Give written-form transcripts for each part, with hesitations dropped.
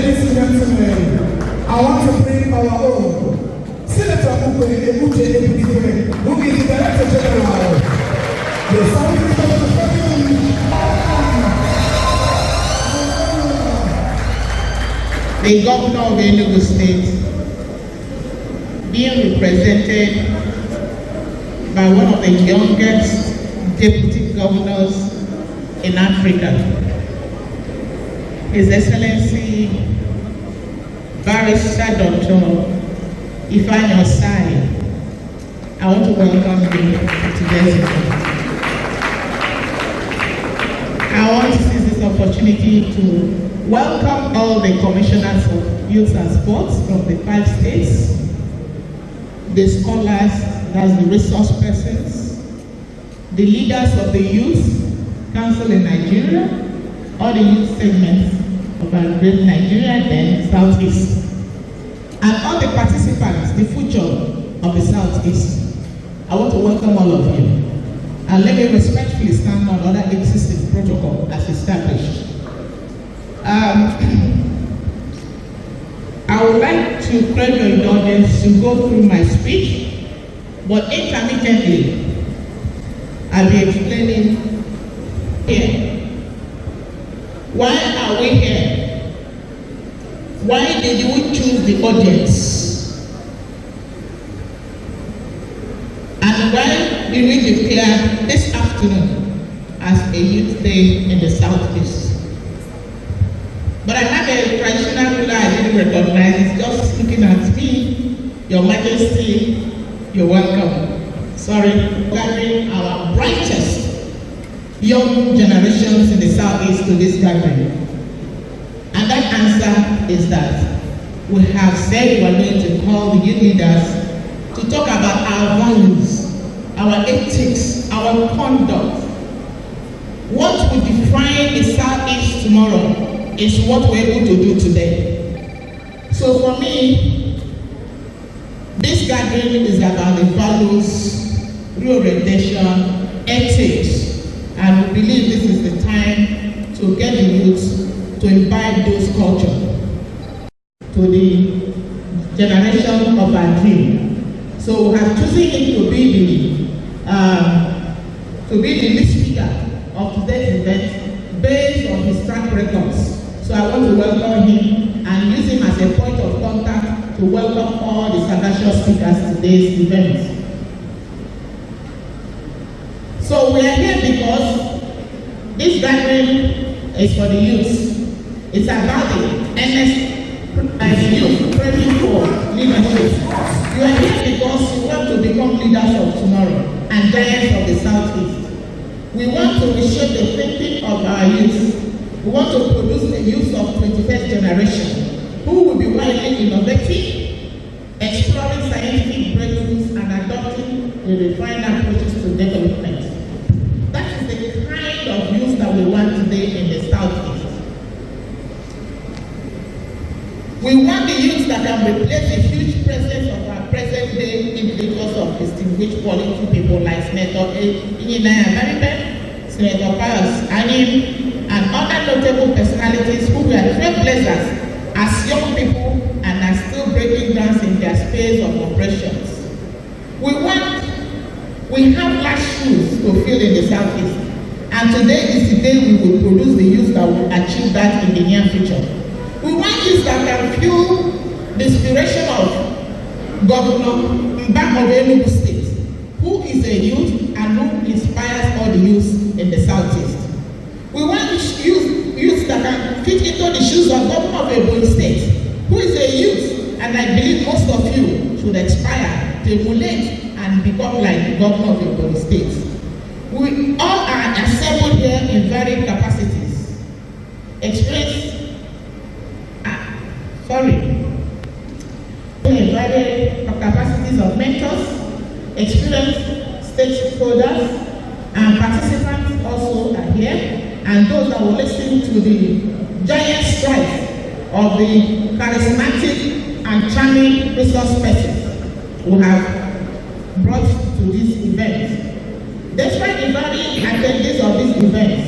Ladies and gentlemen, I want to bring our own Senator Mukwe Ebuje Ebunife, who is the Director General. The Southeast of the Family. The Governor of Enugu State, being represented by one of the youngest deputy governors in Africa, His Excellency Barrister Dr. Ifeanyi Osai. I want to welcome you to today's event. I want to seize this opportunity to welcome all the commissioners of youth and sports from the 5 states, the scholars, that's the resource persons, the leaders of the Youth Council in Nigeria, all the youth segments of our great Nigeria, then Southeast, and all the participants, the future of the Southeast. I want to welcome all of you. And let me respectfully stand on other existing protocol as established. I would like to crave your indulgence to go through my speech, but intermittently, I'll be explaining here. Why are we here? Why did we choose the audience? And why did we declare this afternoon as a youth day in the Southeast? But I have a traditional ruler I didn't recognize. It's just looking at me. Your Majesty, you're welcome. Sorry, gathering our brightest young generations in the Southeast to this gathering. And that answer is that we have said we are going to call the youth leaders to talk about our values, our ethics, our conduct. What will define the Southeast tomorrow is what we're able to do today. So for me, this gathering is about the values, reorientation, ethics, and we believe this is the time to get the youth to imbibe those cultures to the generation of our dream. So we have chosen him to be the lead speaker of today's event based on his track records. So I want to welcome him and use him as a point of contact to welcome all the sagacious speakers to today's event. So we are here because this gathering is for the youth. It's about the NS youth praying for leadership. You are here because you want to become leaders of tomorrow and giants of the Southeast. We want to reshape the thinking of our youth. We want to produce the youth of 21st generation who will be widely innovative, exploring scientific breakthroughs and adopting the refined approaches to development. That is the kind of youth that we want today in the Southeast. We want the youth that can replace the huge presence of our present day individuals of distinguished quality people like Senator Inyinaya Maribe, Senator Pius Anim, and other notable personalities who were trailblazers as young people and are still breaking ground in their space of operations. We have large shoes to fill in the Southeast, and today is the day we will produce the youth that will achieve that in the near future. We want youth that can fuel the inspiration of Governor Mbam of Enugu State, who is a youth and who inspires all the youth in the Southeast. We want youth that can fit into the shoes of Governor of Ebonyi State, who is a youth, and I believe most of you should aspire to emulate and become like the Governor of Ebonyi State. We all are assembled here in varied capacities. In varied capacities of mentors, experienced stakeholders, and participants also are here, and those that will listen to the giant stride of the charismatic and charming resource persons who have brought to this event. Despite the varying attendees of this event,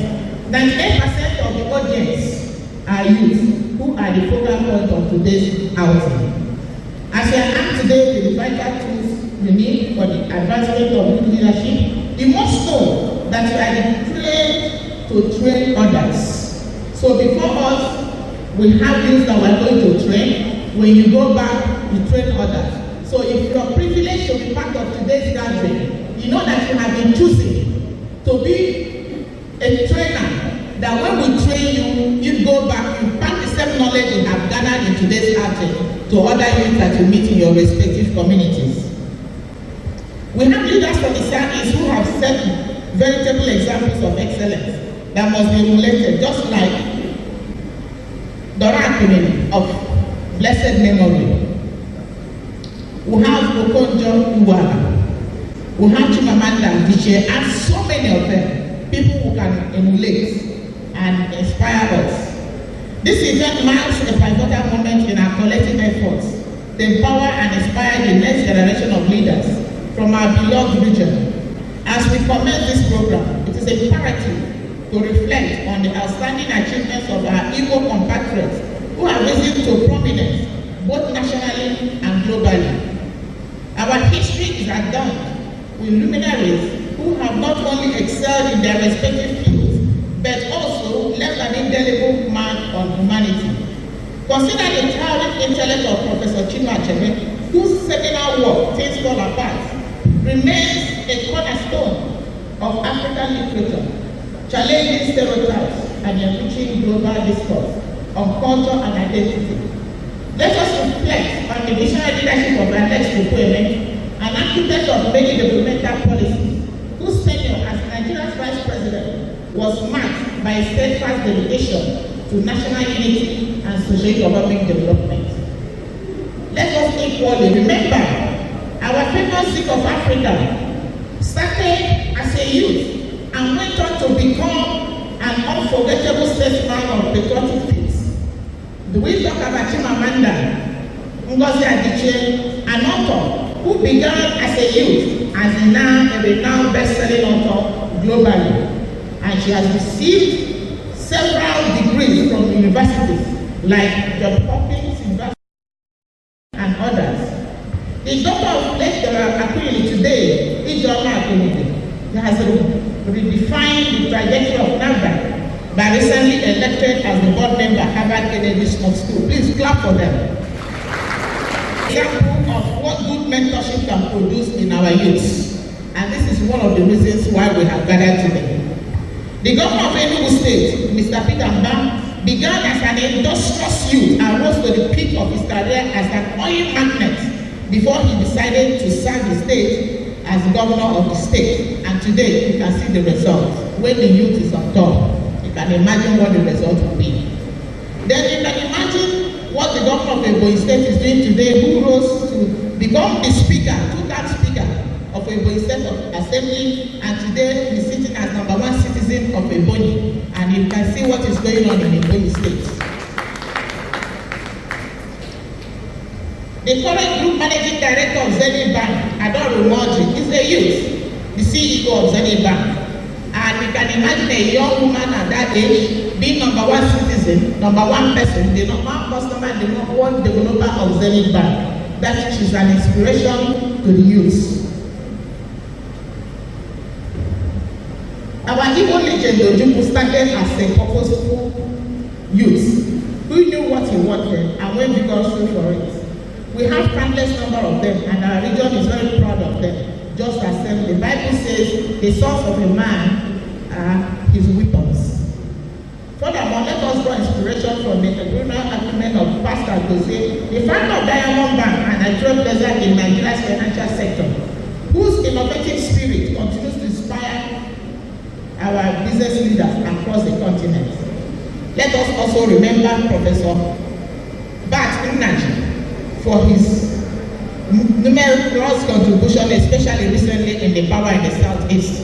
98% of the audience are youth who who are the focal point of today's outing. As you are armed today with the vital tools you need for the advancement of good leadership, you must know that you are trained to train others. So before us, we have youth that we are going to train. When you go back, you train others. So if you are privileged to be part of today's gathering, you know that you have been choosing to be a trainer. That when we train you, you go back, you pass the same knowledge you have gathered in today's gathering to other youth that you meet in your respective communities. We have leaders from the Southeast who have set veritable examples of excellence that must be emulated, just like Dora Akinwumi of blessed memory. We have Okonjo Iweala. We have Chimamanda Adichie, and so many of them, people who can emulate and inspire us. This event marks a pivotal moment in our collective efforts to empower and inspire the next generation of leaders from our beloved region. As we commence this program, it is imperative to reflect on the outstanding achievements of our Igbo compatriots who have risen to prominence both nationally and globally. Our history is adorned with luminaries who have not only excelled in their respective fields, but also left an indelible mark on humanity. Consider the towering intellect of Professor Chinua Achebe, whose seminal work, Things Fall Apart, remains a cornerstone of African literature, challenging stereotypes and enriching global discourse on culture and identity. Let us reflect on the visionary leadership of Alex Okwueme, an architect of many developmental policies, whose tenure as Nigeria's vice president was marked by a steadfast dedication to national unity and socio-economic development. Let us equally remember our famous Zik of Africa started as a youth and went on to become an unforgettable statesman of patriotic feats. Do we talk about Chimamanda Ngozi Adichie, an author who began as a youth and is now a renowned best-selling author globally? And she has received several degrees from universities like Johns Hopkins University and others. The daughter of lecturer Akinwumi today, Ijeoma Akinwumi, has redefined the trajectory of NAFDAC by recently elected as the board member at Harvard Kennedy School. Please clap for them. Example of what good mentorship can produce in our youth. And this is one of the reasons why we have gathered today. The governor of Enugu State, Mr. Peter Mbam, began as an industrious youth and rose to the peak of his career as an oil magnate before he decided to serve the state as governor of the state. And today, you can see the result. When the youth is on top, you can imagine what the result will be. Then you can imagine what the governor of Ebonyi State is doing today, who rose to become the speaker, two-term speaker of Ebonyi State Assembly, and today he's sitting as #1 citizen of Ebonyi, and you can see what is going on in Ebonyi State. The current group managing director of Zenith Bank, Adoro Umoji, is a youth, the CEO of Zenith Bank. And you can imagine a young woman at that age being #1 citizen, #1 person, the #1 customer, the #1 developer of Zenith Bank. That she's an inspiration to the youth. Our Igbo legend Ojukwu started as a purposeful youth who knew what he wanted and went vigorously for it. We have countless number of them, and our region is very proud of them. Just as the Bible says, the sons of a man are his weapons. Furthermore, let us draw inspiration from the entrepreneurial acumen of Pastor Jose, the founder of Diamond Bank and a trailblazer in Nigeria's financial sector, whose innovative spirit continues to inspire our business leaders across the continent. Let us also remember Professor Bart Nnaji for his numerous contribution, especially recently in the power in the Southeast.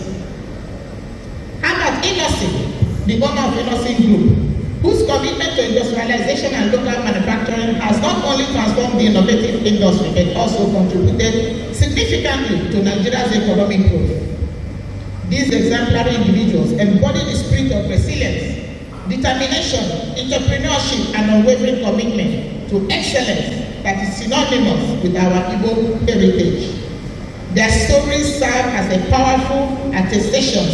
Herbert Innocent, the owner of Innocent Group, whose commitment to industrialization and local manufacturing has not only transformed the innovative industry but also contributed significantly to Nigeria's economic growth. These exemplary individuals embody the spirit of resilience determination, entrepreneurship, and unwavering commitment to excellence that is synonymous with our Igbo heritage. Their stories serve as a powerful attestation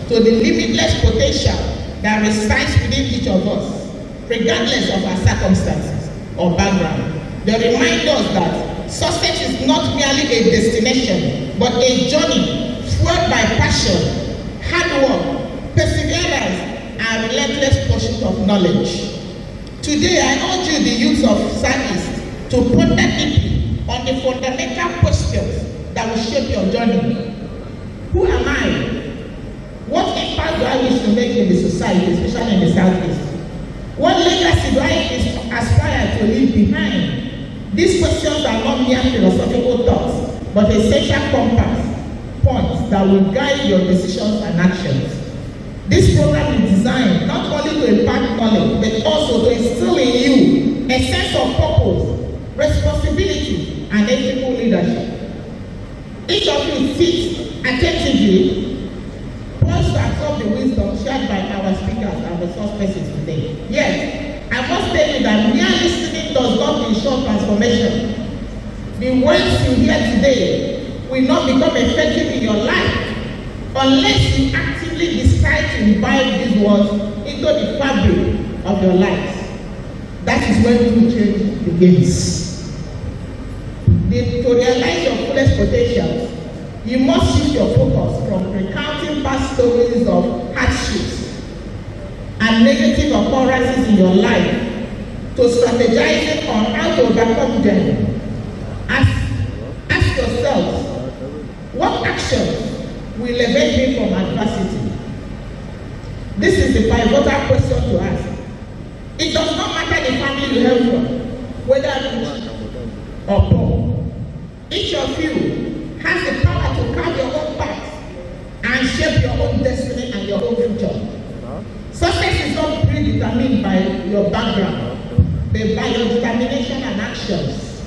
to the limitless potential that resides within each of us, regardless of our circumstances or background. They remind us that success is not merely a destination, but a journey fueled by passion, hard work, perseverance, and relentless pursuit of knowledge. Today, I urge you, the youth of Southeast, to ponder deeply on the fundamental questions that will shape your journey. Who am I? What impact do I wish to make in the society, especially in the Southeast? What legacy do I aspire to leave behind? These questions are not mere philosophical thoughts, but essential compass points that will guide your decisions and actions. This program is designed not only to impart knowledge, but also to instill in you a sense of purpose, responsibility, and ethical leadership. Each of you sits attentively, poised to absorb the wisdom shared by our speakers and resource persons today. Yes, I must tell you that mere listening does not ensure transformation. The words you hear today will not become effective in your life unless you actively decide to imbibe these words into the fabric of your lives. That is when true change begins. To realize your fullest potentials, you must shift your focus from recounting past stories of hardships and negative occurrences in your life to strategizing on how to overcome them. Ask yourselves, what actions will elevate me from adversity? This is the pivotal question to ask. It does not matter the family you hail from, whether rich or poor. Each of you has the power to carve your own path and shape your own destiny and your own future. Success is not predetermined by your background, but by your determination and actions.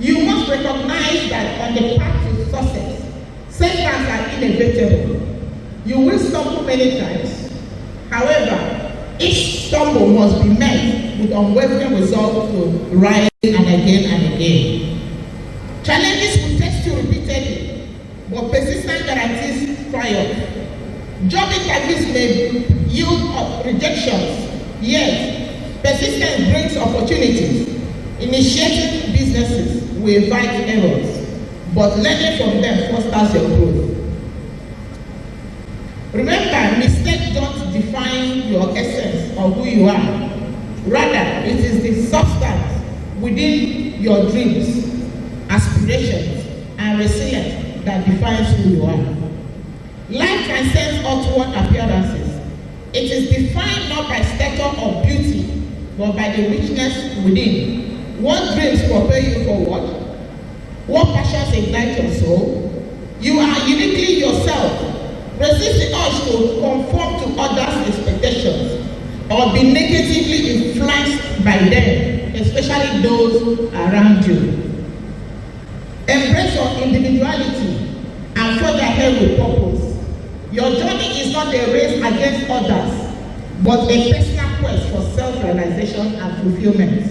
You must recognize that on the path to success, setbacks are inevitable. You will stumble many times. However, each stumble must be met with unwavering resolve to rise and again and again. Challenges will test you repeatedly, but persistence guarantees triumph. Job interviews may yield rejections, yet persistence brings opportunities. Initiating businesses will invite errors, but learning from them fosters your growth. Remember, mistakes don't define your essence or who you are. Rather, it is the substance within your dreams, aspirations, and resilience that defines who you are. Life transcends outward appearances. It is defined not by stature or beauty, but by the richness within. What dreams propel you forward? What passions ignite your soul? You are uniquely yourself. Resist the urge to conform to others' expectations or be negatively influenced by them, especially those around you. Embrace your individuality and forge ahead with purpose. Your journey is not a race against others, but a personal quest for self-realization and fulfillment.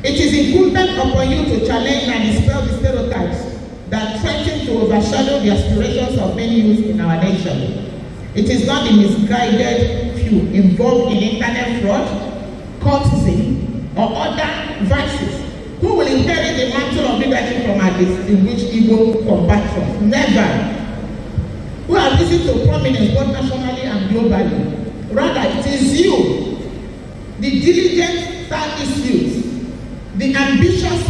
It is incumbent upon you to challenge and dispel the stereotypes that threaten to overshadow the aspirations of many youth in our nation. It is not the misguided few involved in internet fraud, cultism, or other vices who will inherit the mantle of leadership from our distinguished Igbo compatriots. Never. Who have risen to prominence both nationally and globally. Rather, it is you, the diligent Southeast youth, the ambitious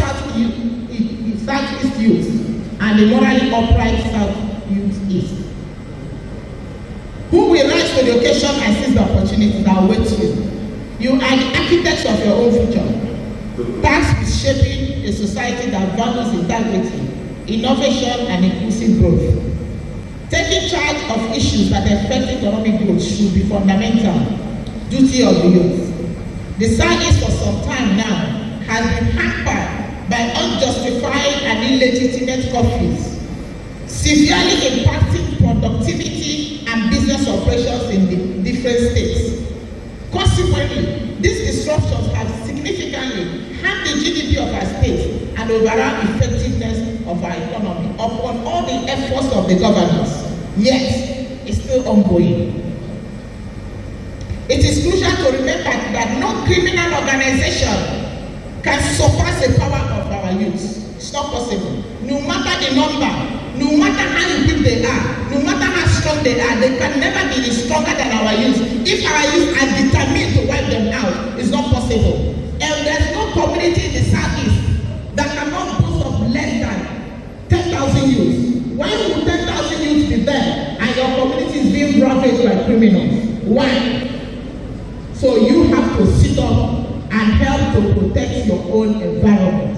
Southeast youth, and the morally upright Southeast East, who will rise to the occasion and seize the opportunity that awaits you. You are the architects of your own future, tasked with shaping a society that values integrity, innovation, and inclusive growth. Taking charge of issues that affect economic growth should be fundamental duty of the youth. The Southeast for some time now has been hampered by unjustified and illegitimate curfews, severely impacting productivity and business operations in the different states. Consequently, these disruptions have significantly harmed the GDP of our state and overall effectiveness of our economy upon all the efforts of the governors. Yet, it's still ongoing. It is crucial to remember that no criminal organization can surpass the power of our youth. It's not possible. No matter the number, no matter how big they are, no matter how strong they are, they can never be stronger than our youth. If our youth are determined to wipe them out, it's not possible. And there's no community in the southeast that cannot boast of less than 10,000 youths. Why would 10,000 youths be there and your community is being ravaged by criminals? Why? So you have to sit up and help to protect your own environment.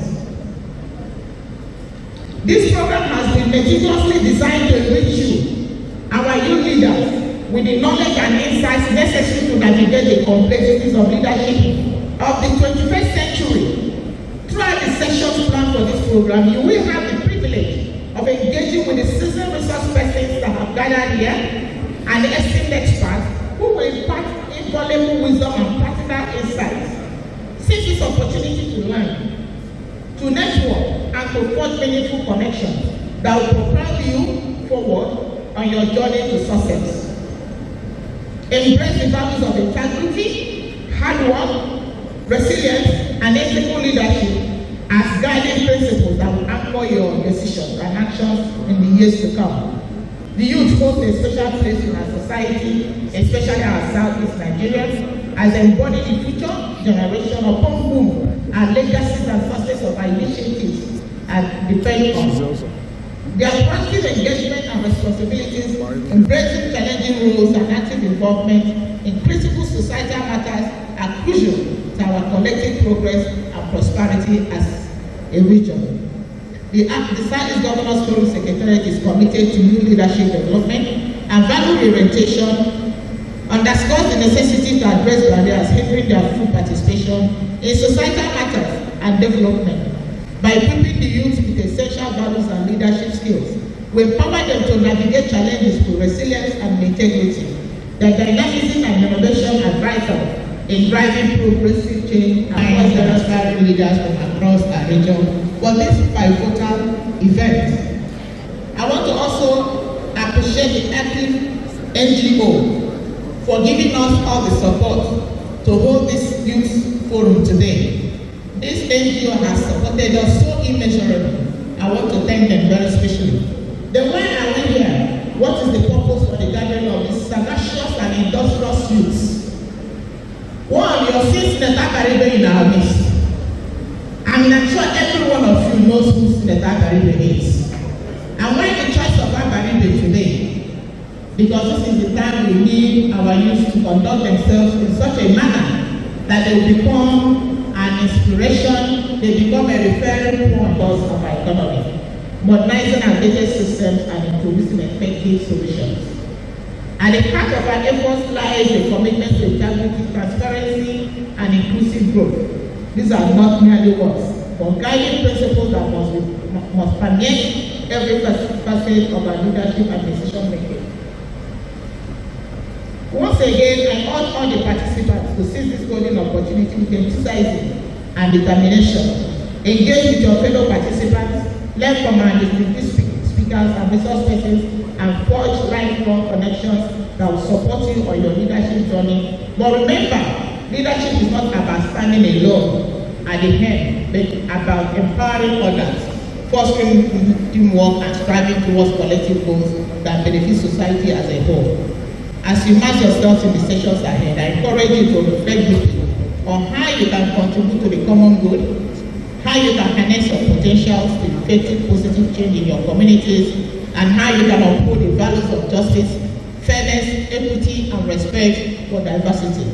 This program has been meticulously designed to enrich you, our youth leaders, with the knowledge and insights necessary to navigate the complexities of leadership of the 21st century. Throughout the sessions planned for this program, you will have the privilege of engaging with the seasoned resource persons that have gathered here and the esteemed experts who will impart invaluable wisdom and practical insights. Seize this opportunity to learn, to network, and to forge meaningful connections that will propel you forward on your journey to success. Embrace the values of integrity, hard work, resilience, and ethical leadership as guiding principles that will anchor your decisions and actions in the years to come. The youth hold a special place in our society, especially our Southeast Nigerians, as they embody the future generation upon whom our legacies and success of our initiatives are depend on. Their proactive engagement and responsibilities, embracing challenging roles and active involvement in critical societal matters are crucial to our collective progress and prosperity as a region. The Southeast Governors Forum Secretariat is committed to new leadership development and value orientation, underscores the necessity to address barriers hindering their full participation in societal matters and development. By equipping the youth with essential values and leadership skills, we empower them to navigate challenges with resilience and integrity. Their dynamism and innovation are vital in driving progressive change across the aspiring leaders from across our region for this pivotal event. I want to also appreciate the active NGO for giving us all the support to hold this youth forum today. This NGO has supported us so immeasurably. I want to thank them very specially. Then why are we here? What is the purpose for the gathering of these sagacious and industrious youths? One, you're seeing Senator Karibe in our midst. And I'm sure every one of you knows who Senator Karibe is. And why the choice of Karibe today? Because this is the time we need our youth to conduct themselves in such a manner that they will become an inspiration, they become a referring point of our economy, modernizing our data systems and introducing effective solutions. At the heart of our efforts lies a commitment to integrity, transparency, and inclusive growth. These are not merely words, but guiding principles that must permeate every facet of our leadership and decision making. Once again, I urge all the participants to seize this golden opportunity with enthusiasm and determination. Engage with your fellow participants, learn from our distinguished speakers and resource persons, and forge lifelong connections that will support you on your leadership journey. But remember, leadership is not about standing alone at the head, but about empowering others, fostering teamwork, and striving towards collective goals that benefit society as a whole. As you immerse yourselves in the sessions ahead, I encourage you to reflect deeply on how you can contribute to the common good, how you can harness your potentials to effective positive change in your communities, and how you can uphold the values of justice, fairness, equity, and respect for diversity.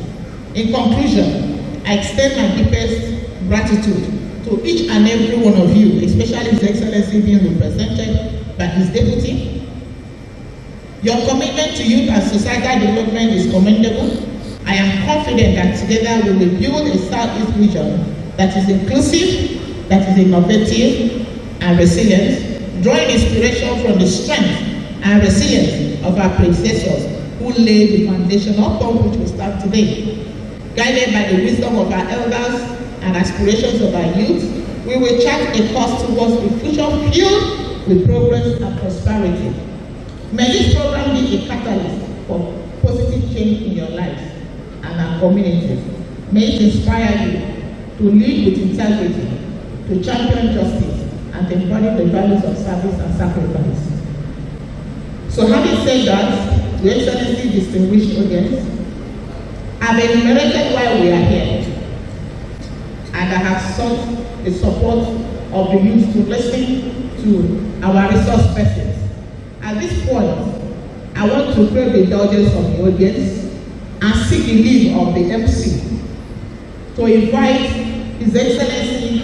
In conclusion, I extend my deepest gratitude to each and every one of you, especially His Excellency being represented by his deputy. Your commitment to youth and societal development is commendable. I am confident that together we will build a Southeast region that is inclusive, that is innovative, and resilient, drawing inspiration from the strength and resilience of our predecessors who laid the foundation upon which we stand today. Guided by the wisdom of our elders and aspirations of our youth, we will chart a course towards a future filled with progress and prosperity. May this program be a catalyst for positive change in your life and our communities. May it inspire you to lead with integrity, to champion justice, and to embody the values of service and sacrifice. So having said that, Your Excellency, distinguished audience, I've enumerated why we are here, and I have sought the support of the youth to listen to our resource persons. At this point, I want to crave the indulgence of the audience and seek the leave of the MC to invite His Excellency,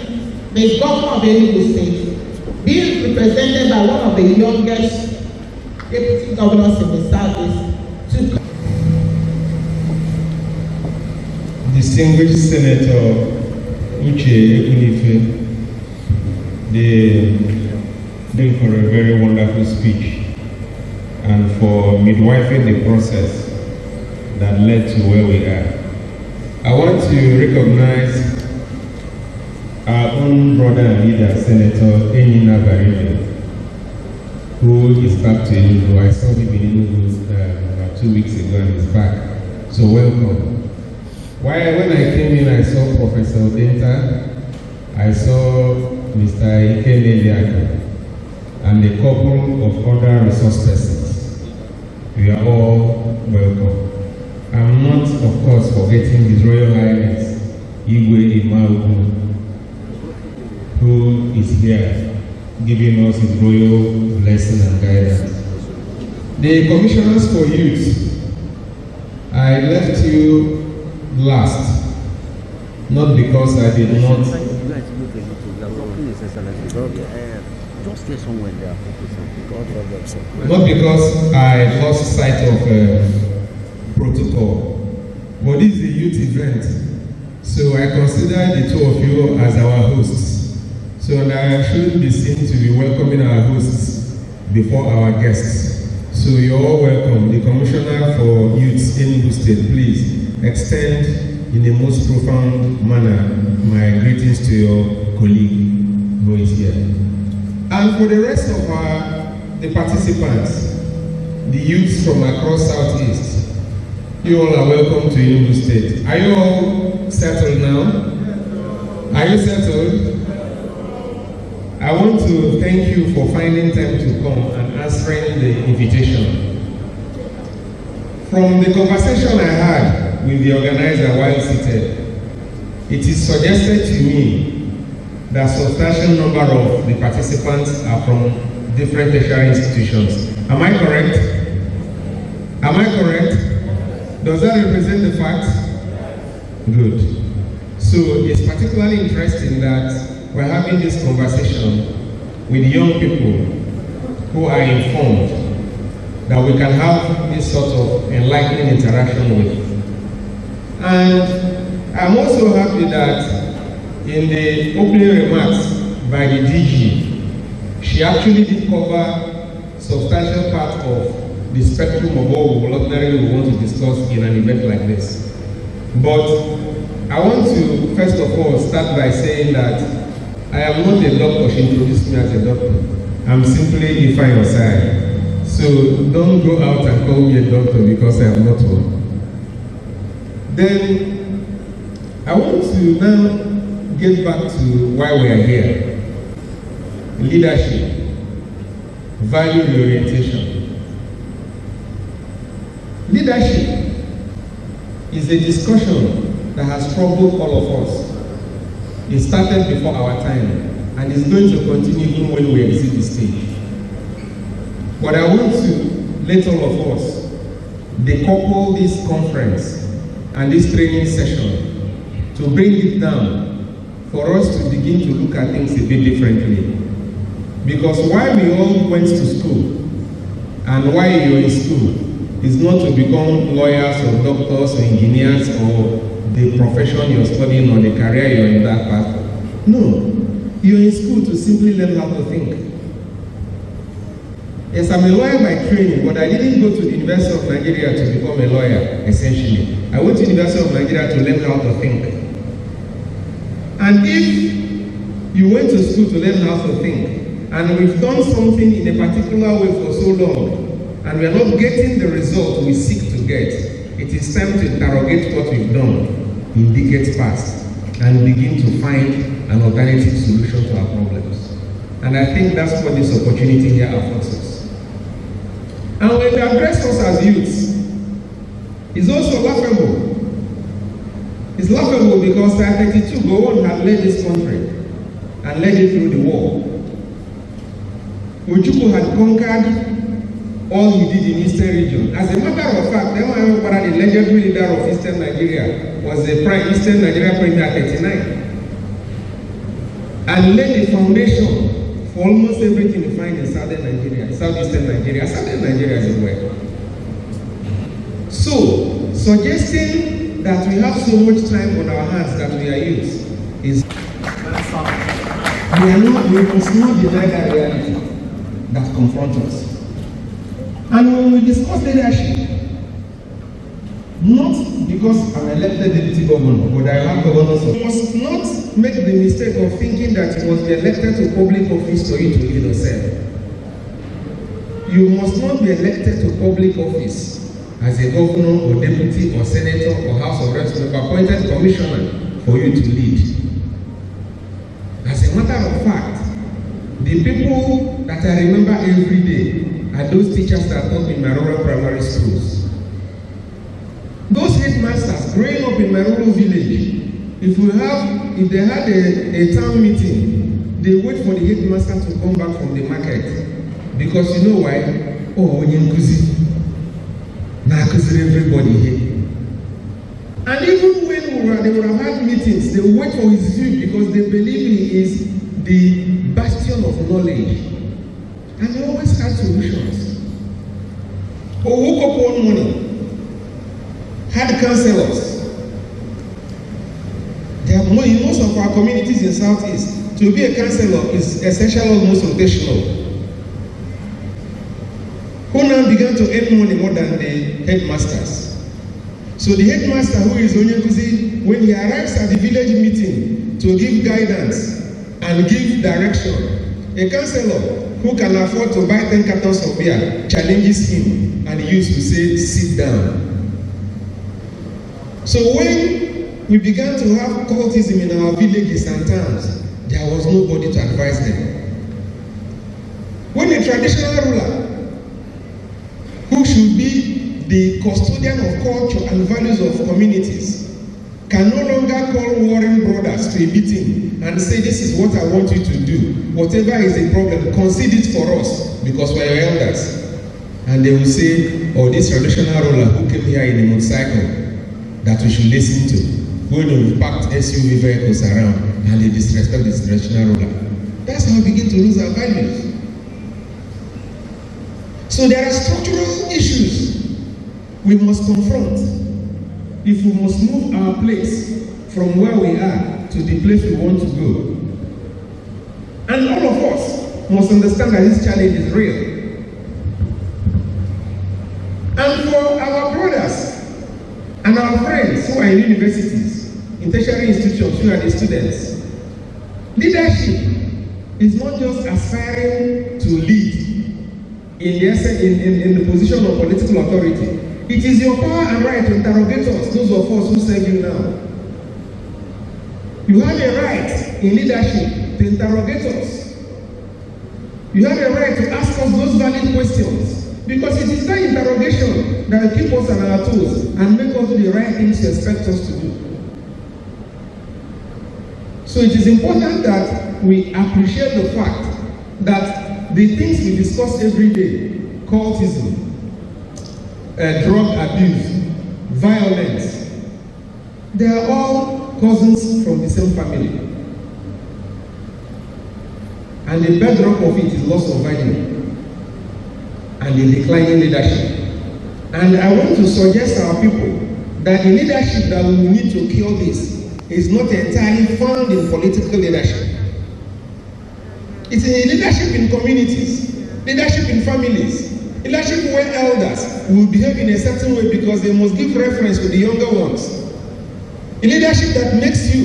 the Governor of Enugu State, being represented by one of the youngest deputy governors in the Southeast, to Distinguished Senator Uche Ekunife, they for a very wonderful speech and for midwifing the process that led to where we are. I want to recognize our own brother and leader, Senator Enina Barime, who is back to Enugu. I saw him in Enugu about 2 weeks ago and he's back. So welcome. When I came in, I saw Professor Odenta, I saw Mr. Ikene Liaka, and a couple of other resource persons. We are all welcome. I'm not, of course, forgetting His Royal Highness Igwe Imaugu, who is here giving us his royal blessing and guidance. The commissioners for youth, I left you last, not because I did not. Not because I lost sight of protocol, but this is a youth event, so I consider the two of you as our hosts. So I shouldn't be seen to be welcoming our hosts before our guests. So you're all welcome. The Commissioner for Youth in Enugu State, please extend in the most profound manner my greetings to your colleague who is here. And for the rest of the participants, the youths from across Southeast, you all are welcome to Enugu State. Are you all settled now? Are you settled? I want to thank you for finding time to come and answering the invitation. From the conversation I had with the organizer while seated, it is suggested to me that a substantial number of the participants are from different tertiary institutions. Am I correct? Am I correct? Does that represent the fact? Good. So it's particularly interesting that we're having this conversation with young people who are informed, that we can have this sort of enlightening interaction with. And I'm also happy that in the opening remarks by the DG, she actually did cover substantial part of the spectrum of what we ordinarily want to discuss in an event like this. But I want to first of all start by saying that I am not a doctor. She introduced me as a doctor. I'm simply Ifeanyi Osai. So don't go out and call me a doctor because I am not one. Then I want to now get back to why we are here. Leadership, value reorientation. Leadership is a discussion that has troubled all of us. It started before our time and is going to continue even when we exit the stage. But I want to let all of us decouple this conference and this training session to bring it down for us to begin to look at things a bit differently. Because why we all went to school and why you're in school is not to become lawyers or doctors or engineers or the profession you're studying or the career you're in that path. No, you're in school to simply learn how to think. Yes, I'm a lawyer by training, but I didn't go to the University of Nigeria to become a lawyer, essentially. I went to University of Nigeria to learn how to think. And if you went to school to learn how to think, and we've done something in a particular way for so long, and we are not getting the result we seek to get, it is time to interrogate what we've done in decades past and begin to find an alternative solution to our problems. And I think that's what this opportunity here affords us. And when we address us as youths, it's also laughable. It's laughable because 32 Gowon had led this country and led it through the war. Ojukwu had conquered all he did in Eastern region. As a matter of fact, the legendary leader of Eastern Nigeria was the Eastern Nigeria Premier 39 and laid the foundation for almost everything you find in Southern Nigeria, Southeastern Nigeria, Southern Nigeria as well. So, suggesting that we have so much time on our hands that we are youth is we must not deny that reality that confronts us. And when we discuss leadership, not because I'm elected deputy governor, but I have governors, you must not make the mistake of thinking that you must be elected to public office for you to lead yourself. You must not be elected to public office as a governor or deputy or senator or House of Reps or appointed commissioner for you to lead. As a matter of fact, the people that I remember every day are those teachers that taught me in my rural primary schools. Those headmasters growing up in my rural village, if they had a town meeting, they wait for the headmaster to come back from the market. Because you know why? Oh, when you now everybody here. And even when they would have had meetings, they would wait for his view because they believe he is the bastion of knowledge. And they always had solutions. Or woke up one morning, had counselors. There are more in most of our communities in Southeast. To be a counselor is essential, almost rotational. Who now began to earn money more than the headmasters. So the headmaster, who is Onyenkuzi, when he arrives at the village meeting to give guidance and give direction, a counselor who can afford to buy 10 cartons of beer challenges him and he used to say, sit down. So when we began to have cultism in our villages and towns, there was nobody to advise them. When a traditional ruler who should be the custodian of culture and values of communities can no longer call warring brothers to a meeting and say, this is what I want you to do. Whatever is the problem, concede it for us because we're your elders. And they will say, oh, this traditional ruler who came here in a motorcycle that we should listen to, when we've packed SUV vehicles around and they disrespect this traditional ruler. That's how we begin to lose our values. So there are structural issues we must confront if we must move our place from where we are to the place we want to go. And all of us must understand that this challenge is real. And for our brothers and our friends who are in universities, in tertiary institutions, who are the students, leadership is not just aspiring to lead in the position of political authority. It is your power and right to interrogate us, those of us who serve you now. You have a right in leadership to interrogate us. You have a right to ask us those valid questions because it is that interrogation that will keep us on our toes and make us do the right things you expect us to do. So it is important that we appreciate the fact that the things we discuss every day, cultism, drug abuse, violence, they are all cousins from the same family. And the bedrock of it is loss of value and the declining leadership. And I want to suggest to our people that the leadership that we need to cure this is not entirely found in political leadership. It's in leadership in communities, leadership in families, Leadership where elders will behave in a certain way because they must give reference to the younger ones. A leadership that makes you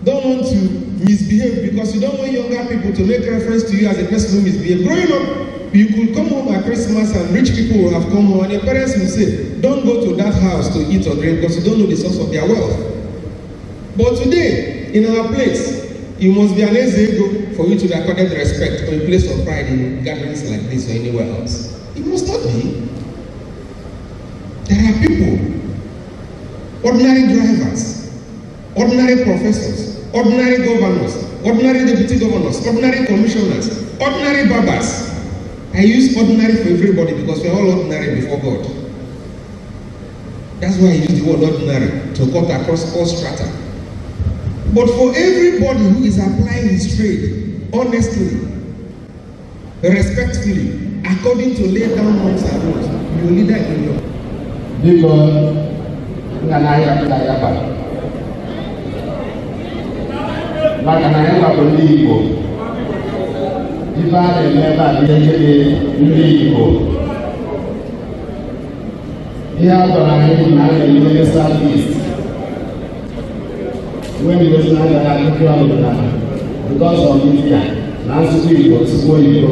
don't want to misbehave because you don't want younger people to make reference to you as a person who misbehaves. Growing up, you could come home at Christmas and rich people will have come home and your parents will say, don't go to that house to eat or drink because you don't know the source of their wealth. But today, in our place, you must be an ego for you to be accorded respect or a place of pride in gatherings like this or anywhere else. It must not be. There are people, ordinary drivers, ordinary professors, ordinary governors, ordinary deputy governors, ordinary commissioners, ordinary barbers. I use ordinary for everybody because we are all ordinary before God. That's why I use the word ordinary to cut across all strata. But for everybody who is applying his trade honestly, respectfully, according to laid down norms and rules, you will leader in your. Because maka na ya bụ ndị Igbo ife a na-eme ebe a dị ndị Igbo ihe a gwara anyị na a na-eme South East when the person agaghị akụkọ ọdịnala because of media na asụsụ Igbo tupu Igbo.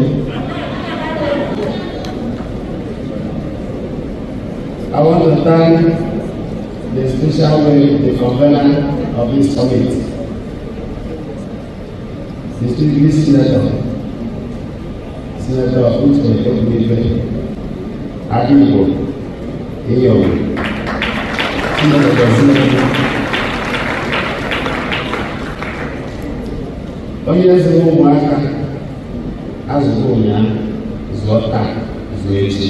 I want to thank the special way the convener of this summit, distinguished Senator Usman Tokumife, Adibo, Eyo, onye eze ụmụaka azụrụ ụnyaahụ zụọ taa zụọ echi.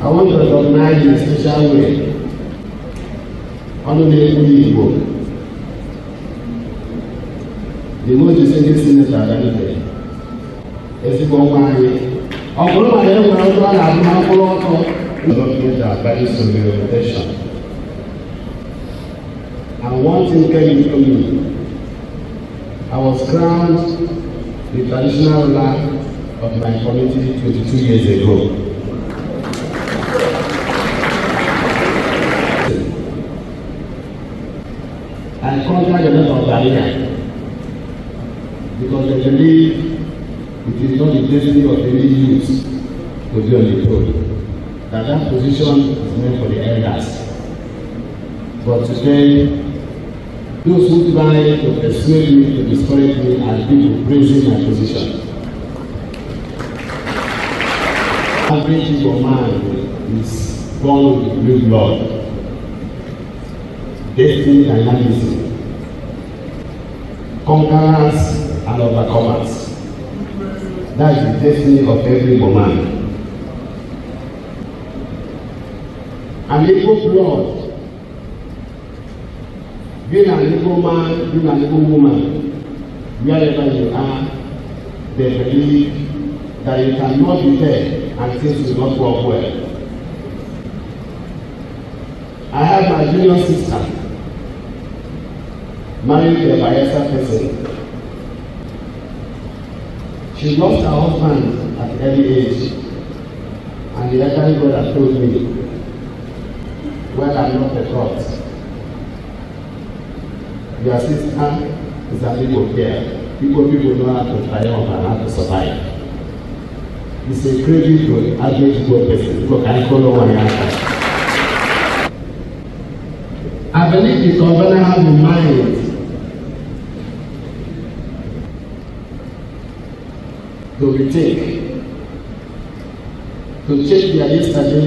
I want to recognize in a special way Honorable Igbo, the most distinguished senator that is there. Ezigbo nwanyị. Ọ bụrụ na e nwere ọrụ a na-abụ n'akwụkwọ ọtọ. Document our values of reorientation. And one thing came into me. I was crowned the traditional ruler of my community 22 years ago. I conquered a lot of barriers because I believe it is not the destiny of any youth to be on the throne. That position is meant for the elders. But today, those who try to persuade me, to discourage me, are people praising my position. Average Igbo man is born with blue blood, destiny dynamism, conquerors and overcomers. That is the destiny of every Igbo man. An Igbo blood, being an Igbo man, being an Igbo woman, wherever you are, they believe that you cannot be there and things will not work well. I have my junior sister, married to a Bayelsa person. She lost her husband at an early age, and the elderly brother told me, well, I'm not a thought. Your sister is a people care. People know how to triumph and how to survive. It's a credit to average poor person. Look, I follow one another. I believe the governor has in mind to rethink, to change their yesterday,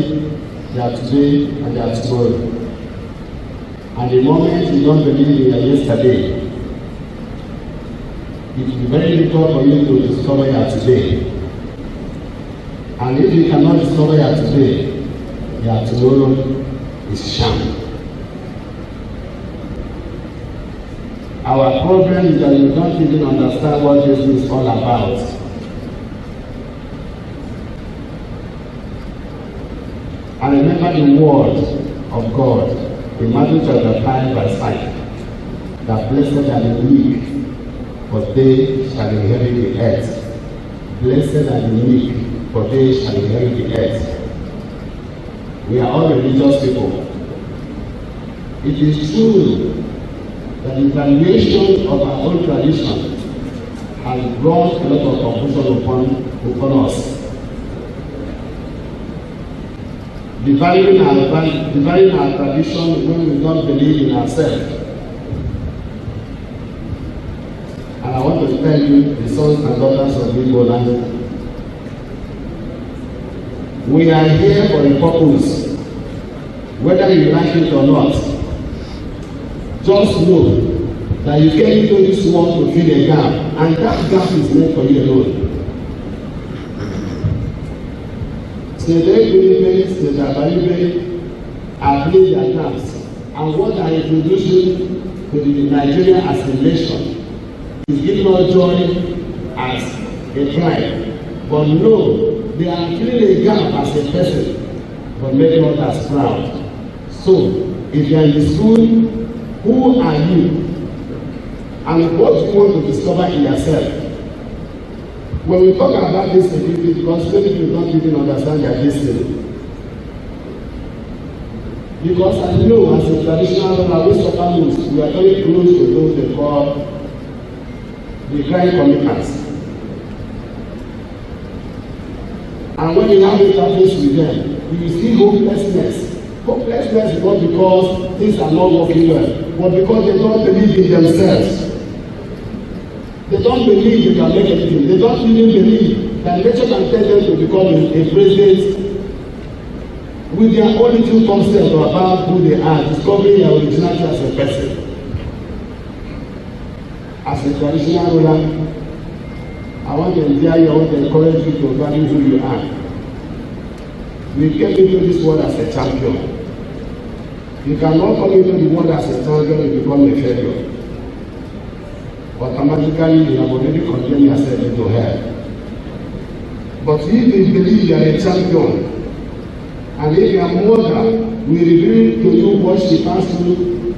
their today, and their tomorrow. And the moment you don't believe in your yesterday, it will be very difficult for you to discover your today. And if you cannot discover your today, your tomorrow is sham. Our problem is that we don't even understand what this is all about. I remember the word of God in Matthew chapter 5 verse 5, that blessed are the weak for they shall inherit the earth. Blessed are the meek, for they shall inherit the earth. We are all religious people. It is true that the valuation of our own tradition has brought a lot of confusion upon us. Dividing our tradition when we don't believe in ourselves. And I want to tell you, the sons and daughters of Igbo land, we are here for a purpose, whether you like it or not. Just know that you came into this world to fill a gap, and that gap is meant for you alone. The Abaribe have played their gaps, and what are introducing to the Nigeria as a nation is giving us joy as a tribe. But no, they are filling a gap as a person, but making others proud. So, if you are in the school, who are you? And what do you want to discover in yourself? When we talk about this security, because many people don't even understand their destiny. Because I know as a traditional ruler, we suffer most, we are very close to those they call the crime commitments. And when you have interface with them, you see hopelessness. Hopelessness is not because things are not working well, but because they don't believe in themselves. They don't believe they can make anything. They don't even believe that nature can tell them to become a president with their own little concept about who they are, discovering their originality as a person. As a traditional ruler, I want to endear you, I want to encourage you to value who you are. We came into this world as a champion. You cannot come into the world as a champion and become a failure. Automatically, you have already condemned yourself into hell. But if you believe you are a champion, and if your mother will reveal to you what she passed through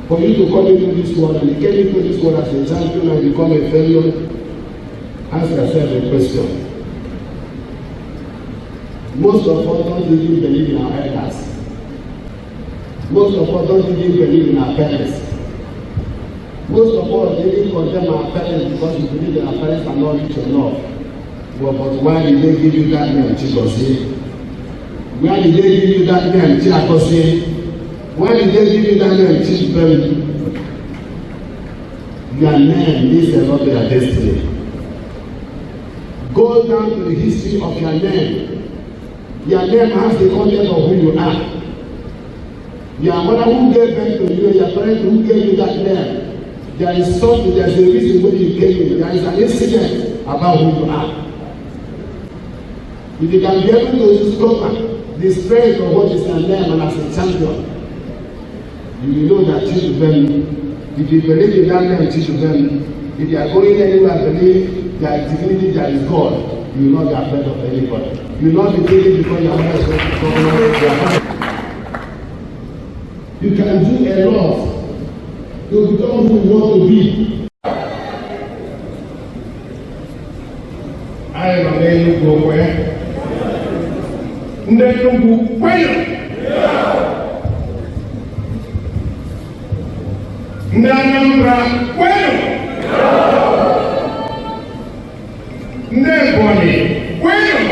for you to come into this world, and you came into this world as a champion and become a failure, ask yourself a question. Most of us don't even believe in our elders. Most of us don't even believe in our parents. Most of us didn't condemn our parents because we believe that our parents are not rich enough. But why did they give you that name, Chigozie? Why did they give you that name, Chiakozie? Why did they give you that name, Chidbem? Your name means a lot to your destiny. Go down to the history of your name. Your name has the content of who you are. Your mother who gave birth to you, your parents who gave you that name. There is something, there is a reason why you came in. There is an incident about who you are. If you can be able to discover the strength of what is your name and as a champion, you will know that Chidubem, if you believe in that name, Chidubem, if you are going anywhere, believe there is divinity, there is God, you will not be afraid of anybody. You will not be thinking because your mother is going to come. You can do a lot to become who you want to be. I am a man who go where? Ndekungu kwenu. Ndanambra kwenu. Ndeboni kwenu.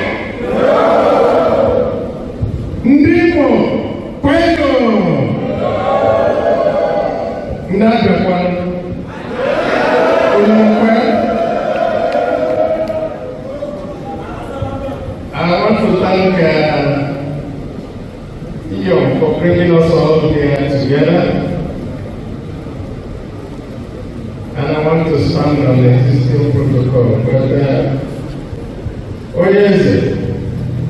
Ndimo kwenu. Ndabekwan. I want to thank Iyo for bringing us all here together. And I want to stand on the existing protocol. But, oh yes,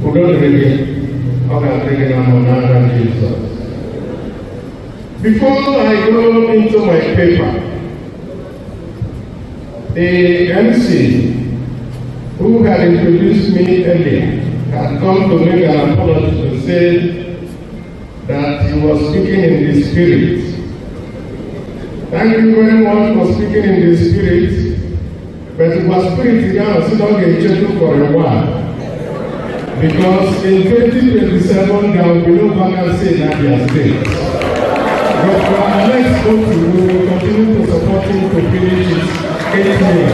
we don't really, I'm taking on Jesus. Before I go into my paper, the MC who had introduced me earlier had come to make an apology to say that he was speaking in the spirit. Thank you very much for speaking in the spirit. but it was spirit now, so don't get gentle for a while. Because in 2027, there will be no vacancy in Abia State. Dr. Alex Otu will continue to support him to finish his 8 years.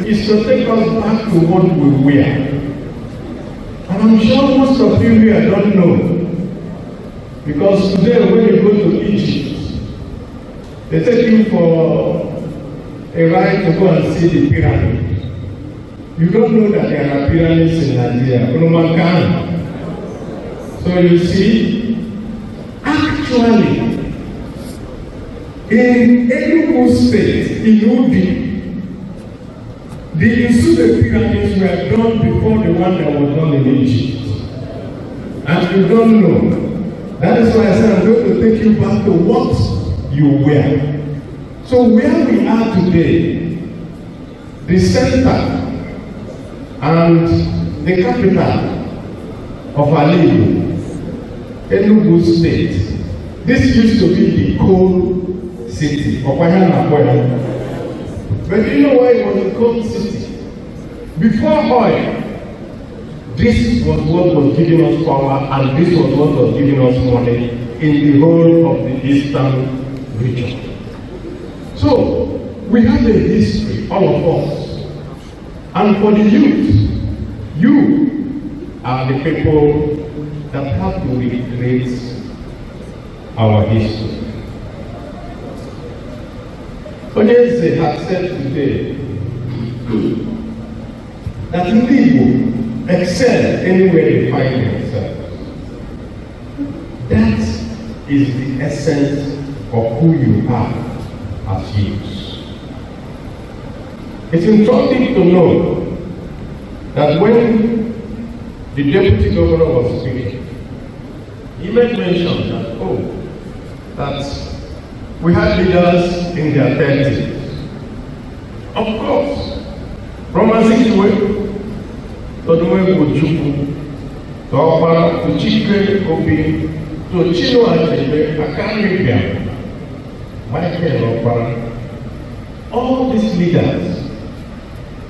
It's to take us back to what we were. And I'm sure most of you here don't know. Because today when you go to Egypt, they take you for a ride to go and see the pyramid. You don't know that there are pyramids in Nigeria. So you see, actually, in Enugu State, in Udi, the Isude pyramids were done before the one that was done in Egypt. And you don't know. That is why I said I'm going to take you back to what you were. So where we are today, the center and the capital of Aliyu, Enugu State, this used to be the coal city of Ayanapoya. But you know why it was a coal city? Before oil, this was what was giving us power and this was what was giving us money in the whole of the eastern region. So, we have a history, all of us. And for the youth, you are the people that have to recreate our history. Onyenze had said today that people excel anywhere they find themselves. That is the essence of who you are as youths. It's interesting to know that when the deputy governor was speaking, he made mention that, that we had leaders in their 30s. Of course, from Azikiwe, to Ojukwu, to Okpara, to Chike Obi, to Chino Achebe, Akanribia, Michael Okpara, all these leaders,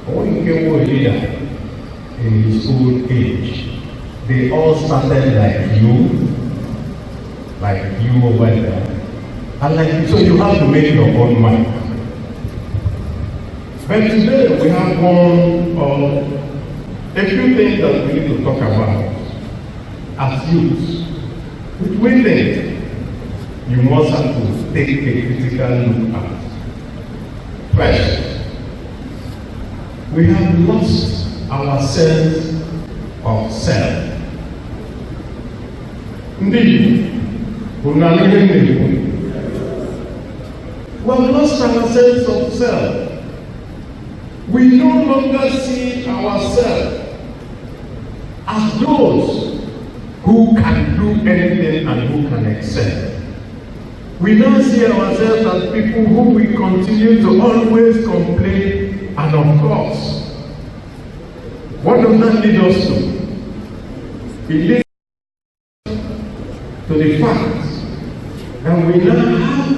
Oinke was a leader in his old age. They all started like you over there. And like, so you have to make your own mind. But today we have a few things that we need to talk about as youths. We think you must have to take a critical look at. First, we have lost our sense of self. Indeed, we have lost our sense of self. We no longer see ourselves as those who can do anything and who can excel. We now see ourselves as people who will continue to always complain, and of course, what does that lead us to? It leads to the fact that we now have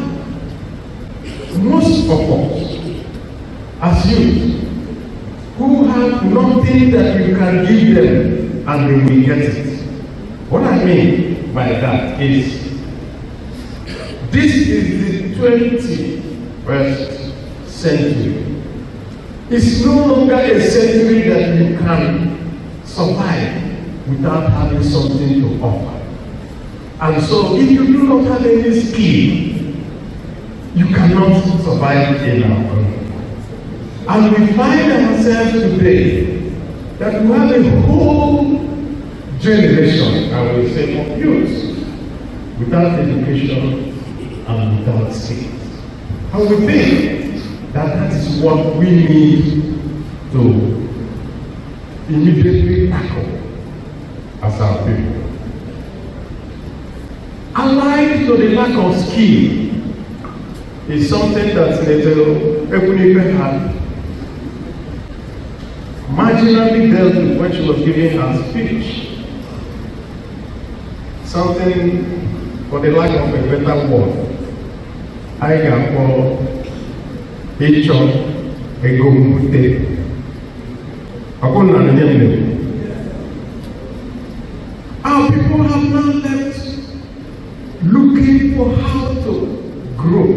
most of us as youth who have nothing that you can give them and they will get it. What I mean by that is this is the 21st century. It's no longer a century that you can survive without having something to offer. And so if you do not have any skill, you cannot survive in our country. And we find ourselves today that we have a whole generation, I will say, of youth without education and without skills. And we think that that is what we need to immediately tackle as our people. Allied to the lack of skill is something that Senator Ekunife had marginally dealt with when she was giving her speech. Something, for the lack of a better word, anyị ga-akpọ ịchọ ego mbute. Ọkụnna na nye mmiri. Our people have now left looking for how to grow,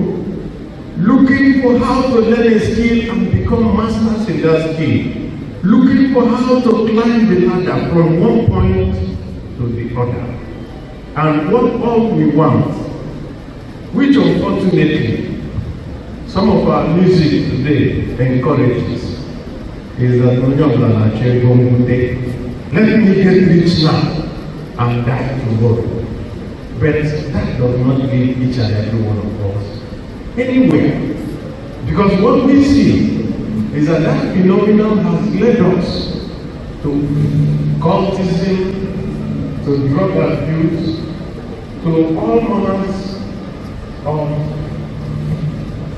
looking for how to learn a skill and become masters in that skill, looking for how to climb the ladder from one point to the other. And what all we want, which unfortunately some of our music today encourages, is that let me get rich now and die tomorrow. But that does not leave each and every one of us anywhere. Because what we see is that that phenomenon has led us to cultism, to drug abuse, to all manners of,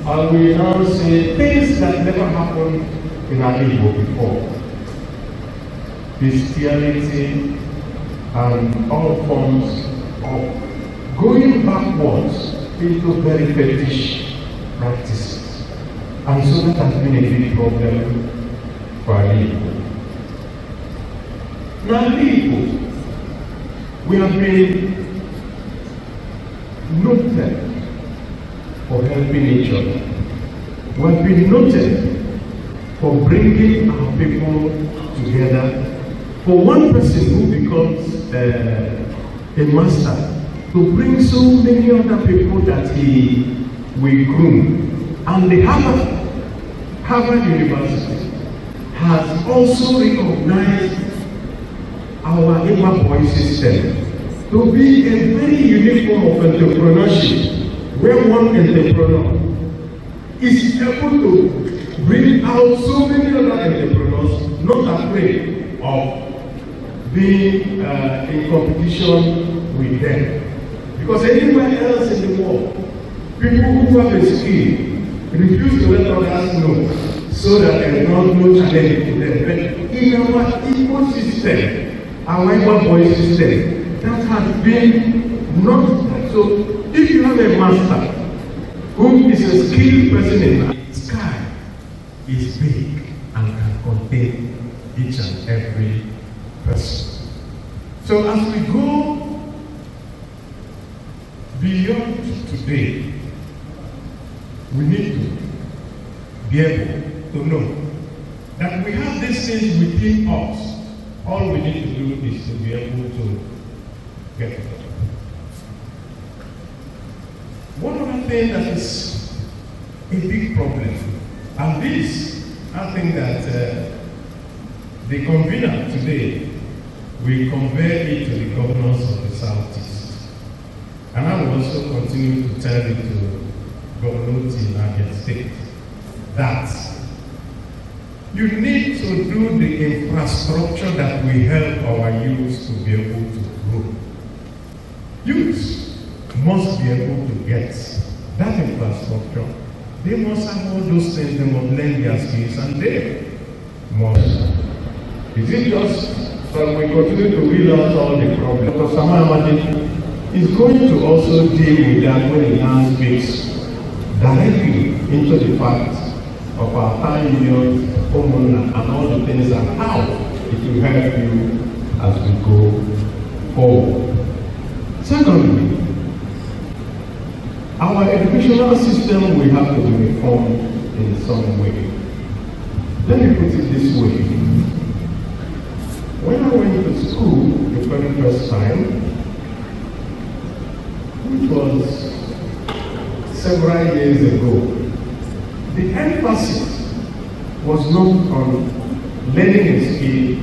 I will now say, things that never happened in our Igbo before. Bestiality and all forms of going backwards into very fetish practices. And so that has been a big problem for our Igbo. Now, Igbo, we have been noted for helping each other. We have been noted for bringing our people together. For one person who becomes a master, to bring so many other people that he will groom. And the Harvard University has also recognized our Igbo boy system to be a very unique form of entrepreneurship, where one entrepreneur is able to bring out so many other entrepreneurs, not afraid of being in competition with them. Because anywhere else in the world, people who have a skill refuse to let others know, so that there is no challenge to them. But in our ecosystem, our Igbo boy system, that has been not that. So if you have a master who is a skilled person in that, the sky is big and can contain each and every person. So as we go beyond today, we need to be able to know that we have these things within us. All we need to do is to be able to get it. One other thing that is a big problem, and this, I think that the convener today will convey it to the governors of the Southeast. And I will also continue to tell it to governors in United States that you need to do the infrastructure that will help our youth to be able to grow. Youth must be able to get that infrastructure. They must have all those things, they must learn their skills, and they must. Is it just that we continue to read out all the problems? Dr. Samuel is going to also deal with that when he now speaks directly into the fact of our time union, and all the things and how it will help you as we go forward. Secondly, our educational system will have to be reformed in some way. Let me put it this way. When I went to school the very first time, which was several years ago, the emphasis was not on learning a skill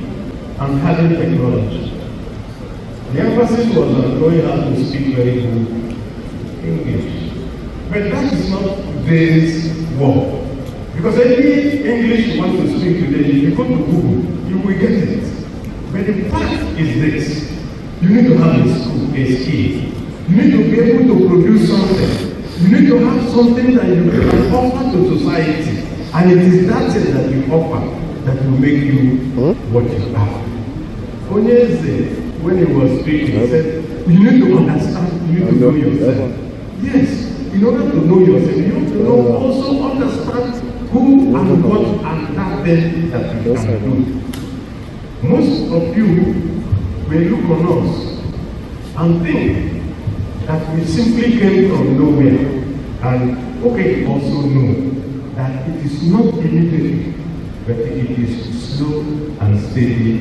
and having technology. The emphasis was on knowing how to speak very good English. But that is not today's work. Because any English you want to speak today, if you go to Google, you will get it. But the fact is this: you need to have a skill. You need to be able to produce something. You need to have something that you can offer to society. And it is that thing that you offer that will make you what you are. Onyeze, when he was speaking, he said, you need to understand, you need to know yourself. Yes, in order to know yourself, you have to know also understand who and what and that thing that you can do. Most of you will look on us and think that we simply came from nowhere, and okay, also know that it is not immediately, but it is slow and steady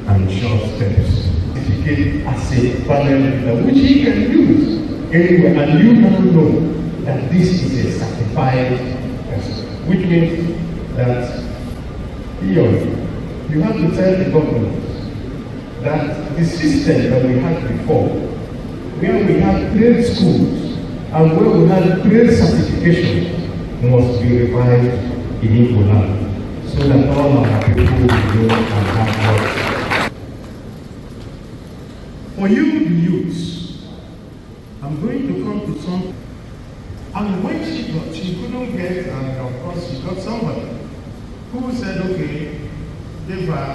and short steps. It became as a panel which he can use anywhere, and you now know that this is a certified person, which means that you have to tell the government that the system that we had before, where we had trade schools and where we had trade certification, must be revived in Igbo land, so that all our people will know and have work. For you, the youths, I'm going to come to some. And when she couldn't get, and of course she got somebody who said, okay, give her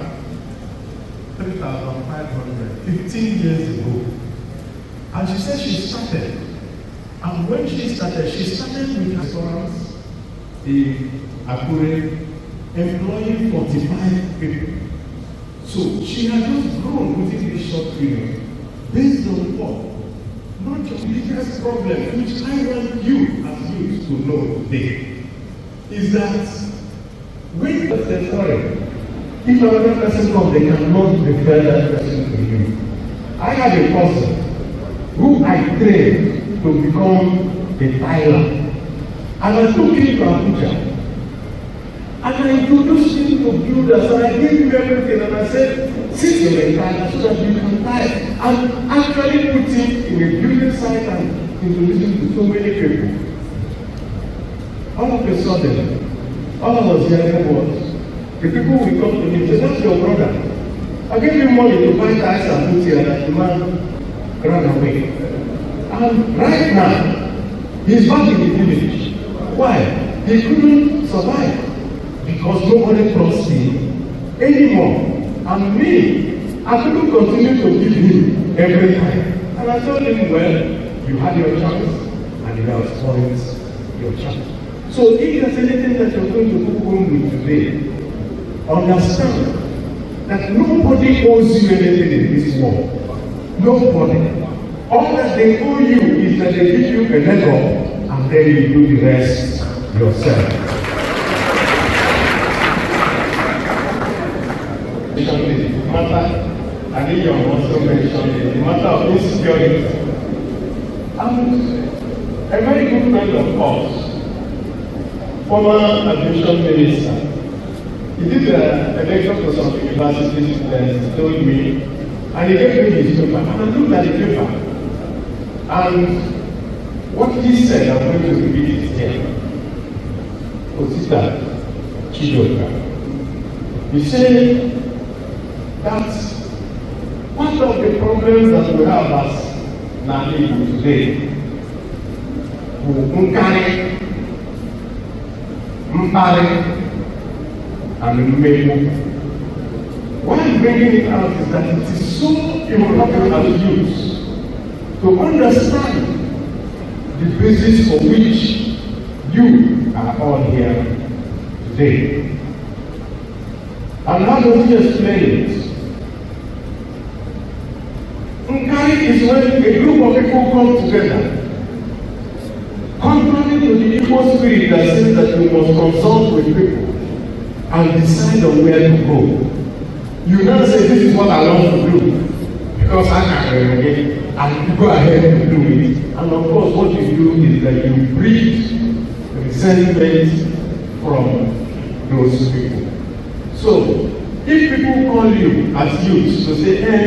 3,500 15 years ago. And she said she started. And when she started with restaurants in Akure, employing 45 people. So she had just grown within this short period, based on what? Not just the biggest problem, which I want you as youth to know today, is that when the sorry, if another person comes, they cannot refer that person to you. I have a person who I trained to become a Tyler. And I took him to Abuja. And I introduced him to builders, and I gave him everything, and I said, sit in a Tyler so that you can tie. And actually put him in a building site and introduced him to so many people. All of a sudden, all I was hearing was, the people will come to me and say, that's your brother. I gave him money to buy ties and put here, and the man ran away. And right now, he's back in the village. Why? He couldn't survive because nobody trusts him anymore. And me, I couldn't continue to give him every time. And I told him, well, you had your chance and you have spoiled your chance. So if there's anything that you're going to go home with today, understand that nobody owes you anything in this world. Nobody. All that they owe you is that they give you a letter and then you do the rest yourself. The matter, and then you also mentioned the matter of insecurity. And a very good friend of ours, former education minister, he did a lecture for some universities and he told me, and he gave me his paper, and I looked at the paper. And what he said, I'm going to repeat it here. Osita Chidoka. He said that one of the problems that we have as Nandi today, Nkari, Mpare, and Mmebu. Why I'm bringing it out is that it is so important as youth to understand the basis for which you are all here today. And how does he explain it? Nkari is when a group of people come together. Contrary to the Igbo spirit that says that you must consult with people and decide on where to go. You now say, this is what I want to do, because I can again. And you go ahead and do it. And of course, what you do is that you breed resentment from those people. So, if people call you as youth to say, hey,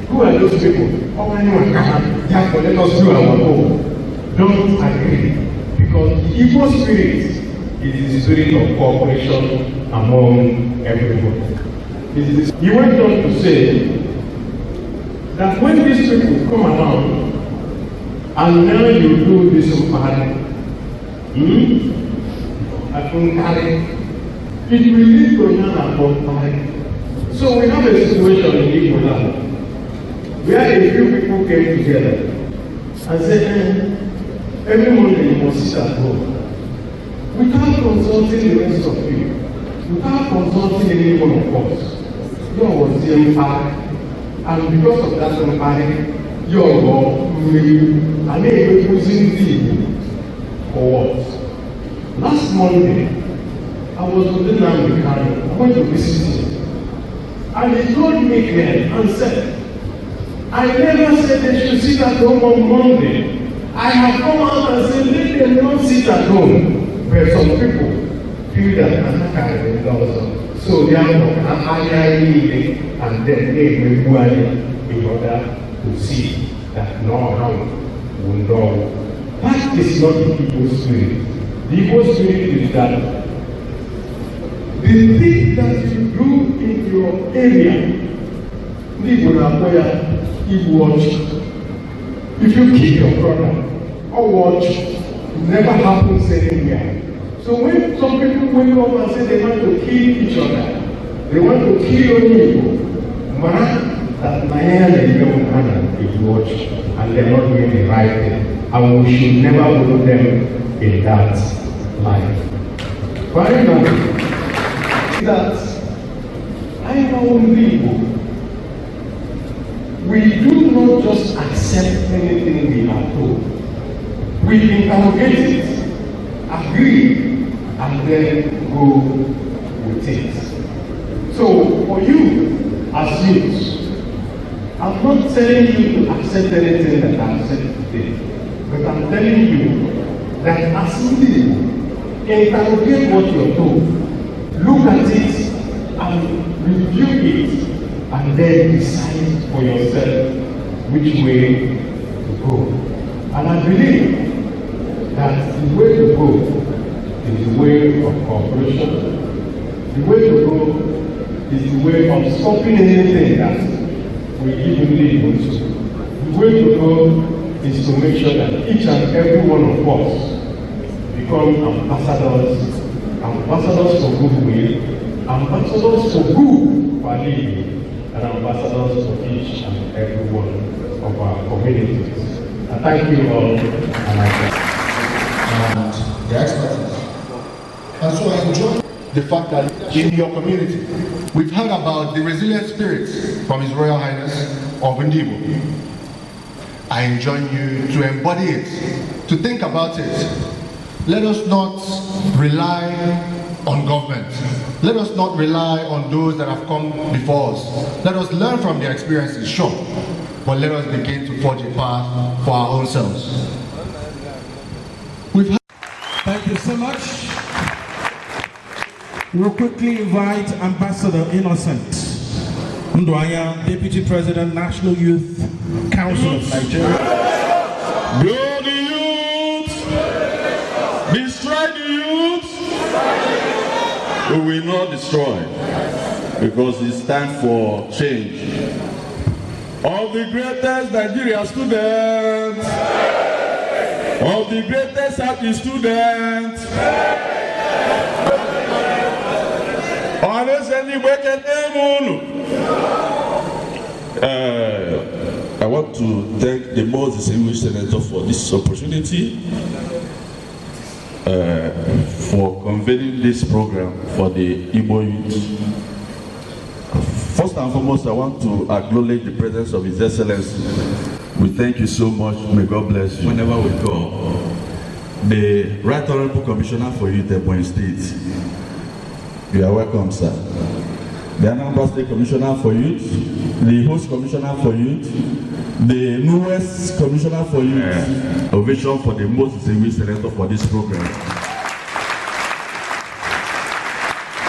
who are those people? Oh, anyone can. Therefore, let us do our own. Don't agree. Because the evil spirit is the spirit of cooperation among everyone. He went on to say, that when these people come around and now you do this party, it will lead to another party. So we have a situation in Igbo land where a few people came together and said, every Monday you must sit at home without consulting the rest of you, without consulting any one of us. Your was the empire, and because of that empire, your law made and they were using the for what? Last Monday, I was with the Namikano. I went to visit him. And he told me clearly and said, I never said they should sit at home on Monday. I have come out and said, let them not sit at home. But some people feel that I'm carrying laws. So therefore, I need it and then they will do it in order to see that no harm will know. That is not the Igbo spirit. The Igbo spirit is that the thing that you do in your area, if you kill your brother or watch, it never happens anywhere. So when some people wake up and say they want to kill each other, they want to kill people, man, that man is watch and they're not doing the right thing. And we should never follow them in that line. Finally, that I am our own people. We do not just accept anything we are told. We interrogate it, agree, and then go with it. So for you, as youth, I'm not telling you to accept anything that I've said today, but I'm telling you that as people, interrogate what you're told. Look at it and review it and then decide for yourself which way to go. And I believe that the way to go is the way of cooperation. The way to go is the way of stopping anything that will even lead to. The way to go is to make sure that each and every one of us become ambassadors for goodwill, ambassadors for good for living, and ambassadors for each and every one of our communities. I thank you all, and the expertise. And so I enjoy the fact that in your community, we've heard about the resilient spirit from His Royal Highness of Ndibo. I enjoin you to embody it, to think about it. Let us not rely on government. Let us not rely on those that have come before us. Let us learn from their experiences, sure, but let us begin to forge a path for our own selves. Thank you so much. We'll quickly invite Ambassador Innocent Nduanya, Deputy President, National Youth Council of Nigeria. Grow the youth, destroy the youth. We will not destroy, because it's time for change. Of the greatest Nigeria students, of the greatest Southeast students, I want to thank the most distinguished senator for this opportunity, for convening this program for the Igbo youth. First and foremost, I want to acknowledge the presence of His Excellency. We thank you so much. May God bless you. Whenever we go, the Right Honorable Commissioner for Youth, Ebonyi State, you are welcome, sir. The Anambra State Commissioner for Youth, the Host Commissioner for Youth, the newest Commissioner for Youth. Ovation for the most distinguished senator for this program.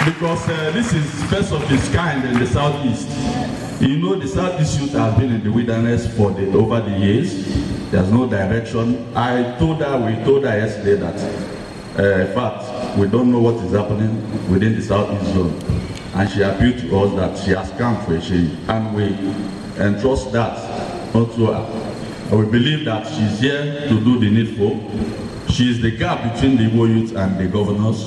Because this is first of its kind in the Southeast. You know, the Southeast youth has been in the wilderness for over the years. There's no direction. We told her yesterday that, in fact, we don't know what is happening within the Southeast zone. And she appealed to us that she has come for a change. And we entrust that onto her. And we believe that she's here to do the needful. She is the gap between the Igbo youth and the governors.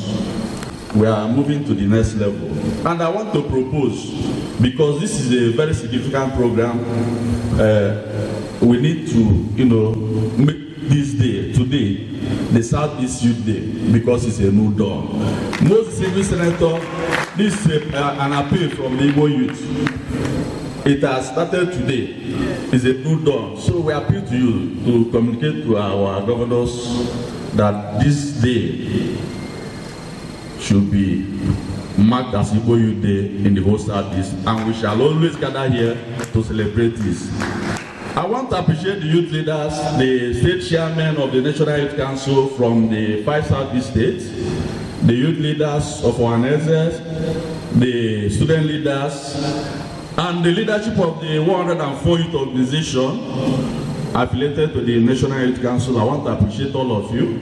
We are moving to the next level. And I want to propose, because this is a very significant program, we need to, make this day, today, today, the Southeast Youth Day, because it's a new dawn. Most civil senator, this is an appeal from the Igbo youth. It has started today. It's a new dawn. So we appeal to you to communicate to our governors that this day should be marked as Igbo Youth Day in the whole Southeast, and we shall always gather here to celebrate this. I want to appreciate the youth leaders, the state chairman of the National Youth Council from the 5 Southeast states, the youth leaders of our NSS, the student leaders, and the leadership of the 104 youth organization affiliated to the National Youth Council. I want to appreciate all of you.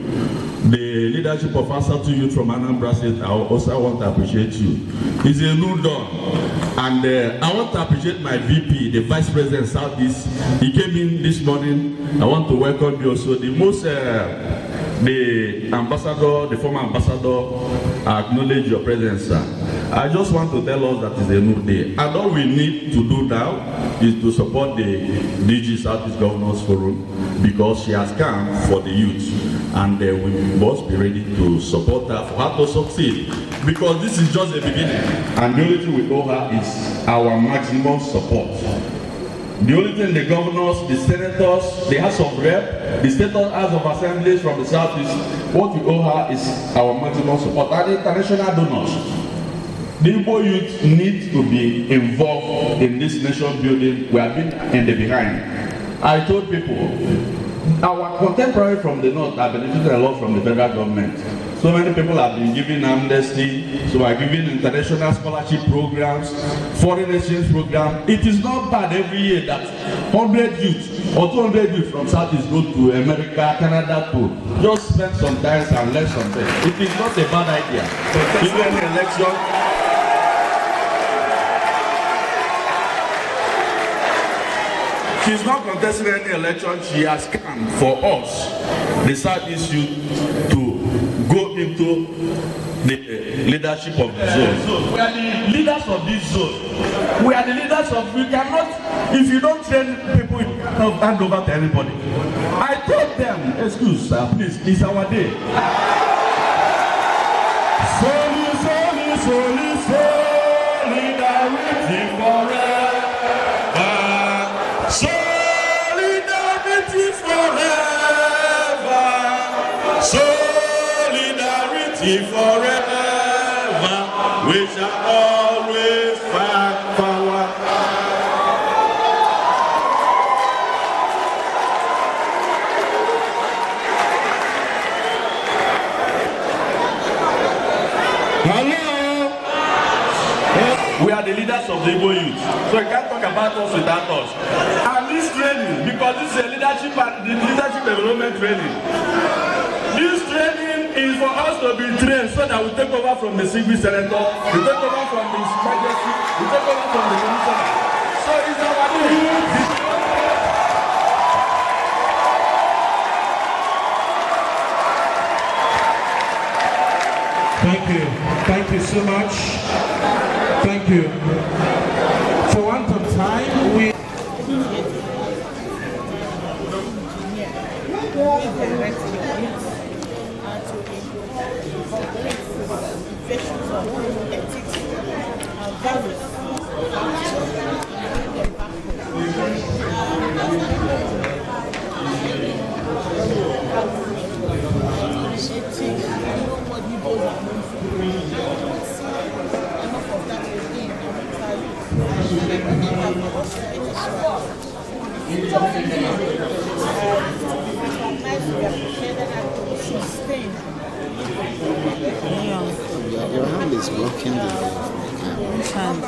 The leadership of Asatu Youth from Anambra State, I also want to appreciate you. It's a new dawn. And I want to appreciate my VP, the Vice President Southeast. He came in this morning. I want to welcome you also. The ambassador, the former ambassador, acknowledge your presence, sir. I just want to tell us that it's a new day. And all we need to do now is to support the DG Southeast Governors Forum, because she has come for the youth. And we must be ready to support her for her to succeed. Because this is just the beginning. And the only thing we owe her is our maximum support. The only thing the governors, the senators, the House of Rep, the state House of Assemblies from the Southeast, what we owe her is our maximum support. And the international donors. The Igbo youth need to be involved in this nation building. We have been in the behind. I told people, our contemporaries from the north have benefited a lot from the federal government. So many people have been given amnesty, so are giving international scholarship programs, foreign exchange programs. It is not bad every year that 100 youth or 200 youth from Southeast go to America, Canada to just spend some time and learn something. It is not a bad idea. So even an election. She's not contesting any election. She has come for us, the Southeast youth, to go into the leadership of the zone. We are the leaders of this zone. We are the leaders of, we cannot, if you don't train people, you cannot hand over to anybody. I told them, excuse sir, please, it's our day. Solidarity forever. Solidarity forever. Solidarity forever. We shall always fight forward. Hello. We are the leaders of the Igbo youth, so you can't talk about us without us. And this training, because this is a leadership and the leadership development training. This training is for us to be trained so that we take over from the civil senator, we take over from the majesty, we take over from the commissioner. So it's our day. Thank you. Thank you so much. Thank you. For want of time, we Your hand is blocking the hand.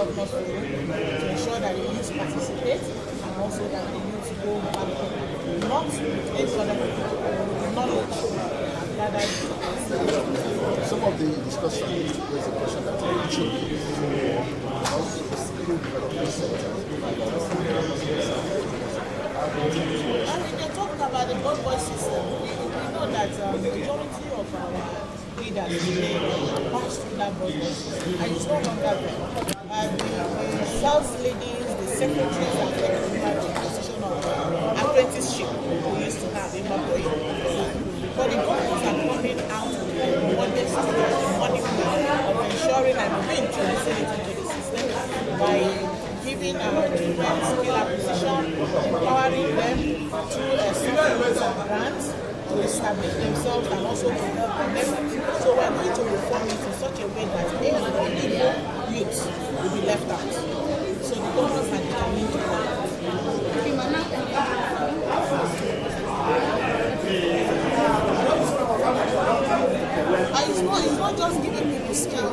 To ensure that the youth participate and also that the youth go back, not with any other knowledge. Some of the discussion, there's a question that I mentioned how skill development center. I mean, they talked about the God Voice system. We know know that majority of our leaders today pass through that process, and it's no longer there. The sales ladies, the secretaries are taking over the position of apprenticeship we used to have in Maboy. But the companies are coming out with the modest money of ensuring and reintroducing it into the system by giving our children skill acquisition, empowering them through a series of grants to establish themselves and also to help them. So we're going to reform it in such a way that every youth will be left out. So the government are determined to work. It's not just giving people skill,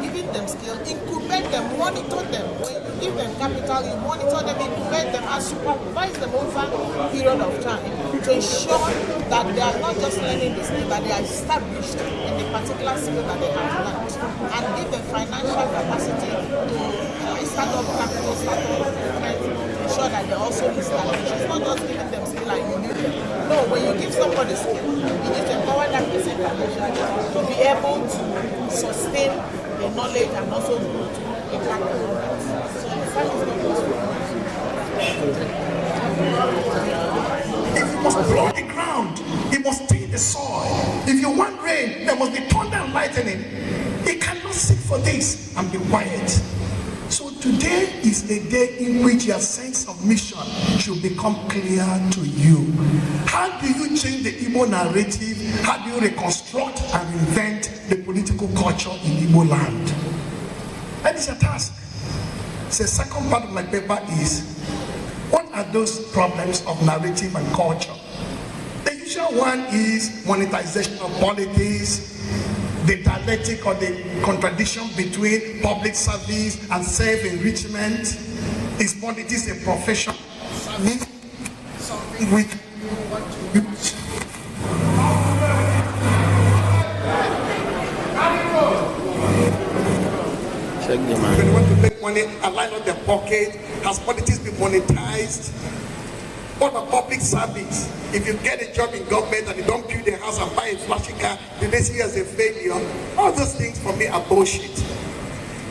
giving them skill, incubate them, monitor them. When you give them capital, you monitor them, incubate them, and supervise them over a period of time to ensure that they are not just learning the skill, but they are established in the particular skill that they have learned, and give them financial capacity to start up capital, start up ensure that they also established. It's not just giving them skill and you need them. No, when you give somebody skill, you need to empower that person financially to be able to sustain the knowledge and also to impact the knowledge. So the fact is not just If you must plow the ground, you must till the soil. If you want rain, there must be thunder and lightning. You cannot sit for this and be quiet. So today is a day in which your sense of mission should become clear to you. How do you change the Igbo narrative? How do you reconstruct and invent the political culture in Igbo land? That is your task. So the second part of my paper is, what are those problems of narrative and culture? The usual one is monetization of politics, the dialectic or the contradiction between public service and self-enrichment. Is politics a profession? Something we want to use. When you want to make money and line up their pocket, has politics been monetized? What about public service? If you get a job in government and you don't build a house and buy a flashy car, they see you as a failure. All those things for me are bullshit.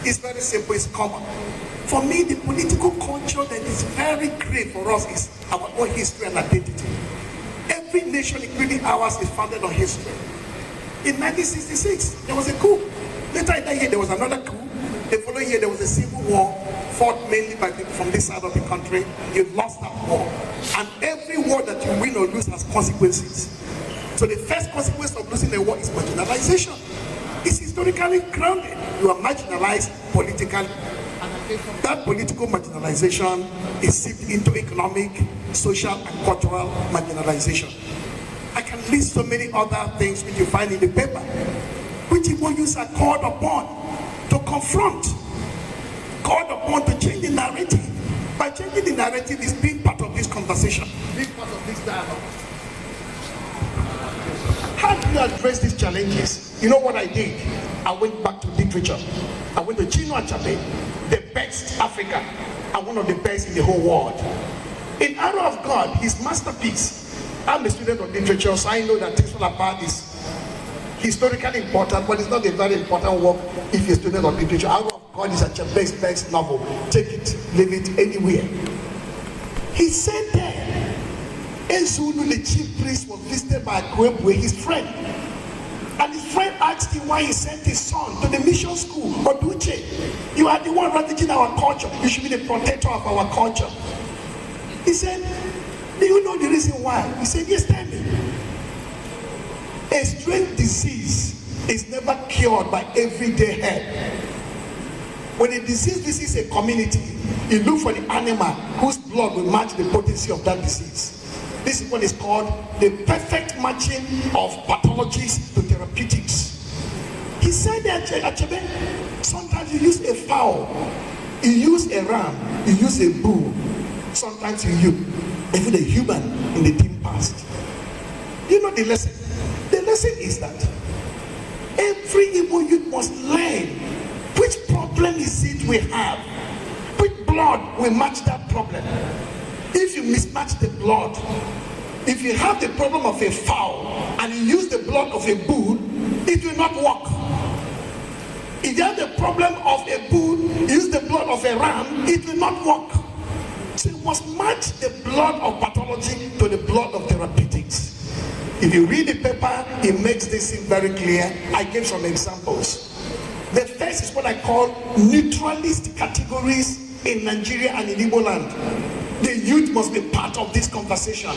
It's very simple, it's common. For me, the political culture that is very great for us is our own history and identity. Every nation, including ours, is founded on history. In 1966, there was a coup. Later in that year, there was another coup. The following year, there was a civil war fought mainly by people from this side of the country. You lost that war. And every war that you win or lose has consequences. So the first consequence of losing a war is marginalization. It's historically grounded. You are marginalized politically. And that political marginalization is seeped into economic, social, and cultural marginalization. I can list so many other things which you find in the paper, which Igbo youths are called upon to confront, called upon to change the narrative. By changing the narrative is being part of this conversation, being part of this dialogue. How do you address these challenges? You know what I did? I went back to literature. I went to Chinua Achebe, the best Africa, and one of the best in the whole world. In Arrow of God, his masterpiece. I'm a student of literature, so I know that Textual Apart is historically important, but it's not a very important work if you're a student of literature. Arrow of God is Achebe's best novel. Take it, leave it anywhere. He said there, Ezulu, the chief priest, was visited by Kwebwe, his friend. And his friend asked him why he sent his son to the mission school. Oduche, you are the one ravaging our culture. You should be the protector of our culture. He said, do you know the reason why? He said, yes, tell me. A strange disease is never cured by everyday help. When a disease visits a community, you look for the animal whose blood will match the potency of that disease. This is what is called the perfect matching of pathologies to therapeutics. He said that Achebe, sometimes you use a fowl, you use a ram, you use a bull, sometimes you use even a human in the dim past. You know the lesson? The lesson is that every Igbo youth must learn which problem is it we have, which blood will match that problem. If you mismatch the blood, If you have the problem of a fowl and you use the blood of a bull, it will not work. If you have the problem of a bull, use the blood of a ram, it will not work. So you must match the blood of pathology to the blood of therapeutics. If you read the paper, it makes this very clear. I gave some examples. The first is what I call neutralist categories in Nigeria and in Igbo land. The youth must be part of this conversation.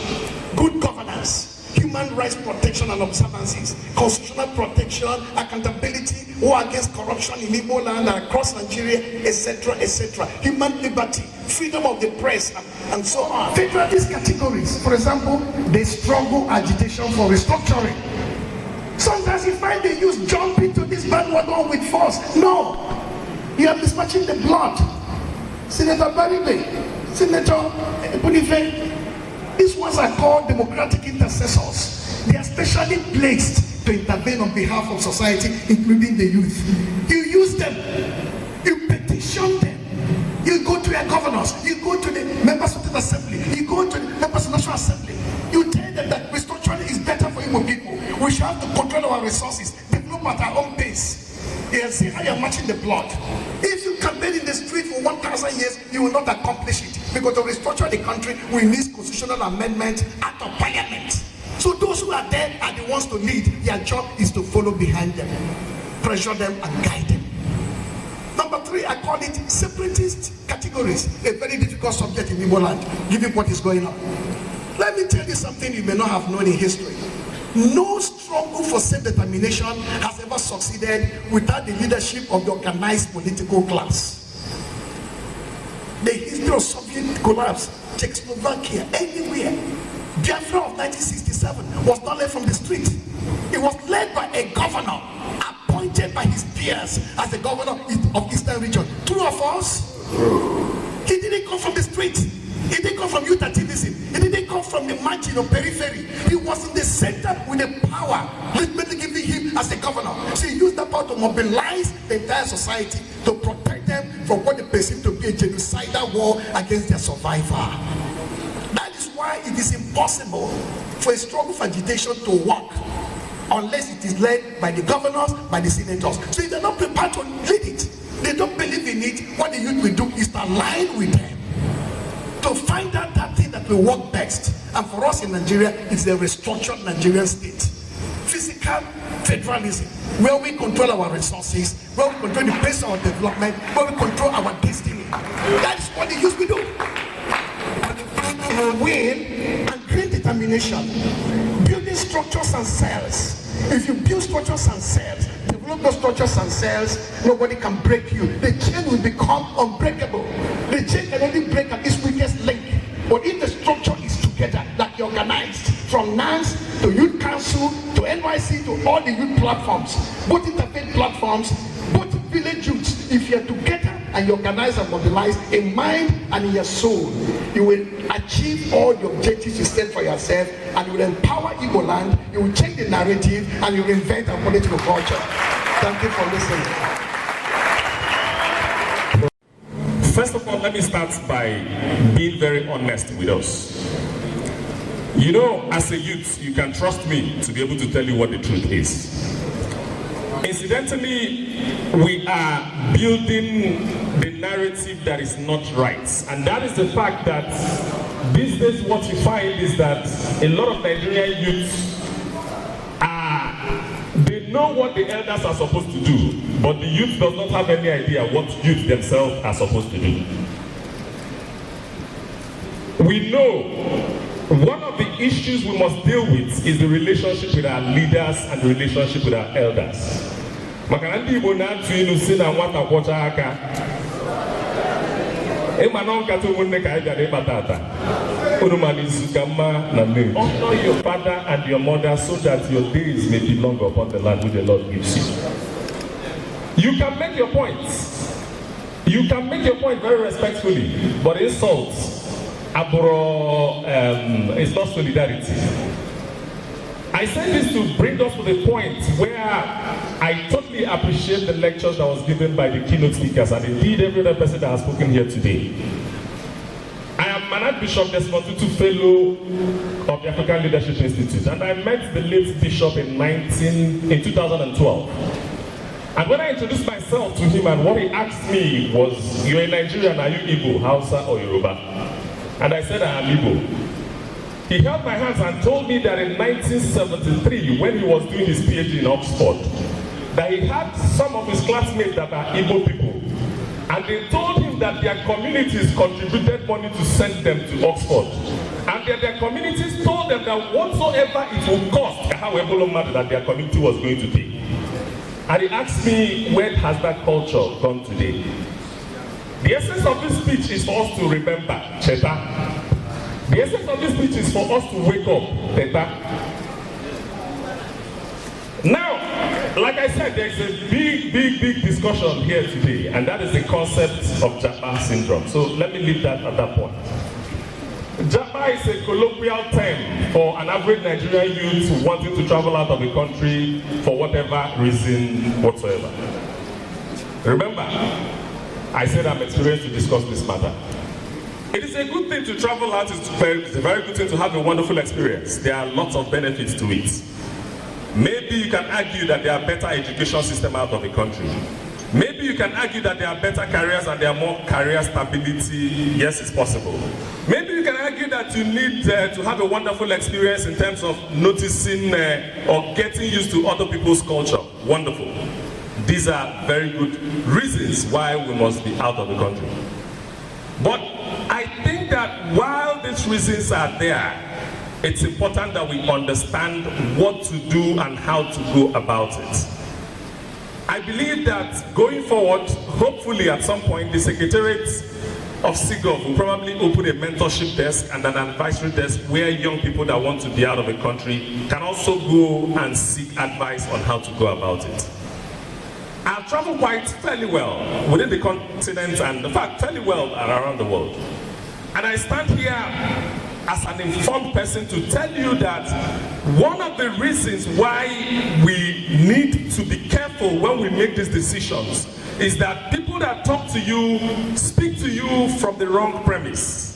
Good governance, human rights protection and observances, constitutional protection, accountability, war against corruption in Igbo land and across Nigeria, etc., etc. Human liberty, freedom of the press, and so on. Federalist categories, for example, they struggle agitation for restructuring. Sometimes you find they use jump into this bandwagon with force. No, you are dispatching the blood. Senator Baribe, Senator Boniface, these ones are called democratic intercessors. They are specially placed to intervene on behalf of society, including the youth. You use them, you petition them. You go to your governors, you go to the members of the assembly, you go to the members of the National Assembly. You tell them that restructuring is better for Igbo people. We should have to control our resources, develop at our own pace. You see how you're matching the blood. If you campaign in the street for 1,000 years, you will not accomplish it. Because to restructure the country, we need constitutional amendment out of parliament. So those who are there are the ones to lead. Their job is to follow behind them, pressure them and guide them. Number 3, I call it separatist categories. A very difficult subject in Igbo land, given what is going on. Let me tell you something you may not have known in history. No struggle for self-determination has ever succeeded without the leadership of the organized political class. The history of Soviet collapse, Czechoslovakia, anywhere, Biafra of 1967 was not led from the street. It was led by a governor appointed by his peers as the governor of Eastern region. True of us? He didn't come from the street. He didn't come from youth activism. He didn't come from the margin or periphery. He was in the center with the power ultimately giving him as the governor. So he used that power to mobilize the entire society to protect them from what they perceive to be a genocidal war against their survivor. That is why it is impossible for a struggle for agitation to work unless it is led by the governors, by the senators. So if they're not prepared to lead it, they don't believe in it, what the youth will do is to align with them to find out that thing that will work best. And for us in Nigeria, it's the restructured Nigerian state. Physical federalism, where we control our resources, where we control the pace of our development, where we control our destiny. That is what the youth will do. Will and great determination, building structures and cells. If you build structures and cells, develop those structures and cells, nobody can break you. The chain will become unbreakable. The chain can only break at its weakest link. But if the structure is together, like you're organized, from NANS to Youth Council to NYC to all the youth platforms, both interfaith platforms, both village youths, if you're together and you organize and mobilize in mind and in your soul, you will achieve all the objectives you set for yourself, and you will empower Igbo land, you will change the narrative, and you will invent a political culture. Thank you for listening. First of all, let me start by being very honest with us. You know, as a youth, you can trust me to be able to tell you what the truth is. Incidentally, we are building the narrative that is not right. And that is the fact that these days what you find is that a lot of Nigerian youths they know what the elders are supposed to do, but the youth does not have any idea what youth themselves are supposed to do. We know one of the issues we must deal with is the relationship with our leaders and the relationship with our elders. Makanandi Igbo na-atụ ilu si na nwata kwọcha aka. Ịma na nkata ụmụnne ka anyị bịara ịkpata ata. Unu ma n'izu ka mma na mmiri. Honor your father and your mother so that your days may be long upon the land which the Lord gives you. You can make your points. You can make your point very respectfully, but insults, it's not solidarity. I say this to bring us to the point where I totally appreciate the lectures that was given by the keynote speakers and indeed every other person that has spoken here today. I am an Archbishop Desmond Tutu Fellow of the African Leadership Institute, and I met the late Bishop in 2012. And when I introduced myself to him, and what he asked me was, "You're a Nigerian, are you Igbo, Hausa, or Yoruba?" And I said, "I am Igbo." He held my hands and told me that in 1973, when he was doing his PhD in Oxford, that he had some of his classmates that are Igbo people. And they told him that their communities contributed money to send them to Oxford. And that their communities told them that whatsoever it would cost, however matter that their community was going to pay. And he asked me, where has that culture gone today? The essence of this speech is for us to remember, Cheta. The essence of this speech is for us to wake up, Teta. Now, like I said, there is a big discussion here today, and that is the concept of Japa syndrome. So let me leave that at that point. Japa is a colloquial term for an average Nigerian youth wanting to travel out of the country for whatever reason whatsoever. Remember, I said I'm experienced to discuss this matter. It is a good thing to travel out. It's a very good thing to have a wonderful experience. There are lots of benefits to it. Maybe you can argue that there are better education systems out of the country. Maybe you can argue that there are better careers and there are more career stability. Yes, it's possible. Maybe you can argue that you need to have a wonderful experience in terms of noticing or getting used to other people's culture. Wonderful. These are very good reasons why we must be out of the country. But I think that while these reasons are there, it's important that we understand what to do and how to go about it. I believe that going forward, hopefully at some point, the Secretariat of SIGGOV will probably open a mentorship desk and an advisory desk where young people that want to be out of the country can also go and seek advice on how to go about it. I've traveled quite fairly well within the continent and, in fact, fairly well around the world. And I stand here as an informed person to tell you that one of the reasons why we need to be careful when we make these decisions is that people that talk to you speak to you from the wrong premise.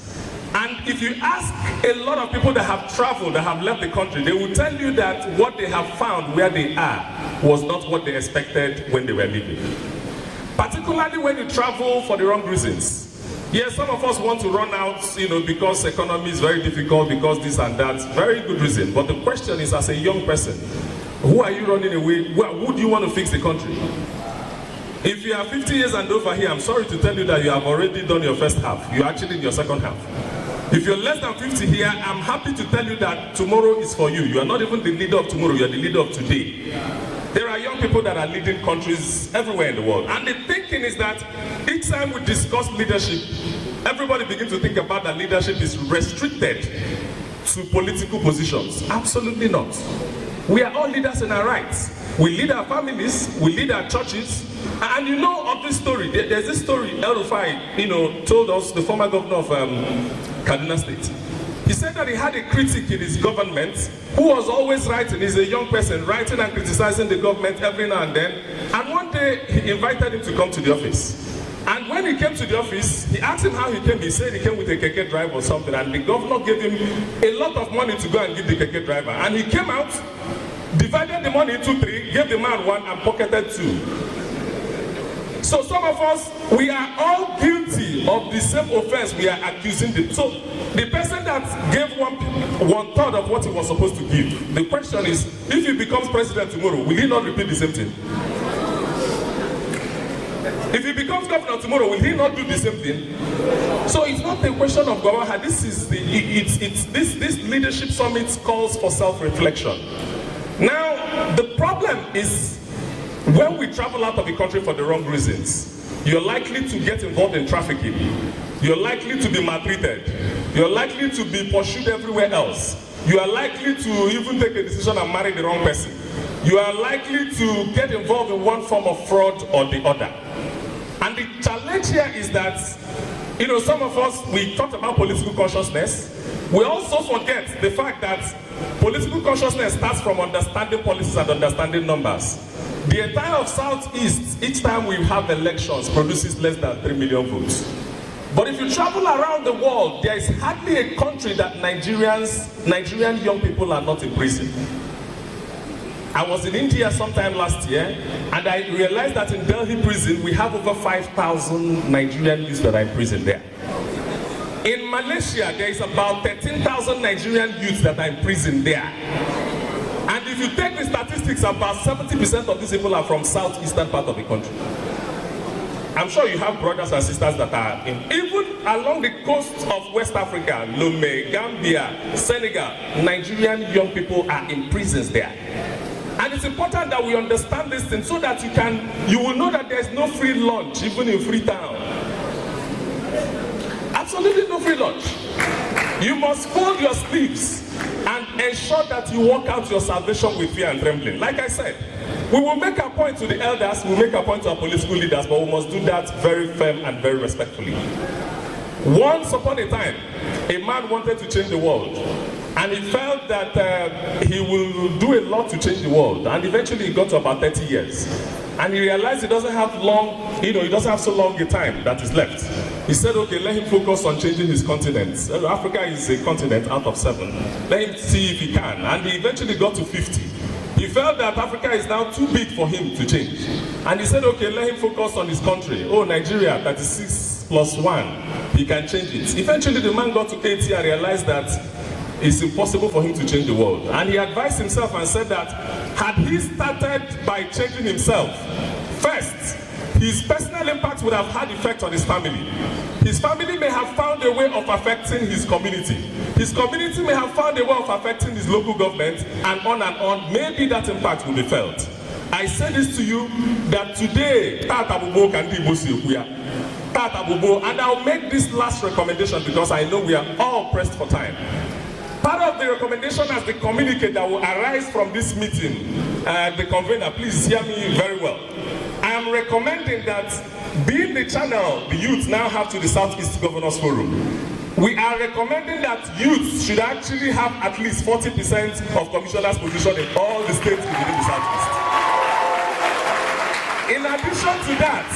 And if you ask a lot of people that have traveled, that have left the country, they will tell you that what they have found where they are was not what they expected when they were leaving. Particularly when you travel for the wrong reasons. Yes, some of us want to run out, because economy is very difficult, because this and that. Very good reason. But the question is, as a young person, who are you running away? Who do you want to fix the country? If you are 50 years and over here, I'm sorry to tell you that you have already done your first half. You're actually in your second half. If you're less than 50 here, I'm happy to tell you that tomorrow is for you. You are not even the leader of tomorrow, you are the leader of today. There are young people that are leading countries everywhere in the world. And the thinking is that each time we discuss leadership, everybody begins to think about that leadership is restricted to political positions. Absolutely not. We are all leaders in our rights. We lead our families, we lead our churches. And you know of this story. There's this story El Rufai, told us, the former governor of Kaduna State. He said that he had a critic in his government who was always writing. He's a young person, writing and criticizing the government every now and then. And one day, he invited him to come to the office. And when he came to the office, he asked him how he came. He said he came with a keke drive or something. And the governor gave him a lot of money to go and give the keke driver. And he came out, divided the money into three, gave the man one, and pocketed two. So some of us, we are all guilty of the same offense we are accusing them. So the person that gave one third of what he was supposed to give, the question is, if he becomes president tomorrow, will he not repeat the same thing? If he becomes governor tomorrow, will he not do the same thing? So it's not a question of government. This leadership summit calls for self-reflection. Now, the problem is, when we travel out of the country for the wrong reasons, you're likely to get involved in trafficking. You're likely to be maltreated. You're likely to be pursued everywhere else. You are likely to even take a decision and marry the wrong person. You are likely to get involved in one form of fraud or the other. And the challenge here is that, some of us, we talked about political consciousness. We also forget the fact that political consciousness starts from understanding policies and understanding numbers. The entire of Southeast, each time we have elections, produces less than 3 million votes. But if you travel around the world, there is hardly a country that Nigerian young people are not in prison. I was in India sometime last year, and I realized that in Delhi prison, we have over 5,000 Nigerian youths that are in prison there. In Malaysia, there is about 13,000 Nigerian youths that are in prison there. And if you take the statistics, about 70% of these people are from southeastern part of the country. I'm sure you have brothers and sisters that are in, even along the coast of West Africa, Lomé, Gambia, Senegal, Nigerian young people are in prisons there. And it's important that we understand this thing so that you will know that there's no free lunch, even in Freetown. Absolutely no free lunch. You must fold your sleeves and ensure that you walk out your salvation with fear and trembling. Like I said, we will make a point to the elders, we will make a point to our political leaders, but we must do that very firm and very respectfully. Once upon a time, a man wanted to change the world. And he felt that he will do a lot to change the world. And eventually he got to about 30 years. And he realized he doesn't have he doesn't have so long a time that is left. He said, okay, let him focus on changing his continent. Africa is a continent out of 7. Let him see if he can. And he eventually got to 50. He felt that Africa is now too big for him to change. And he said, okay, let him focus on his country. Oh, Nigeria, 36 plus 1. He can change it. Eventually the man got to 80 and realized that it's impossible for him to change the world. And he advised himself and said that had he started by changing himself, first, his personal impact would have had effect on his family. His family may have found a way of affecting his community. His community may have found a way of affecting his local government, and on. Maybe that impact will be felt. I say this to you that today, and I'll make this last recommendation because I know we are all pressed for time. Part of the recommendation as the communique that will arise from this meeting, the convener, please hear me very well. I am recommending that being the channel the youth now have to the Southeast Governors Forum, we are recommending that youth should actually have at least 40% of commissioners' position in all the states within the Southeast. In addition to that,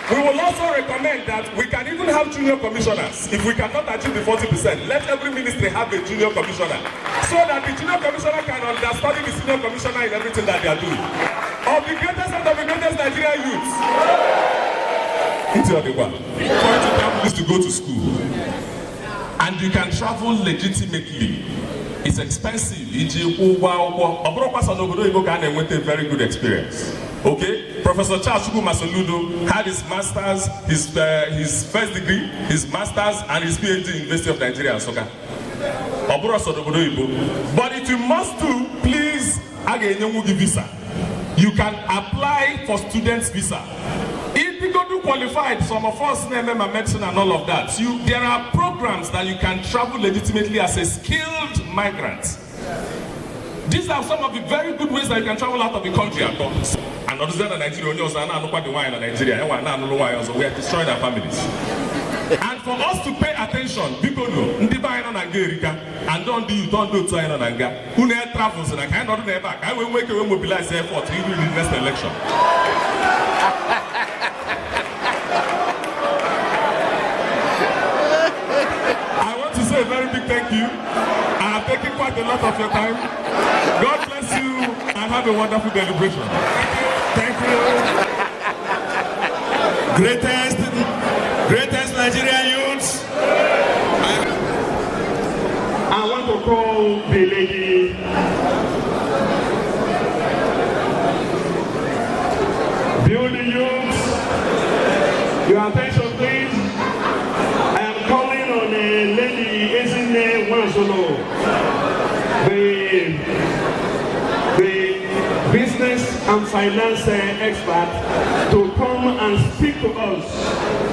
we will also recommend that we can even have junior commissioners. If we cannot achieve the 40%, let every ministry have a junior commissioner, so that the junior commissioner can understudy the senior commissioner in everything that they are doing. Of the greatest and of the greatest Nigerian youths. It's your one. Point to them is to go to school. And you can travel legitimately. It's expensive. It's a very good experience. Okay, Professor Charles Masoludo had his master's, his first degree, his master's, and his PhD in the University of Nigeria and Soka. But if you must do, please, visa. You can apply for students' visa. If you go to qualified, some of us name medicine and all of that. There are programs that you can travel legitimately as a skilled migrant. These are some of the very good ways that you can travel out of the country. And other Nigeria, we are destroying our families. And for us to pay attention, people know, and don't do China Nanga. Who never travels and I cannot never back. I will make a mobilize effort to win the next election. I want to say a very big thank you. I have taken quite a lot of your time. God bless you and have a wonderful celebration. Thank you. Greatest Nigerian youths. I want to call the lady building youths. Your attention, please. I am calling on a lady, Ezine Wansolo, the business and finance expert, to come and speak to us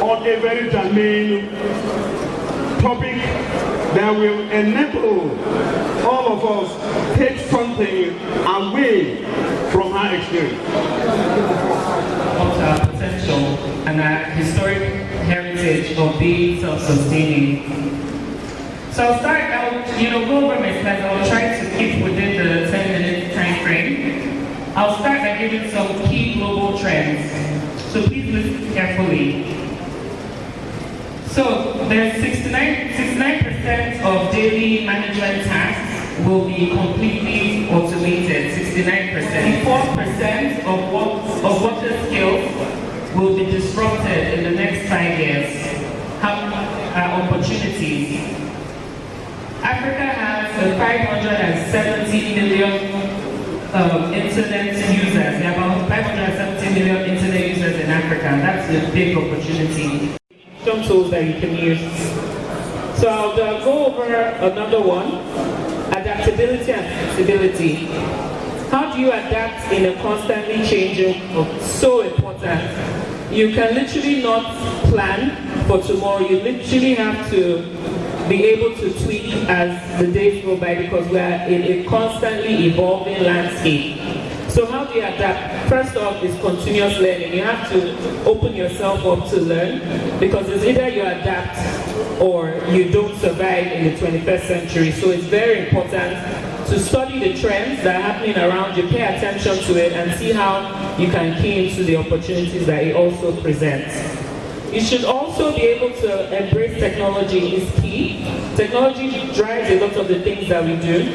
on a very germane topic that will enable all of us take something away from our experience. Of our potential and our historic heritage of being self-sustaining. So I'll start out, go over my slides. I'll try to keep within the 10-minute time frame. I'll start by giving some key global trends. So please listen carefully. So there's 69% of daily management tasks will be completely automated. 69%. 4% of water skills will be disrupted in the next 5 years. How are opportunities? Africa has 570 million internet users. There are about 570 million internet users in Africa. That's a big opportunity. Some tools that you can use. So I'll go over another one. Adaptability and flexibility. How do you adapt in a constantly changing world? So important. You can literally not plan for tomorrow. You literally have to be able to tweak as the days go by because we are in a constantly evolving landscape. So how do you adapt? First off is continuous learning. You have to open yourself up to learn because it's either you adapt or you don't survive in the 21st century. So it's very important to study the trends that are happening around you, pay attention to it and see how you can key into the opportunities that it also presents. You should also be able to embrace technology is key. Technology drives a lot of the things that we do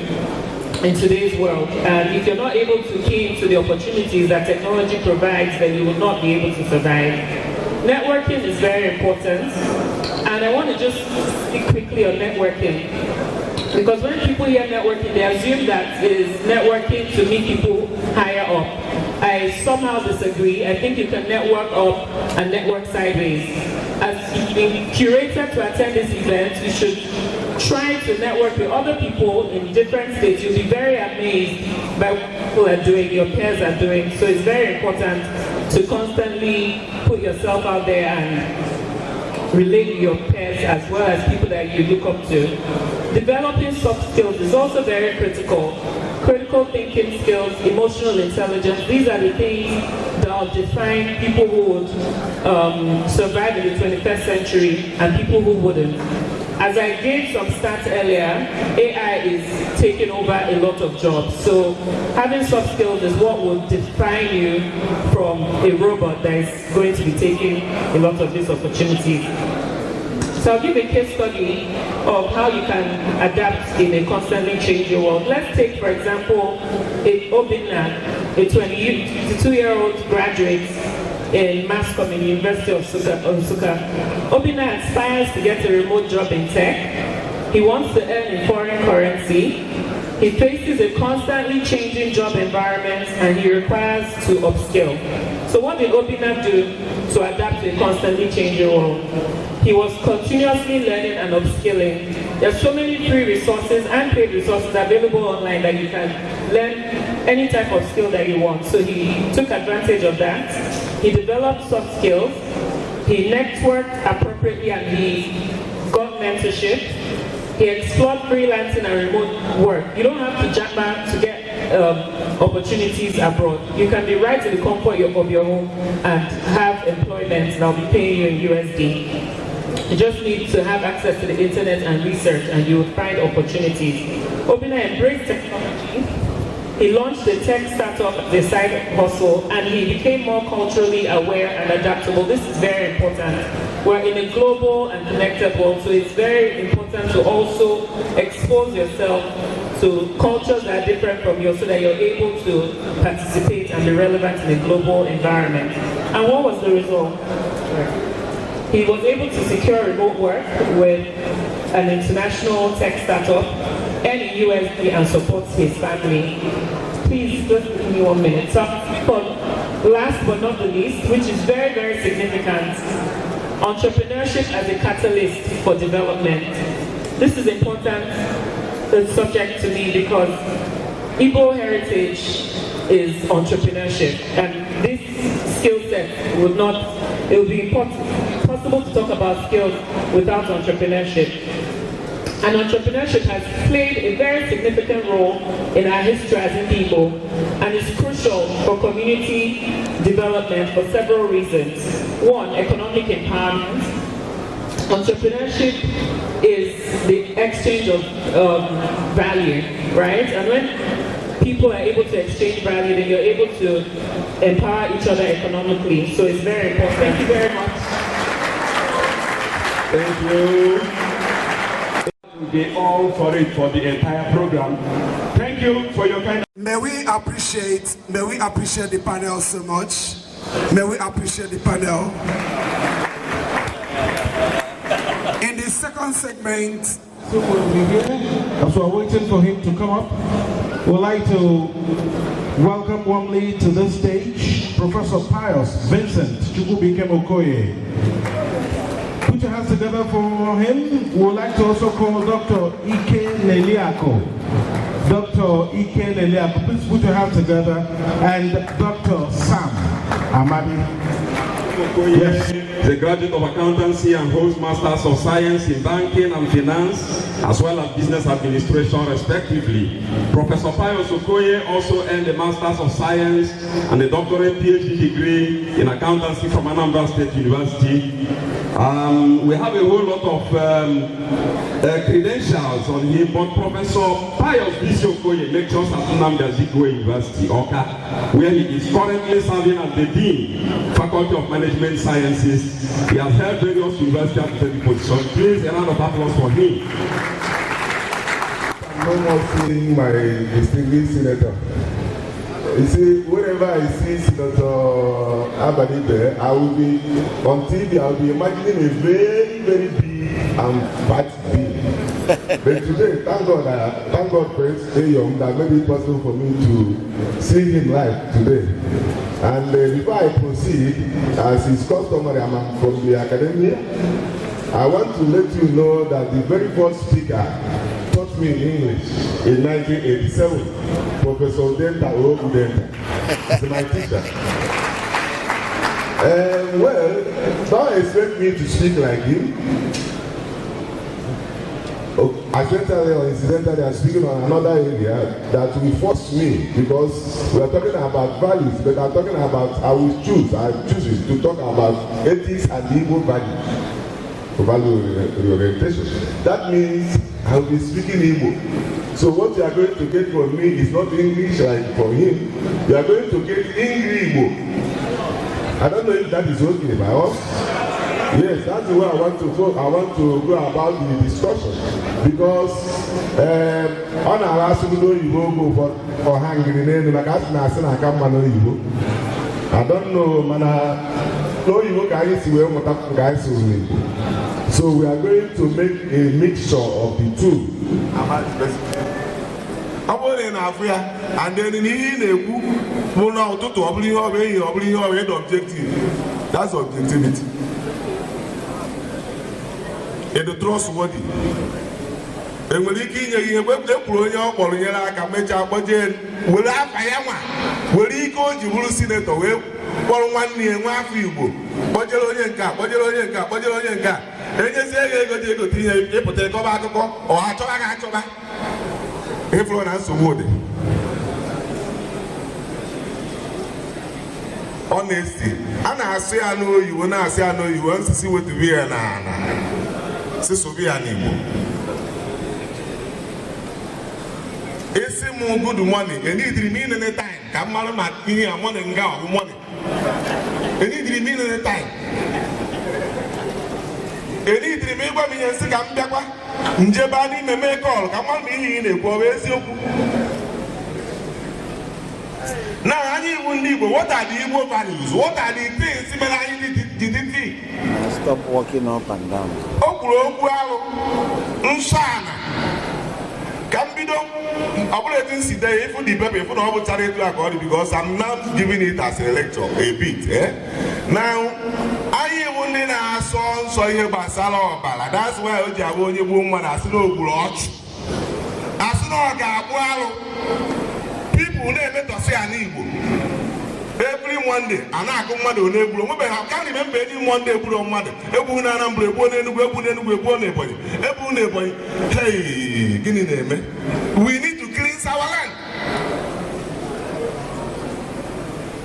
in today's world. And if you're not able to key into the opportunities that technology provides, then you will not be able to survive. Networking is very important. And I want to just speak quickly on networking. Because when people hear networking, they assume that it is networking to meet people higher up. I somehow disagree. I think you can network up and network sideways. As you've been curated to attend this event, you should try to network with other people in different states. You'll be very amazed by what people are doing, your peers are doing. So it's very important to constantly put yourself out there and relate with your peers as well as people that you look up to. Developing soft skills is also very critical. Critical thinking skills, emotional intelligence, these are the things that will define people who would survive in the 21st century and people who wouldn't. As I gave some stats earlier, AI is taking over a lot of jobs. So having soft skills is what will define you from a robot that is going to be taking a lot of these opportunities. So I'll give a case study of how you can adapt in a constantly changing world. Let's take, for example, Obinna, a 22-year-old graduate in mass comm in the University of Nsukka. Obinna aspires to get a remote job in tech. He wants to earn in foreign currency. He faces a constantly changing job environment and he requires to upskill. So what did Obinna do to adapt to a constantly changing world? He was continuously learning and upskilling. There's so many free resources and paid resources available online that you can learn any type of skill that you want. So he took advantage of that. He developed soft skills. He networked appropriately and he got mentorship. He explored freelancing and remote work. You don't have to jump back to get opportunities abroad. You can be right in the comfort of your home and have employment that will be paying you in USD. You just need to have access to the internet and research and you will find opportunities. Obinna embraced technology. He launched a tech startup, the side hustle, and he became more culturally aware and adaptable. This is very important. We're in a global and connected world, so it's very important to also expose yourself to cultures that are different from yours so that you're able to participate and be relevant in a global environment. And what was the result? He was able to secure remote work with an international tech startup, earn in USD and supports his family. Please just give me 1 minute. So, last but not the least, which is very, very significant, entrepreneurship as a catalyst for development. This is important subject to me because Igbo heritage is entrepreneurship, and this skill set would not, it would be possible to talk about skills without entrepreneurship. And entrepreneurship has played a very significant role in our history as Igbo and is crucial for community development for several reasons. One, economic empowerment. Entrepreneurship is the exchange of value, right? And when people are able to exchange value, then you're able to empower each other economically. So it's very important. Thank you very much. Thank you. We'll be all for it for the entire program. Thank you for your kind. May we appreciate the panel so much. May we appreciate the panel. In the second segment, so we'll be here. As we're waiting for him to come up, we'd like to welcome warmly to the stage Professor Pius Vincent Chukwubikem Okoye. Put your hands together for him. We would like to also call Dr. Ike Leliako. Dr. Ike Leliako, please put your hands together. And Dr. Sam Amadi. Yes, the graduate of accountancy and holds masters of science in banking and finance, as well as business administration, respectively. Professor Pius Okoye also earned a masters of science and a doctorate PhD degree in accountancy from Anambra State University. We have a whole lot of credentials on him, but Professor Pius Okoye lectures at Nnamdi Azikiwe University, Oka, where he is currently serving as the Dean, Faculty of Management Sciences. He has held various university academic positions. Please, a round of applause for him. I'm no more seeing my distinguished senator. You see, whenever I see Senator Abadi there, I will be on TV, I will be imagining a very, very big and fat being. But today, thank God, Prince Young, that made it possible for me to see him live today. And before I proceed, as is customary, I'm from the academy. I want to let you know that the very first speaker taught me English in 1987. Professor Denta Denta is my teacher. Well, don't expect me to speak like him. Accidentally or incidentally, I'm speaking on another area that will force me, because we are talking about values, but I'm talking about, I choose to talk about ethics and Igbo value reorientation. That means I will be speaking Igbo. So what you are going to get from me is not English like from him. You are going to get Igbo. I don't know if that is okay by us. Yes, that's the way I want to go. I want to go about the discussion, because on our last video you go for hanging in like I come I don't know, man. No, you guys will guys. So we are going to make a mixture of the two. In Africa, and then in the objective. That's objectivity. And the trustworthy. And when you get the pro, you can make a budget. Will I will he go to the senator? Well, 1 year, 1 few. Budget on your car, budget on your car, budget on your car. And you say, go to the potato or I influence wood. Honesty. And I say I know you, when I say I know you, want to see what to be an so be an Igbo. It's more good money, and it remain in a time. Come on, I'm money and go money. And it remain in a time. And it remain by me and say, I'm back. Njebani me make call. Come on, me in a poor. Now, I need one Igbo. What are the Igbo values? What are the things similar didn't see? Stop walking up and down. Nsana. Cambido, operating today, if the paper, if you don't have to because I'm not giving it as a lecture, a bit. Now, I won't need a song, so you basalo bala. That's why I want you woman as no blotch. As no gap, people never to say an Igbo. Every Monday, and I come mad on Ebro. I can't remember any Monday, Ebro mother. Ebro number, hey, Guinea name. We need to cleanse our land.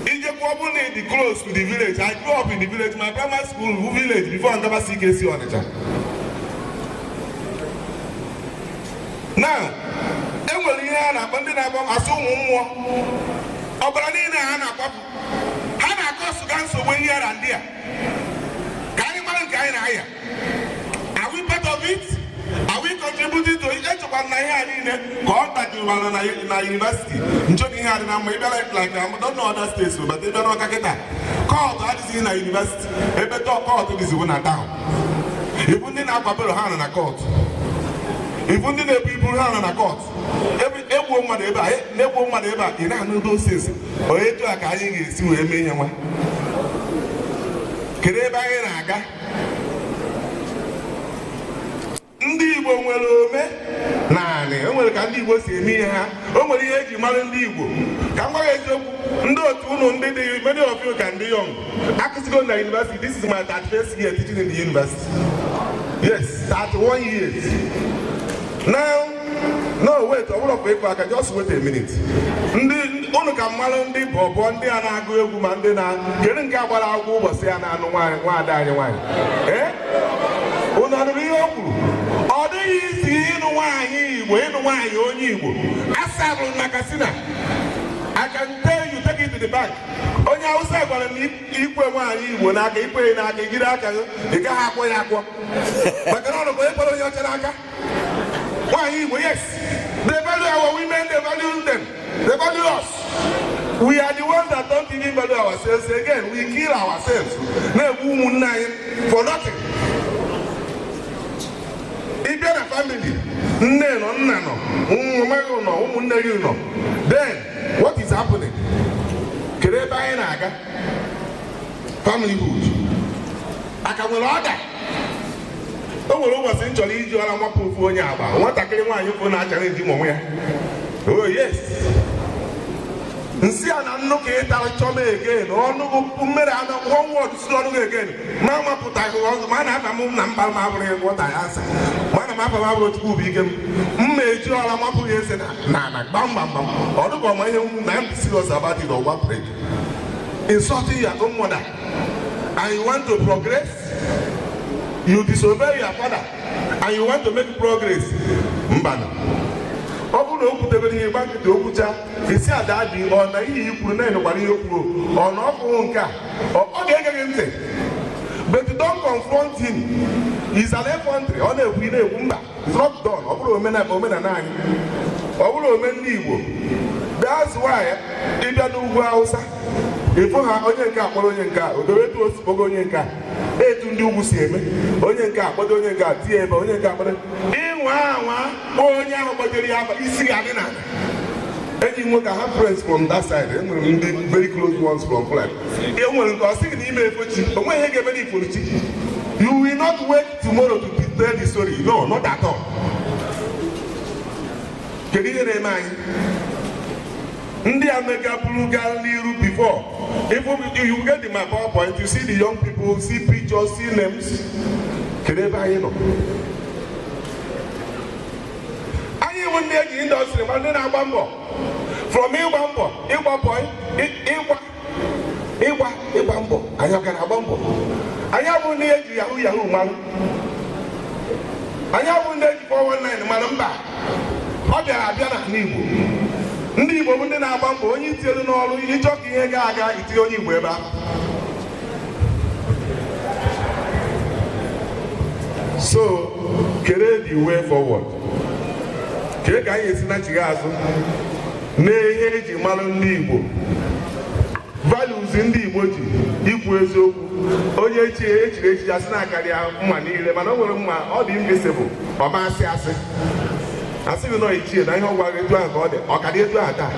In the probably the close to the village. I grew up in the village, my primary school village before I never see KC on it. Now, every year I abandoned I saw more. Obanina Hana cost guns away here and there. Can you man? contributed to it. Echekwa na ihe a niile ka ọ tajiwara na university. Nchọrọ ihe adị na mma ịbịa like I don't know other states but ịbịa n'ọka kịta kọọtụ adịghị na university ebe kọọtụ dịziwo na town. Ibu ndị na-akwabero ha nọ na kọọtụ. Ibu ndị na-ebu ibu ha nọ na kọọtụ. Egbuo mmadụ ebe a na-egbuo mmadụ ebe a ị na-anụ doses onye etu a ka anyị ga-esi wee mee ihe nwa. Kedu ebe anyị na-aga? Ndị Igbo nwere ome naanị o nwere ka ndị Igbo si eme ihe ha o nwere ihe eji mara ndị Igbo ka m gwa gị eziokwu ndị otu unu ndị dị many of you ka ndị young akụzigo na university. This is my 31st year teaching in the university. Yes, 31 years. Now, no wait, I want to pay back. Just wait a minute. Ndị unu ka mmalụ ndị bọbọ ndị a na-agụ egwu ma ndị na kedu nke agbara agwụ ụbọchị ya na-anụ nwaada anyị nwaanyị unu anụrụ ihe o kwuru? Ọ dịghị isi ịnụ nwaanyị Igbo ịnụ nwaanyị onye Igbo asabụrụ na Katsina. I can tell you, take it to the bank. Onye Hausa gwara m ikwe nwaanyị Igbo n'aka ikwe n'aka ijiri aka ị gaghị akwọ ya akwọ maka na ọ bụ ekwere onye ọcha n'aka. Nwaanyị Igbo, yes, they value our women, they value them, they value us. We are the ones that don't even value ourselves. Again, we kill ourselves for nothing. If you're a family, then what is happening? Familyhood. I can order. O nwere ụbọchị nchọrọ iji ọla nwapụ ofu onye agba nwatakịrị nwaanyị ụfụ na-achara eji ụmụ ya. Oh yes. Nsị a na nnụ ka ịtara chọma again ọnụ mmere anọ one word si ọnụ again ma mapụtaghị ọzọ ma na-aba m na mba m abụrụ ya nghọta ya asa ma na m aba m abụrụ Chukwu bụ ike m eji ọla nwapụ ya ese na gbamgbam ọ dịka ọma ihe na m serious about it or what break. Insulting your own mother and you want to progress. You disobey your father and you want to make progress. Mbana. Ọ bụrụ na o kwutebere ihe gbakịta okwucha esi ada dị ọ na ihe ikwuru na ịnụkwara ihe kwuru ọ na ọkụ nke a ọ ga-ege gị ntị. But don't confront him. He's an effrontery. Ọ na-ekwu mba. It's not done. Ọ bụrụ omenala anyị. Ọ bụrụ omen ndị Igbo. That's why ịbịa n'ugwu Hausa ịfụ ha onye nke akpọrọ onye nke a odowetu osikpogo onye nke a etu ndị ugwu si eme onye nke akpọdo onye nke a tie ebe onye nke akpọdo ịnwa anwa onye ahụ gbajere ya isi ga adị na enyi nwoke ha friends from that side enwere ndị very close ones from flag enwere nke ọ sịghị na ime efochi onwe ihe ga-eme n'ifolichi. You will not wait tomorrow to tell the story. No, not at all. Kedu ihe na-eme anyị? Ndị America blue girl n'iru before. If you get in my PowerPoint, you see the young people, see pictures, see names. Kedu ebe anyị nọ? Anyị nwe ndị eji industry ma ndị na-agba mbọ. From ịgba mbọ, ịgba point, ịgba mbọ. Anyị ọka na-agba mbọ. Anyị abụ ndị eji yahoo mmanụ. Anyị abụ ndị eji 419 mmanụ mba. Ọ bịara abịa na Igbo. Ndị Igbo bụ ndị na-agba mbọ onye itielu n'ọrụ ịchọ ka ihe ga-aga itinye onye Igbo ebe ahụ. So, kedu the way forward? Kedu ka anyị esi na-achịghị azụ n'ihe eji mara ndị Igbo? Values ndị Igbo ji ikwu eziokwu onye echiri echi asị na-akarịa mma niile mana o nwere mma ọ dị invisible ọ masị asị asị gị nọ ichie na ihe ọgwa gị etu ahụ ka ọ dị ọ ka dị etu ahụ taa.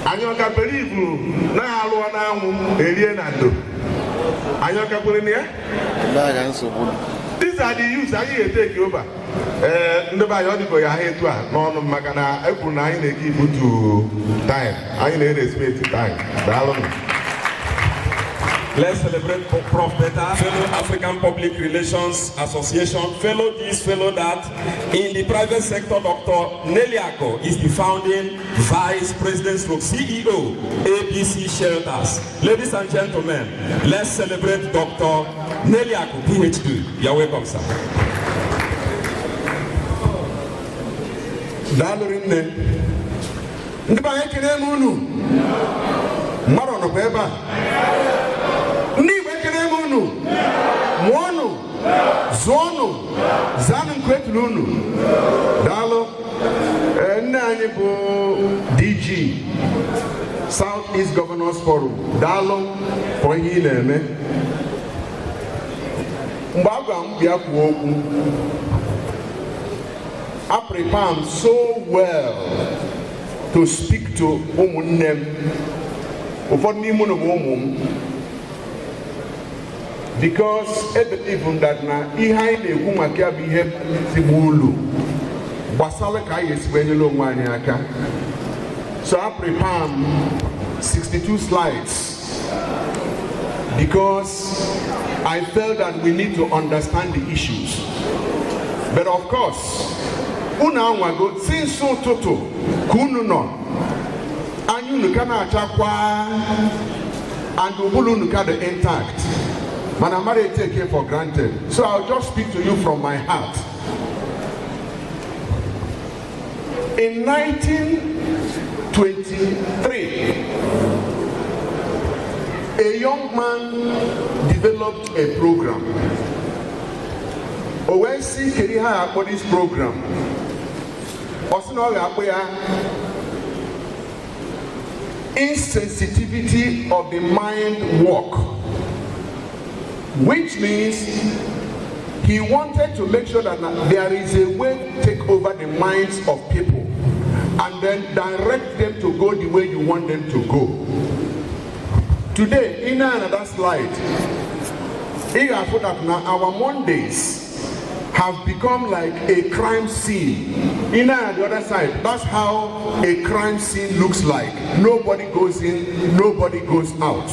Anyị ọka bere ibu na-alụọ n'anwụ erie na ndo anyị ọka kwere na ya. These are the youths anyị ga-eteki over. Ndị be anyị ọ dịgo ya ha etu a n'ọnụ maka na ekwuru na anyị na-eke ibu to time anyị na-erespect time. Daalụ. Let's celebrate Prof. Beta, fellow African Public Relations Association, fellow this, fellow that. In the private sector, Dr. Neliako is the founding Vice President / CEO, ABC Shelters. Ladies and gentlemen, let's celebrate Dr. Neliako, PhD. You're welcome, sir. Dalurinne. Ndiba ekene munu. Maro no beba. Ni wekene munu. Zono, Zanin Kwetlunu, Dalo, Nanibo DG, Southeast Governors Forum, Dalo, Pohineme, Mbagam Biaku. I prepare so well to speak to Umunem, because I believe that now, behind the woman can be helpful. So I prepare 62 slides because I felt that we need to understand the issues. But of course, Unawago, since so toto, Kununo, and you Nukana Chakwa, and Ubulu Nukada intact. Manamare take it for granted. So I'll just speak to you from my heart. In 1923, a young man developed a program. Owensi Keriha for this program. Insensitivity of the mind work, which means he wanted to make sure that there is a way to take over the minds of people and then direct them to go the way you want them to go. Today, in another slide, our Mondays have become like a crime scene. In on the other side, that's how a crime scene looks like. Nobody goes in, nobody goes out.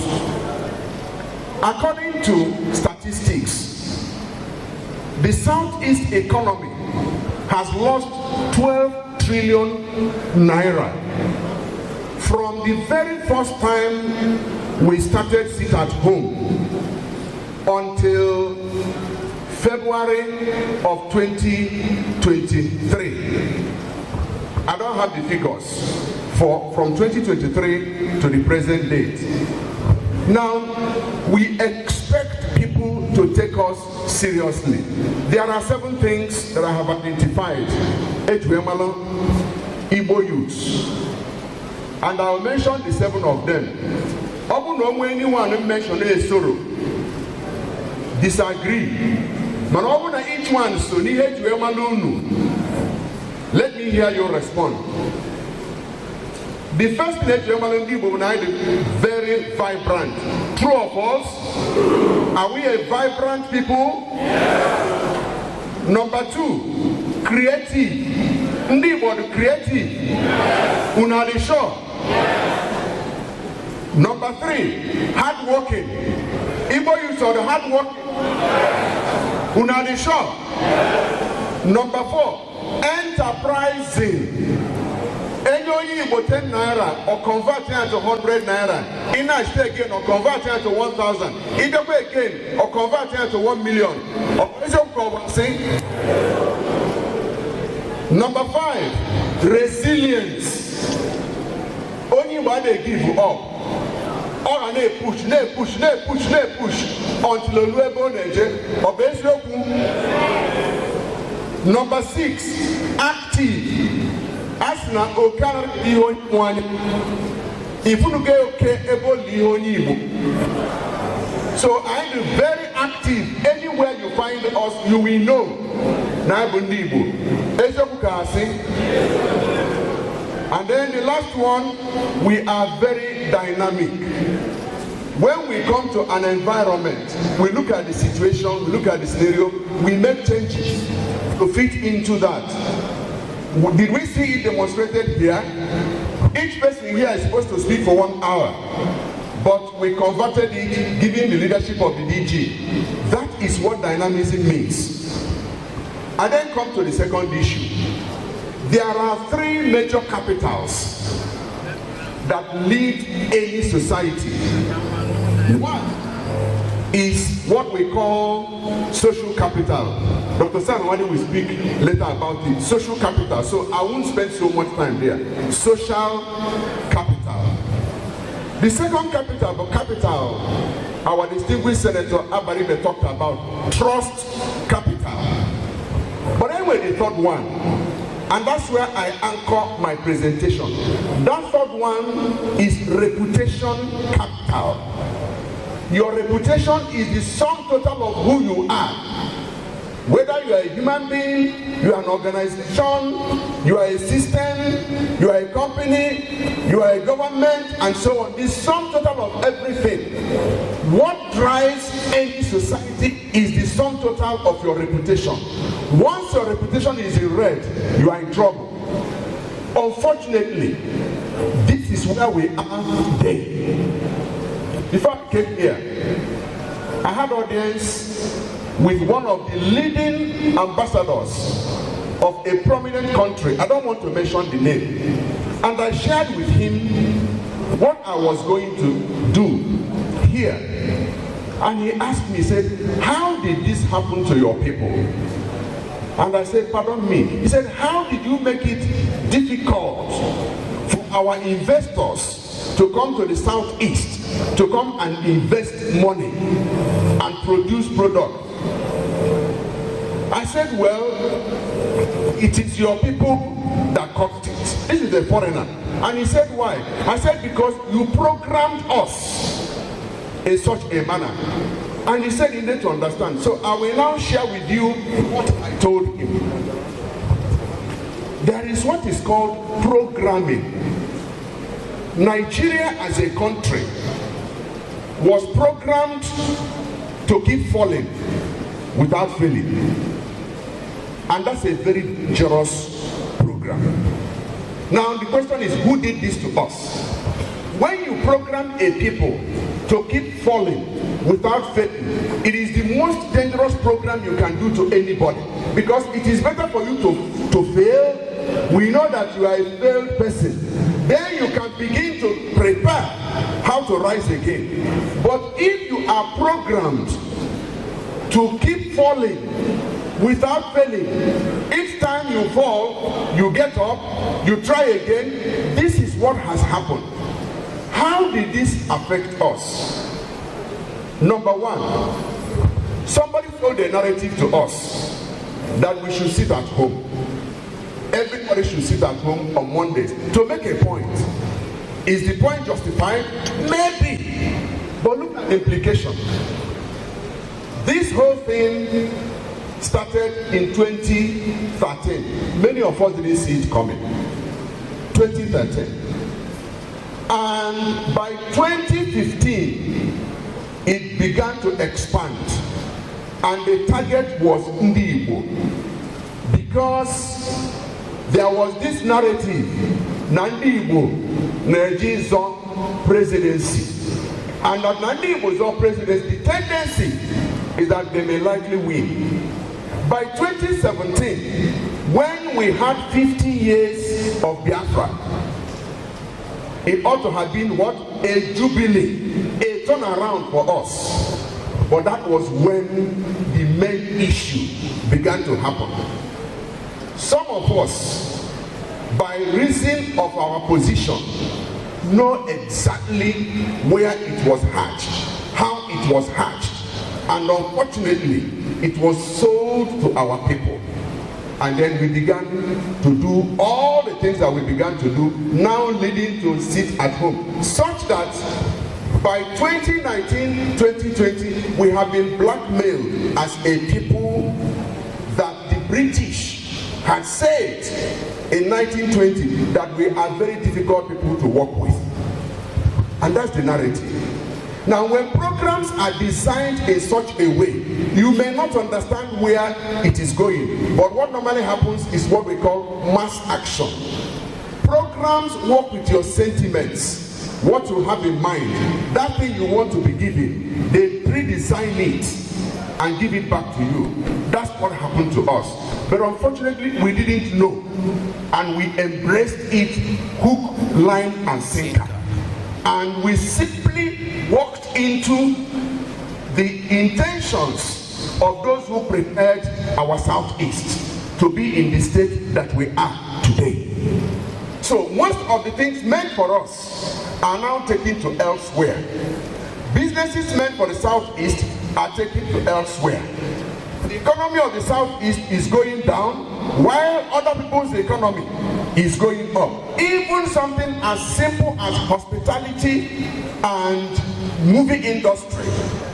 According to statistics, the Southeast economy has lost 12 trillion naira from the very first time we started Sit at Home until February of 2023. I don't have the figures from 2023 to the present date. Now, we expect people to take us seriously. There are 7 things that I have identified. Igbo youths. And I'll mention the 7 of them. Anyone mention a sorrow. Disagree. But each one, so let me hear your response. The first thing that is very vibrant. True or false? Are we a vibrant people? Yes. Number 2, creative. Creative. Unali sure? Yes. Number 3, hardworking. Igbo youths are the hardworking. Yes. Unali sure? Yes. Number 4, enterprising. Any Igbo 10 naira or convert it to 100 naira. In I stay again or convert it to 1,000. Either way again or convert it to 1 million. Number 5, resilience. Only when they give up. Or they push until the level of Number 6, active. Asna okara liho if you get okay able liho. So I am very active. Anywhere you find us, you will know. And then the last one, we are very dynamic. When we come to an environment, we look at the situation, we look at the scenario, we make changes to fit into that. Did we see it demonstrated here? Each person here is supposed to speak for 1 hour, but we converted it, giving the leadership of the DG. That is what dynamism means. I then come to the second issue. There are 3 major capitals that lead any society. One is what we call social capital. Dr. Sanwani will speak later about it. Social capital. So I won't spend so much time there. Social capital. The second capital our distinguished Senator Abaribe talked about trust capital. But anyway, the third one, and that's where I anchor my presentation. That third one is reputation capital. Your reputation is the sum total of who you are. Whether you are a human being, you are an organization, you are a system, you are a company, you are a government, and so on. The sum total of everything. What drives any society is the sum total of your reputation. Once your reputation is in red, you are in trouble. Unfortunately, this is where we are today. Before I came here, I had audience with one of the leading ambassadors of a prominent country. I don't want to mention the name. And I shared with him what I was going to do here. And he asked me, he said, how did this happen to your people? And I said, pardon me. He said, how did you make it difficult for our investors to come to the southeast, to come and invest money and produce products? I said, well, it is your people that caused it. This is a foreigner. And he said, why? I said, because you programmed us in such a manner. And he said, you need to understand. So I will now share with you what I told him. There is what is called programming. Nigeria as a country was programmed to keep falling without failing. And that's a very dangerous program. Now the question is, who did this to us? When you program a people to keep falling without failing, it is the most dangerous program you can do to anybody. Because it is better for you to fail. We know that you are a failed person. Then you can begin to prepare how to rise again. But if you are programmed to keep falling without failing, each time you fall, you get up, you try again. This is what has happened. How did this affect us? Number one, somebody told a narrative to us that we should sit at home. Everybody should sit at home on Mondays to make a point. Is the point justified? Maybe. But look at the implication. This whole thing started in 2013. Many of us didn't see it coming. 2013. And by 2015, it began to expand. And the target was Ndi Igbo. Because there was this narrative, Ndi Igbo, Nigerian zone presidency. And that Ndi Igbo zone presidency, the tendency is that they may likely win. By 2017, when we had 50 years of Biafra, it ought to have been what? A jubilee, a turnaround for us. But that was when the main issue began to happen. Some of us, by reason of our position, know exactly where it was hatched, how it was hatched. And unfortunately, it was sold to our people. And then we began to do all the things that we began to do, now leading to sit at home. Such that by 2019, 2020, we have been blackmailed as a people that the British had said in 1920 that we are very difficult people to work with. And that's the narrative. Now, when programs are designed in such a way, you may not understand where it is going. But what normally happens is what we call mass action. Programs work with your sentiments, what you have in mind, that thing you want to be given. They pre-design it and give it back to you. That's what happened to us. But unfortunately, we didn't know. And we embraced it hook, line, and sinker. And we simply walked into the intentions of those who prepared our Southeast to be in the state that we are today. So most of the things meant for us are now taken to elsewhere. Businesses meant for the Southeast are taken to elsewhere. The economy of the Southeast is going down, while other people's economy is going up. Even something as simple as hospitality and movie industry,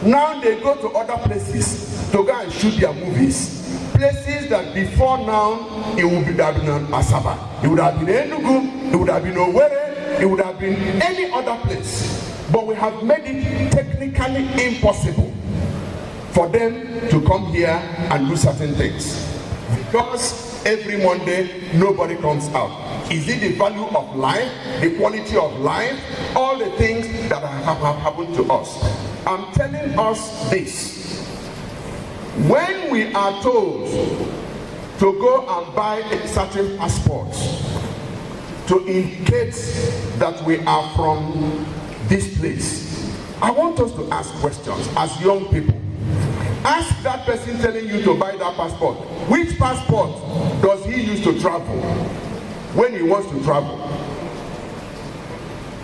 now they go to other places to go and shoot their movies. Places that before now, it would have been Asaba, it would have been Enugu, it would have been Owerri, it would have been any other place. But we have made it technically impossible for them to come here and do certain things. Because every Monday, nobody comes out. Is it the value of life, the quality of life, all the things that have happened to us? I'm telling us this. When we are told to go and buy a certain passport to indicate that we are from this place, I want us to ask questions as young people. Ask that person telling you to buy that passport, which passport does he use to travel when he wants to travel?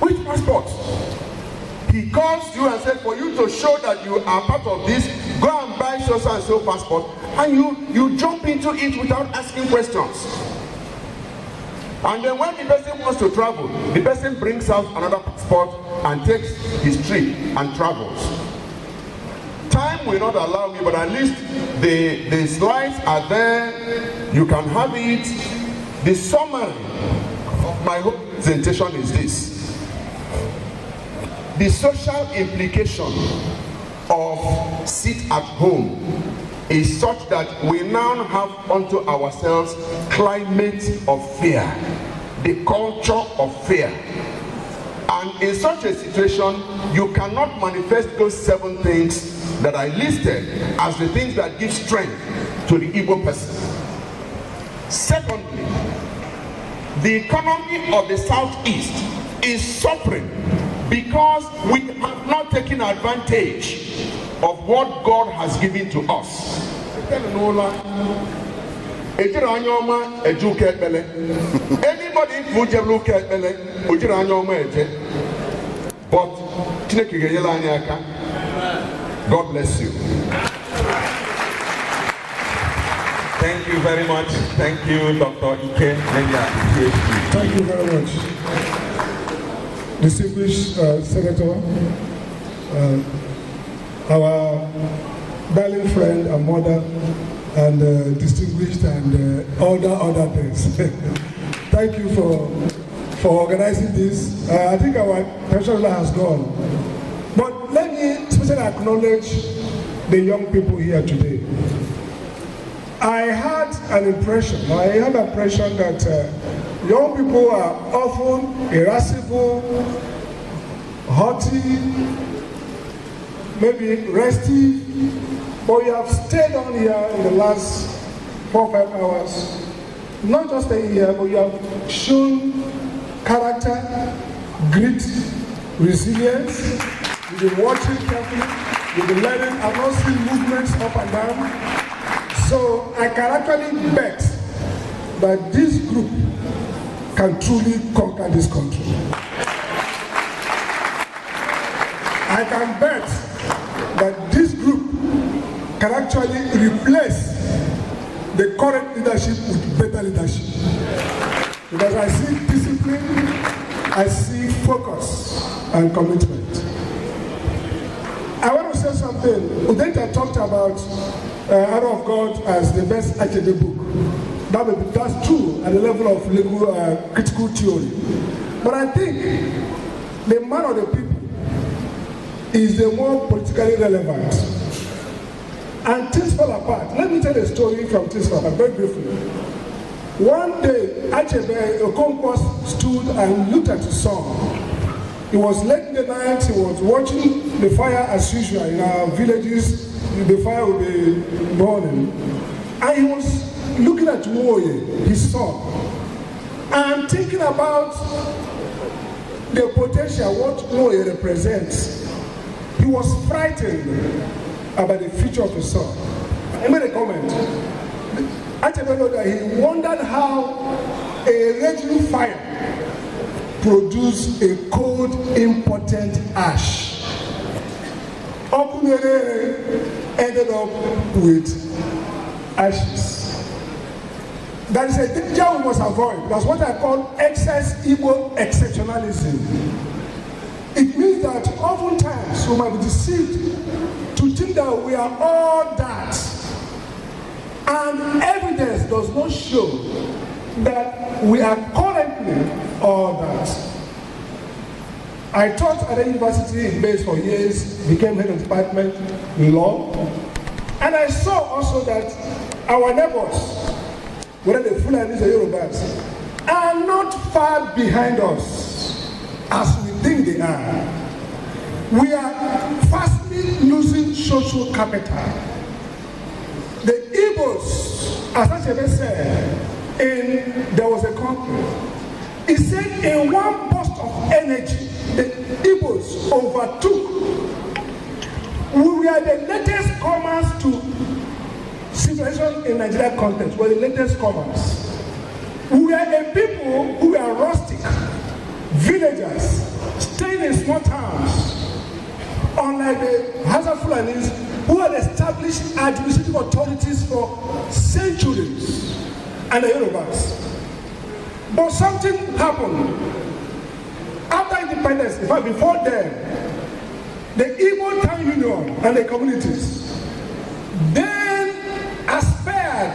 Which passport? He calls you and says, for you to show that you are part of this, go and buy so and so passport, and you jump into it without asking questions. And then when the person wants to travel, the person brings out another passport and takes his trip and travels. Time will not allow me, but at least the slides are there. You can have it. The summary of my whole presentation is this. The social implication of sit at home is such that we now have unto ourselves climate of fear, the culture of fear. And in such a situation, you cannot manifest those 7 things that I listed as the things that give strength to the Igbo person. Secondly, the economy of the Southeast is suffering because we have not taken advantage of what God has given to us. Anybody who but God bless you. Thank you very much. Thank you, Dr. Ike. Thank you very much. Distinguished Senator, our darling friend and mother, and distinguished and other things. Thank you for organizing this. I think our treasurer has gone. But let me especially acknowledge the young people here today. I had an impression that young people are often irascible, haughty, maybe restive, but you have stayed on here in the last 4 or 5 hours. Not just staying here, but you have shown character, grit, resilience. You've been watching carefully, you've been learning. I've not seen movements up and down. So I can actually bet that this group can truly conquer this country. I can bet that this group can actually replace the current leadership with better leadership. Because I see discipline, I see focus and commitment. I want to say something. Udenta talked about Arrow of God as the best actually book. That's true at the level of legal critical theory. But I think the man of the people is the more politically relevant. And things fall apart. Let me tell a story from things fall apart very briefly. One day, Achebe Okonkwo stood and looked at his son. It was late in the night, he was watching the fire as usual. In our villages, the fire would be burning. And he was looking at Moye, his son, and thinking about the potential, what Moye represents. He was frightened about the future of his son. I made a comment. I tell you that he wondered how a raging fire produced a cold, impotent ash. Okunere ended up with ashes. That is a danger we must avoid. That's what I call excess Igbo exceptionalism. It means that oftentimes we might be deceived to think that we are all that. And evidence does not show that we are currently all that. I taught at a university in Base for years, became head of department in law, and I saw also that our neighbors, whether the Fulanis or Yorubas, are not far behind us as we think they are. We are fastly losing social capital. The Igbos, as Achebe said, there was a country. He said in one burst of energy, the Igbos overtook. We were the latest comers to civilization in Nigeria context. We were the latest comers. We were a people who were rustic, villagers, staying in small towns. Unlike the Hausa Fulanis, who had established administrative authorities for centuries, and the Yorubas. But something happened. After independence, in fact, before then, the Igbo Town Union and the communities then aspired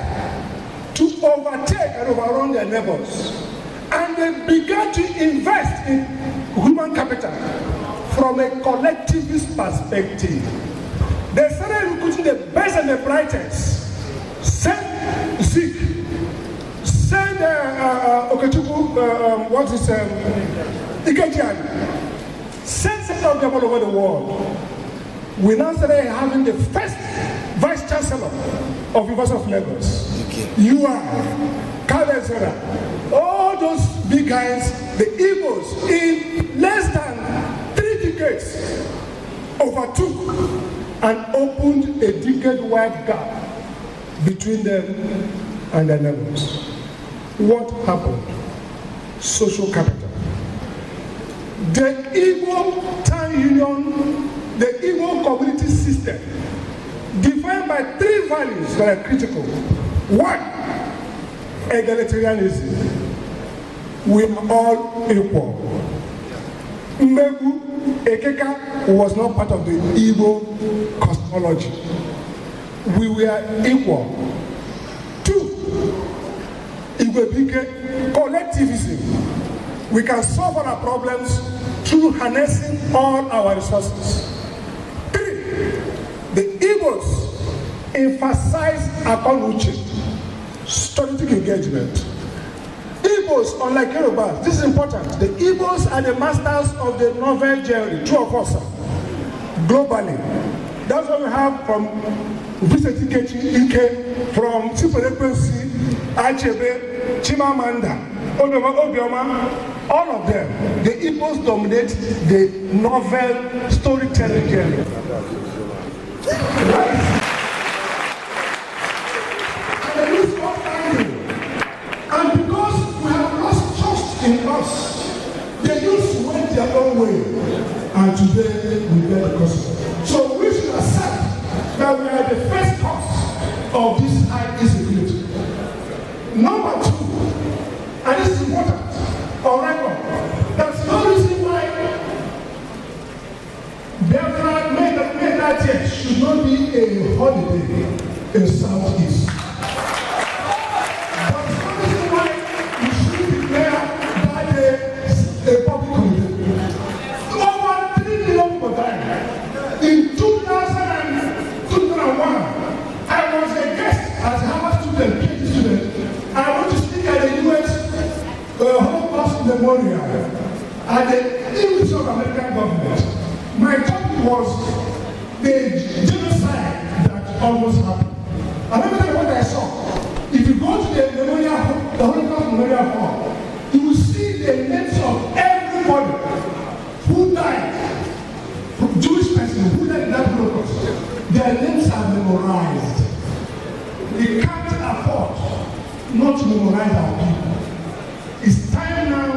to overtake and overrun their neighbors. And they began to invest in human capital from a collectivist perspective. They started recruiting the best and the brightest. Send Zeke, send Okechukwu, what is Ikejian, send set of them all over the world. We now started having the first vice chancellor of University of Lagos. You are Kabezera, all those big guys, the Igbos, in less than 3 decades, overtook and opened a decade-wide gap between them and their neighbors. What happened? Social capital. The Igbo Town Union, the Igbo community system, defined by 3 values that are critical. 1, egalitarianism. We are all equal. Mbegu Ekeka was not part of the Igbo cosmology. We were equal. 2, Igbo collectivism. We can solve all our problems through harnessing all our resources. 3, the Igbos emphasize Akonuche, strategic engagement. Igbos, unlike Yorubas, this is important. The Igbos are the masters of the novel journey, true of us, globally. That's what we have from Vincent Ike, from Sipolekwesi, Achebe, Chimamanda, Obioma, all of them. The Igbos dominate the novel storytelling journey. And because we have lost trust in us, the youth went their own way, and today we bear the consequences. So we should accept that we are the first cause of this high insecurity. Number 2, and this is important, on record, that's no reason why Biafra made that year should not be a holiday in Southeast. A public holiday. Over 3 million people died. In 2001, I was a guest as a Harvard student, PhD student. I went to speak at the U.S. Holocaust Memorial at the University of American government. My topic was the genocide that almost happened. And let me tell you what I saw. If you go to the Holocaust Memorial Hall, you will see the names of everybody who died, Jewish person who died in that Holocaust. Their names are memorized. We can't afford not to memorize our people. It's time now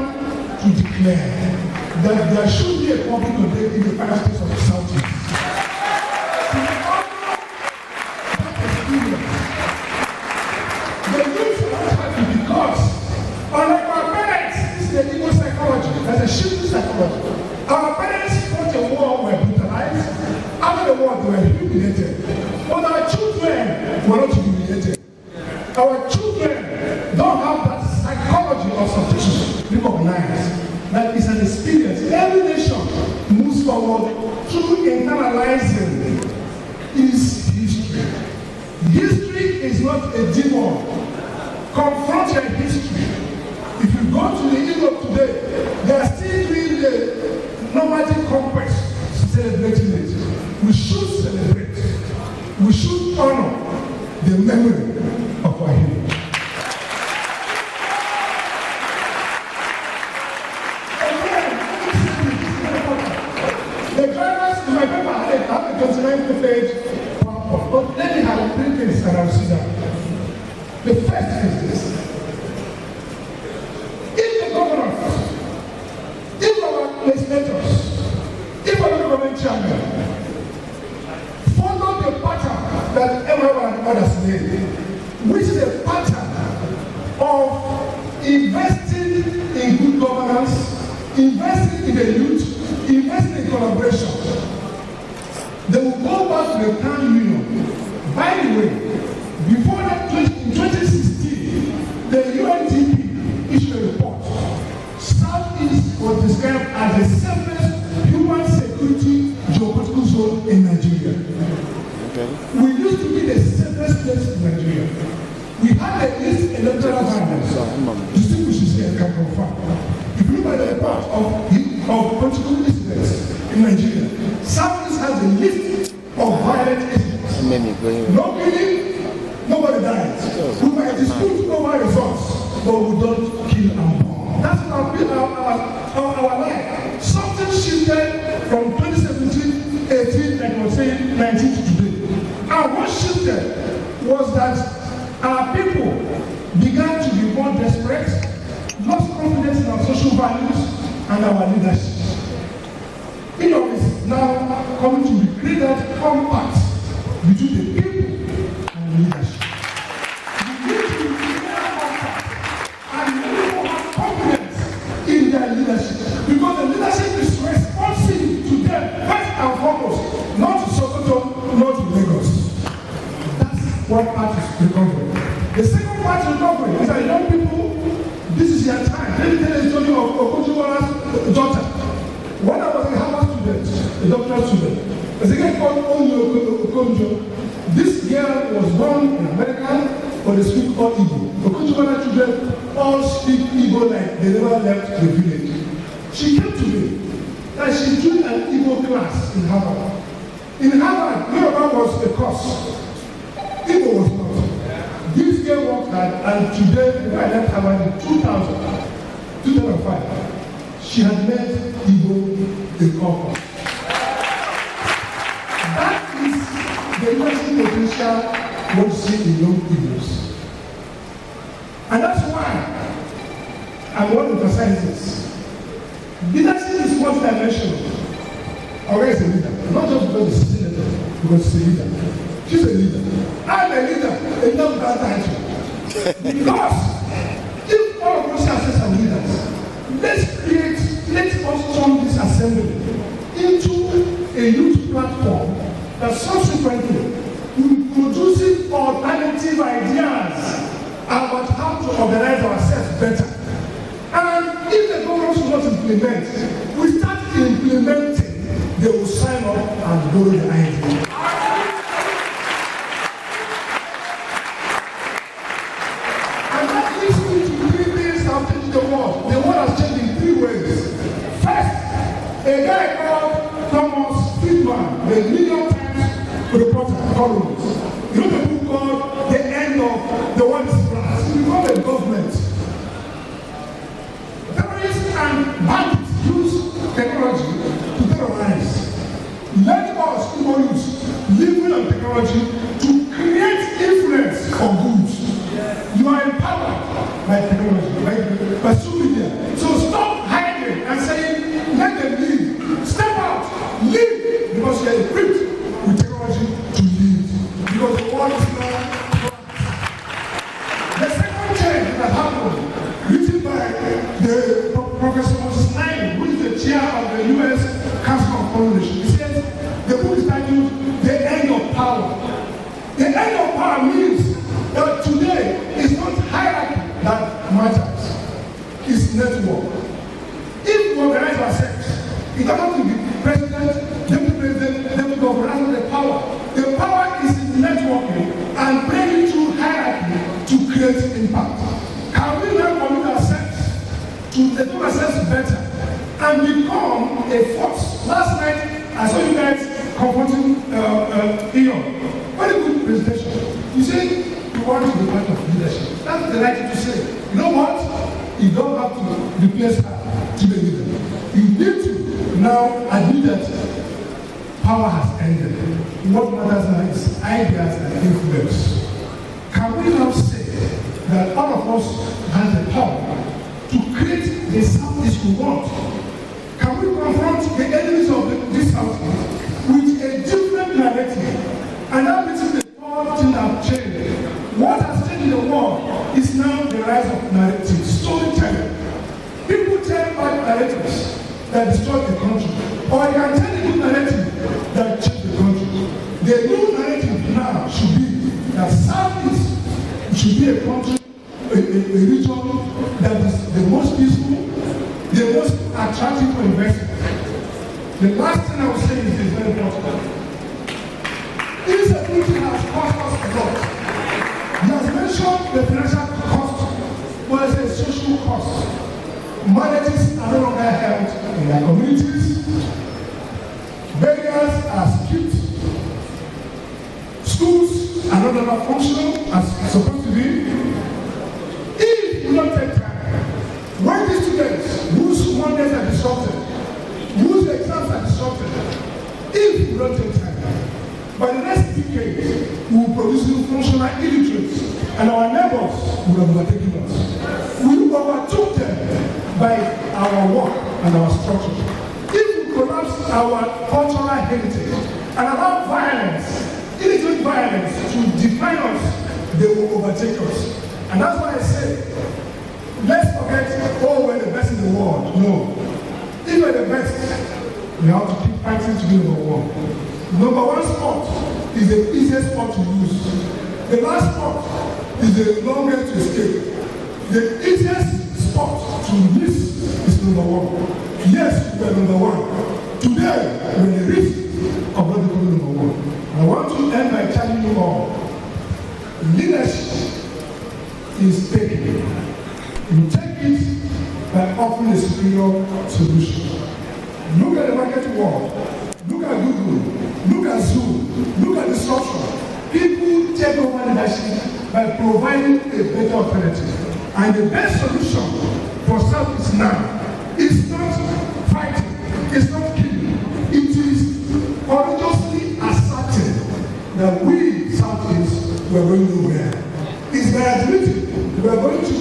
to declare that there should be a public holiday in the United States of the Southeast. Our children don't have that psychology of substitution recognized. That is an experience. Every nation moves forward through internalizing its history. History is not a demon. Confront your history. If you go to the Europe today, they are still doing the nomadic conquest, celebrating it. We should celebrate. We should honor the memory of our heroes. The drivers in my paper have a 29th page, but let me have 3 things and I'll see that. The first is this. If the governors, if our legislators, if our government chairman follow the pattern that everyone and others made, which is a pattern of investing in good governance, investing in the youth, investing in collaboration, they will go back to the town union. By the way, before that, in 2016, the UNDP issued a report. Southeast was described as the safest human security geopolitical zone in Nigeria. Okay. We used to be the safest place in Nigeria. We had the least electoral violence. Distinguishes here can confirm. If you look at the report of political incidents in Nigeria, Southeast has the least of violent incidents. No killing, nobody dies. We might dispute over results, but we don't kill and bomb. That's our life. Something shifted from 2017, 18, like I was saying, 19 to today. And what shifted was that our people began to be more desperate, lost confidence in our social values and our leadership. It is now coming to recreate that compact between the people and the leadership. We need to recreate that compact and people have confidence in their leadership because the leadership is responsive to them first and foremost, not to Sokoto, not to Lagos. That's what part is recovery. The second part of recovery is that young people, this is their time. Let me tell you the story of Okojuwara's daughter. When I was a Harvard student, a doctoral student, there's a guy called Onyo Okonjo. This girl was born in America, but they speak all Igbo. Okonjuwara's children all speak Igbo like they never left the village. She came to me that she took an Igbo class in Harvard. In Harvard, Yoruba was a course. Igbo was not. This girl worked hard, and today, when I left Harvard in 2005, she had made Igbo a corpus. That is the emerging potential we see in young Igbos. And that's why I want to emphasize this. Leadership is multi-dimensional. Already is a leader, not just because she's a senator, because she's a leader. She's a leader. I'm a leader, a young bad title. Because if all of us are leaders, let us turn this assembly into a youth platform that subsequently will produce alternative ideas about how to organize ourselves better. And if the government will not implement, we start implementing, they will sign up and borrow the idea. And that leads me to 3 things that have changed the world. The world has changed in 3 ways. First, a guy called Thomas Friedman, the New York Times reporter, columnist. You know the book called The End of the World is Brass. He became a government. Terrorists and bandits use technology to terrorize. Let us, people, use living on technology to create influence for good. You are empowered by technology, by social media. So stop hiding and saying, let them leave. Step out. Again, it's not hierarchy that matters. It's network. If we organize ourselves, it doesn't have to be president, deputy governor, and the power. The power is in networking and breaking through hierarchy to create impact. Can we now commit ourselves to do ourselves better and become a force? Last night, I saw you guys confronting Eon. Very good presentation. You say you want to be part of leadership. That's the right thing to say. You know what? You don't have to replace her to be leader. You need to now admit that power has ended. What matters now is ideas and influence. Can we now say that all of us have the power to create the Southeast we want? Can we confront the enemies of this Southeast with a different narrative? And that means the power thing have changed. What has changed in the world is now the rise of narrative, storytelling. People tell bad narratives that destroy the country, or they can tell a good narrative that change the country. The new narrative now should be that Southeast should be a country, a region that is the most peaceful, the most attractive for investment. The last thing I will say is very important. Insecurity has cost us a lot. He has mentioned the financial cost, but it's a social cost. Marriages are no longer held in their communities. Burials are skipped. Schools are no longer functional as supposed to be. If we don't take time, when these students whose Mondays are disrupted, whose exams are disrupted, if we don't take time, by the next decade, we will produce functional illiterates, and our neighbors will have overtaken us. We overtook them by our work and our structure. If we collapse our cultural heritage and allow violence, illiterate violence, to define us, they will overtake us. And that's why I say, let's forget, oh, we're the best in the world. No. If we're the best, we have to keep fighting to be number one. Number one spot is the easiest spot to use. The last spot is the longest to escape. The easiest spot to miss is number one. Yes, we are number one. Today, we're in the risk of not becoming number one. I want to end by telling you all, leadership is taking. You take it by offering a superior solution. Look at the market world. Look at Google. Look at Zoom. Look at disruption. People take over leadership by providing a better alternative. And the best solution for Southeast now is not fighting, it's not killing. It is courageously asserting that we, Southeast, we are going nowhere. It's by admitting we are going to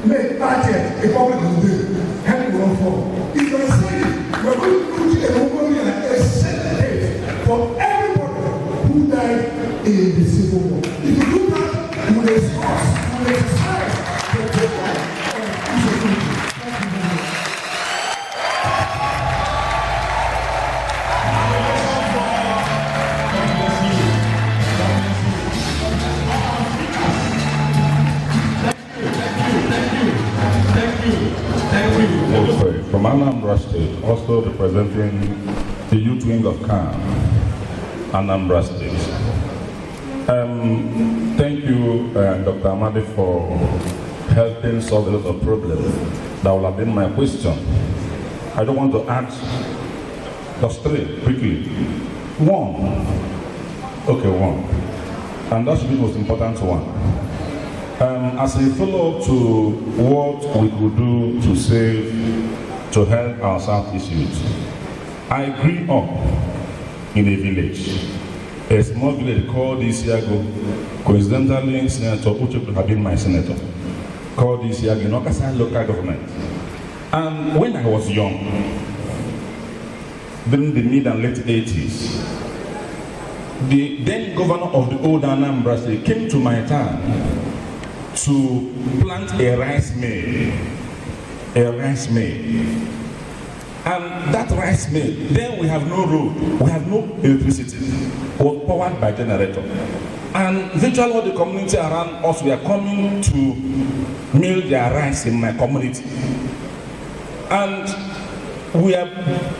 make target a public holiday. Help will fall. It's by saying we are going to put a memorial, a set date for everybody who died in the Civil War. If you do that, you will express, you will exercise the people of insecurity. Thank you very much. From Anambra State, also representing the youth wing of CAN, Anambra State. Thank you, Dr. Amadi, for helping solve a lot of problems. That will have been my question. I don't want to add just three quickly. One, and that should be the most important one. As a follow-up to what we could do to save, to help our Southeast youth, I grew up in a village, a small village called Isiago. Coincidentally, Senator Uche had been my senator, called Isiago in Okasa local government. And when I was young, during the mid and late 80s, the then governor of the old Anambra State came to my town to plant a rice mill. And that rice mill, then we have no road, we have no electricity, was powered by generator. And virtually all the community around us were coming to mill their rice in my community. And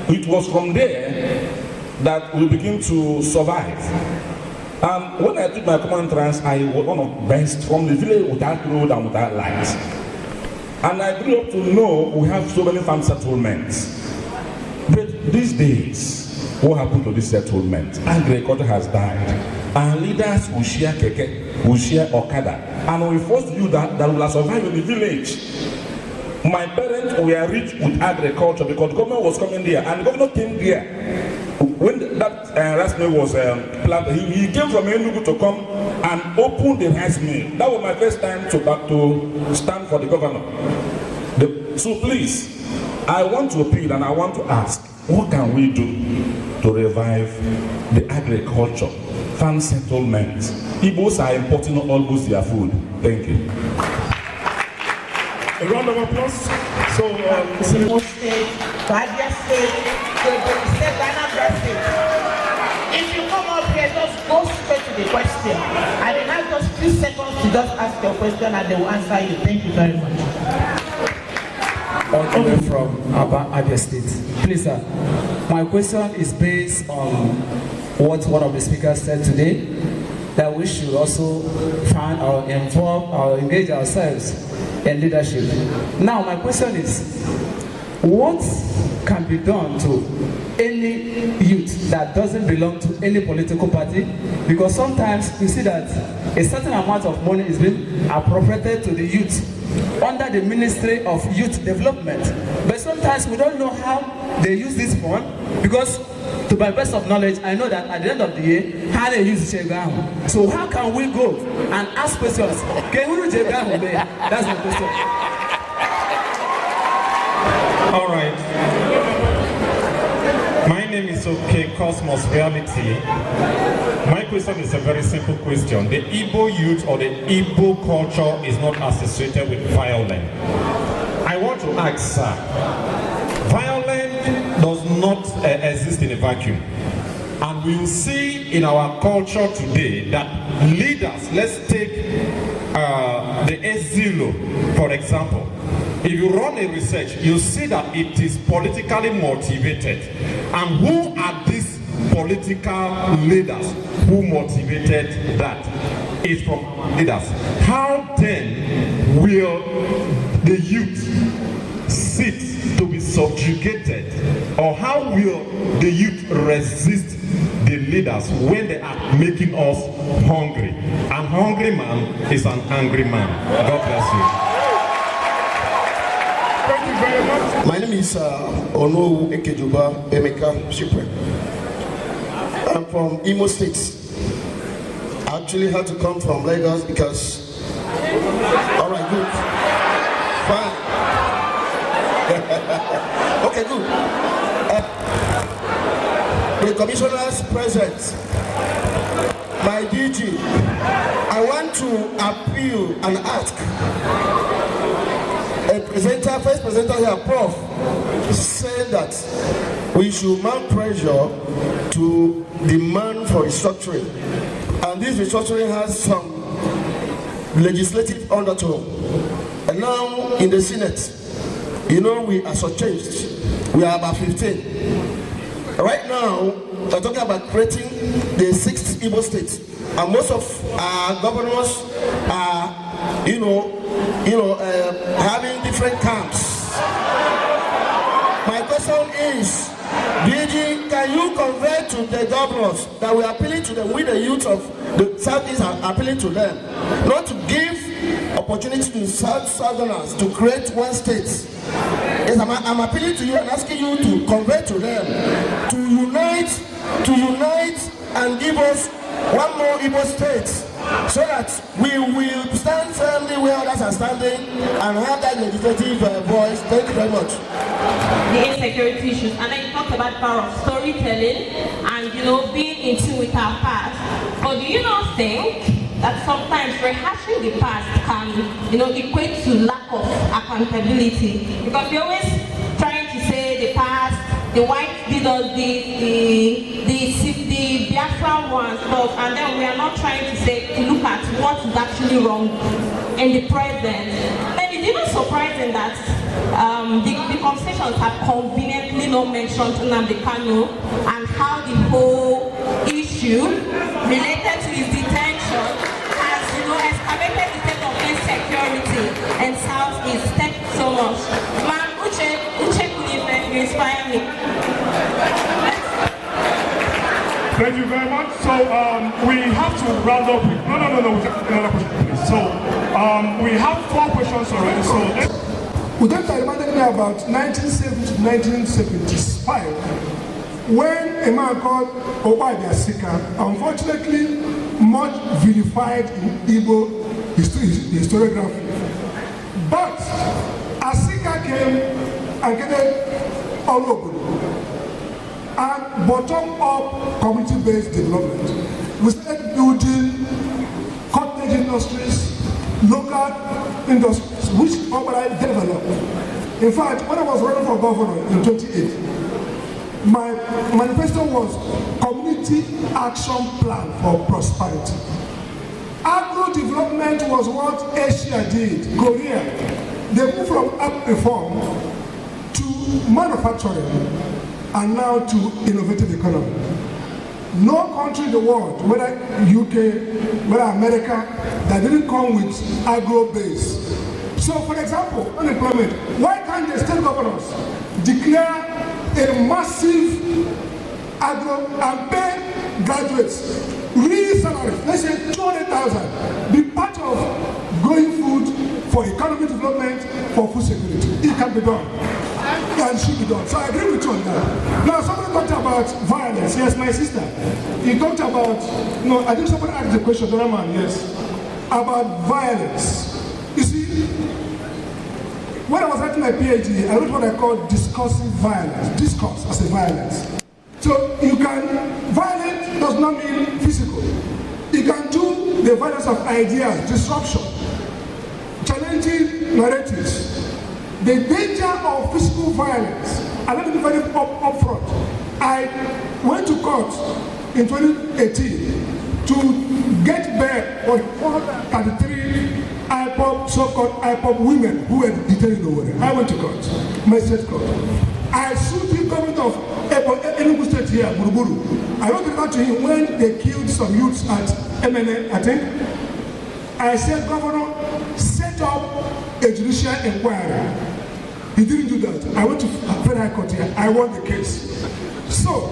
it was from there that we begin to survive. And when I took my common trans, I was one of the best from the village without road and without lights. And I grew up to know we have so many farm settlements. But these days, what happened to this settlement? Agriculture has died. And leaders will share keke, will share okada. And we forced you that will survive in the village. My parents were rich with agriculture because the government was coming there. And the governor came there. When that rice mill was planted, he came from Enugu to come and open the rice mill. That was my first time to stand for the governor. So please, I want to appeal and I want to ask, what can we do to revive the agriculture, farm settlements? Igbos are importing almost their food. Thank you. A round of applause. So, Imo State, Abia State, Kogi State, Anambra State. If you come up here, just go straight to the question. And then have just 3 seconds to just ask your question and they will answer you. Thank you very much. All the way from Abia State. Please, sir, my question is based on what one of the speakers said today, that we should also find or involve or engage ourselves in leadership. Now, my question is, what can be done to any youth that doesn't belong to any political party? Because sometimes we see that a certain amount of money is being appropriated to the youth under the Ministry of Youth Development. But sometimes we don't know how they use this fund, because to my best of knowledge, I know that at the end of the year, how they use the Chegahu. So how can we go and ask questions? Can we do Chegahu there? That's my question. All right. My name is OK Cosmos Reality. My question is a very simple question. The Igbo youth or the Igbo culture is not associated with violence. I want to ask, sir, violence does not exist in a vacuum. And we will see in our culture today that leaders, let's take the Ezilo, for example. If you run a research, you'll see that it is politically motivated. And who are these political leaders who motivated that? It's from leaders. How then will the youth sit to be subjugated? Or how will the youth resist the leaders when they are making us hungry? An hungry man is an angry man. God bless you. Thank you very much. My name is Ono Ekejoba Emeka Shipre. I'm from Imo State. I actually had to come from Lagos because, all right, good, fine. Okay, good. The commissioners present, my DG, I want to appeal and ask a presenter, first presenter here, Prof, said that we should mount pressure to demand for restructuring. And this restructuring has some legislative undertone. And now in the Senate, you know, we are shortchanged. We are about 15. Right now, we're talking about creating the 6th Igbo state. And most of our governors are, having different camps. My question is, DG, can you convey to the governors that we are appealing to them, we the youth of the Southeast are appealing to them, not to give opportunity to Southerners to create one state. Yes, I'm appealing to you and asking you to convey to them, to unite and give us one more Igbo state, so that we will stand firmly where others are standing and have that legislative voice. Thank you very much. The insecurity issues, and then you talked about the power of storytelling and being in tune with our past. But do you not think that sometimes rehashing the past can equate to lack of accountability? Because we're always trying to say the past the white did us the Biafran one stuff, and then we are not trying to look at what is actually wrong in the present. Then it's even surprising that the conversations have conveniently not mentioned Nnamdi Kanu and how the whole issue related to his detention has, excavated the state of insecurity in Southeast. Thank you so much. Ma'am, Uche Kulife, you inspire me. Thank you very much. So we have to round up with, no, another question, please. So we have 4 questions already. So Udenta reminded me about 1970 to 1975, when a man called Obadi Asika, unfortunately much vilified in Igbo historiography. But Asika came and get all over and bottom-up community-based development. We started building cottage industries, local industries, which Obadi developed. In fact, when I was running for governor in 2008, my manifesto was Community Action Plan for Prosperity. Agro development was what Asia did, Korea. They moved from ag reform to manufacturing and now to innovative economy. No country in the world, whether UK, whether America, that didn't come with agro base. So for example, unemployment, why can't the state governors declare a massive agro and pay graduates real salaries, let's say 200,000, be part of growing food for economic development, for food security. It can be done. And should be done. So I agree with you on that. Now somebody talked about violence. Yes, my sister. He talked about, I think somebody asked the question, Doraman, yes, about violence. You see, when I was writing my PhD, I wrote what I call discursive violence. Discourse as a violence. So violence does not mean physical. You can do the violence of ideas, disruption, challenging narratives. The danger of physical violence, and let me be very upfront. I went to court in 2018 to get bail on 433 IPOB, so-called IPOB women who were detained over there. I went to court, magistrate court. I sued the government of Enugu State here, Buruburu. I wrote it back to him when they killed some youths at MNA, I think. I said, Governor, set up a judicial inquiry. He didn't do that. I went to Federal High Court here. I won the case. So,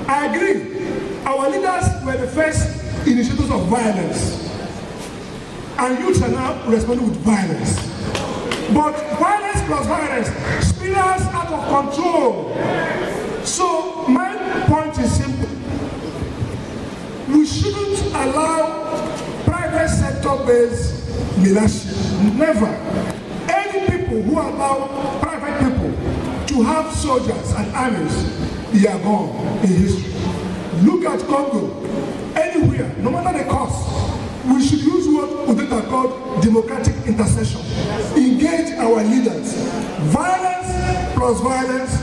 I agree. Our leaders were the first initiators of violence. And youths are now responding with violence. But violence plus violence spirals out of control. So, my point is simple. We shouldn't allow private sector-based militia. Never. Any people who allow private people to have soldiers and armies, they are gone in history. Look at Congo. Anywhere, no matter the cost, we should use what Udenta called democratic intercession. Engage our leaders. Violence plus violence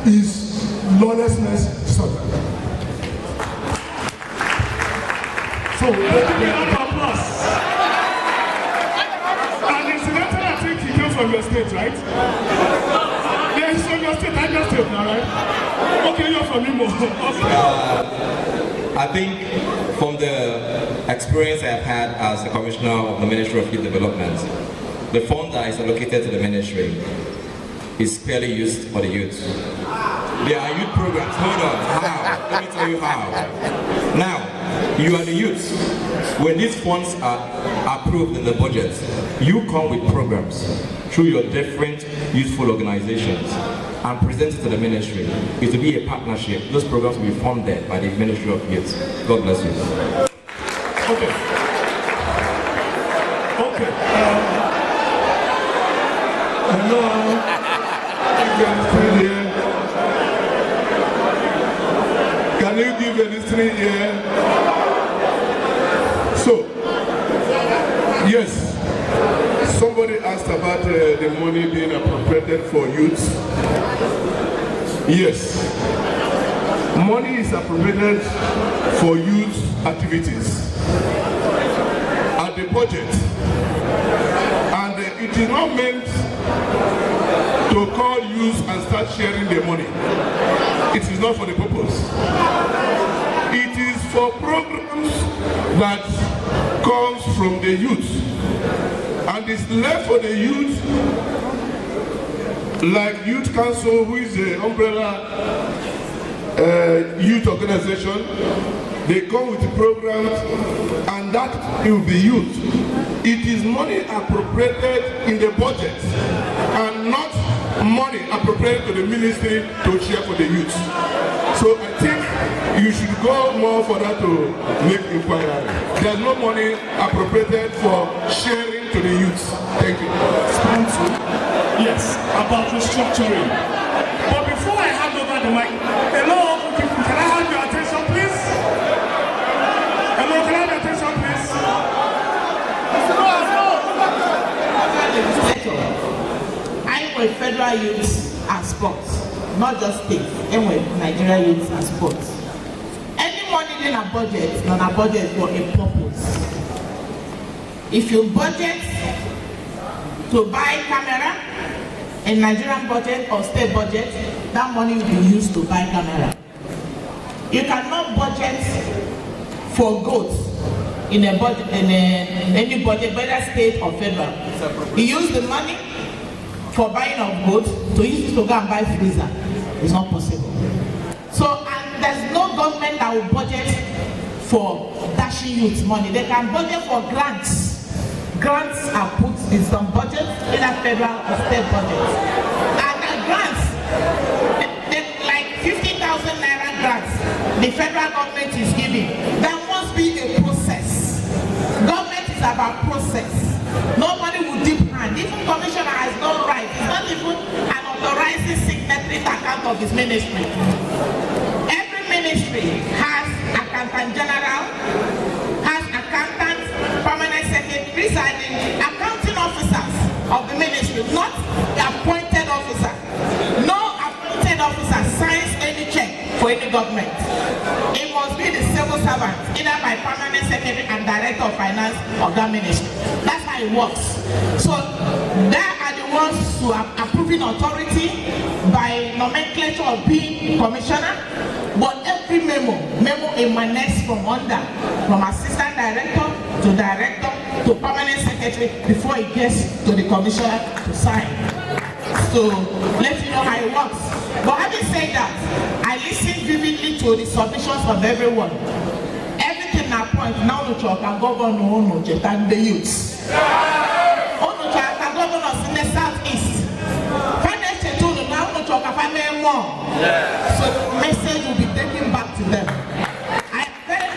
is lawlessness disorder. So, let's give a round of applause. And incidentally, I think he came from your state, right? Yeah, he's from your state, I just state now, right? Okay, you're from Imo. I think from the experience I've had as the Commissioner of the Ministry of Youth Development, the fund that is allocated to the ministry is fairly used for the youth. There are youth programs. Hold on. How? Let me tell you how. Now, you are the youth. When these funds are approved in the budget, you come with programs through your different youthful organizations and present it to the ministry. It will be a partnership. Those programs will be funded by the Ministry of Youth. God bless you. Okay. Okay. Hello. Can you give a listening ear? So, yes, somebody asked about the money being appropriated for youth. Yes. Money is appropriated for youth activities at the budget, and it is not meant to call youth and start sharing the money. It is not for the purpose. It is for programs that comes from the youth, and it's left for the youth, like Youth Council, who is the umbrella youth organization. They come with the programs, and that it will be used. It is money appropriated in the budget, and not money appropriated to the ministry to share for the youth. So I think you should go more for that to make inquiry. There's no money appropriated for sharing to the youth. Thank you. Yes, about restructuring. But before I hand over the mic, hello, can I have your attention, please? Hello, can I have your attention, please? I with federal youth and sports, not just state, and with Nigeria youth and sports. Any money in a budget, not a budget for a purpose. If you budget to buy camera, in Nigerian budget or state budget, that money will be used to buy camera. You cannot budget for goats in a budget, in any budget, whether state or federal. You use the money for buying of goats to use it to go and buy freezer. It's not possible. So, and there's no government that will budget for dashing youth money. They can budget for grants. Grants are put in some budget, either federal or state budget. And the grants, like 50,000 naira grants, the federal government is giving. There must be a process. Government is about process. Nobody will dip hand. Even commissioner has no right. It's not even an authorizing signatory to account of his ministry. Every ministry has accountant general, has accountant, permanent secretaries, and accounting officers of the ministry, not the appointed officer. No appointed officer signs any check for any government. It must be the civil servant, either by permanent secretary and director of finance of that ministry. That's how it works. So they are the ones who are approving authority by nomenclature of being commissioner. But every memo emanates from assistant director to director to permanent secretary before it gets to the commissioner to sign. So let you know how it works. But having said that, I listened vividly to the submissions from everyone. Everything I point now to talk and governor Onoche and the youths. Onoche and governors in the southeast. Financial tool now to talk about more. So the message will be taken back to them. I think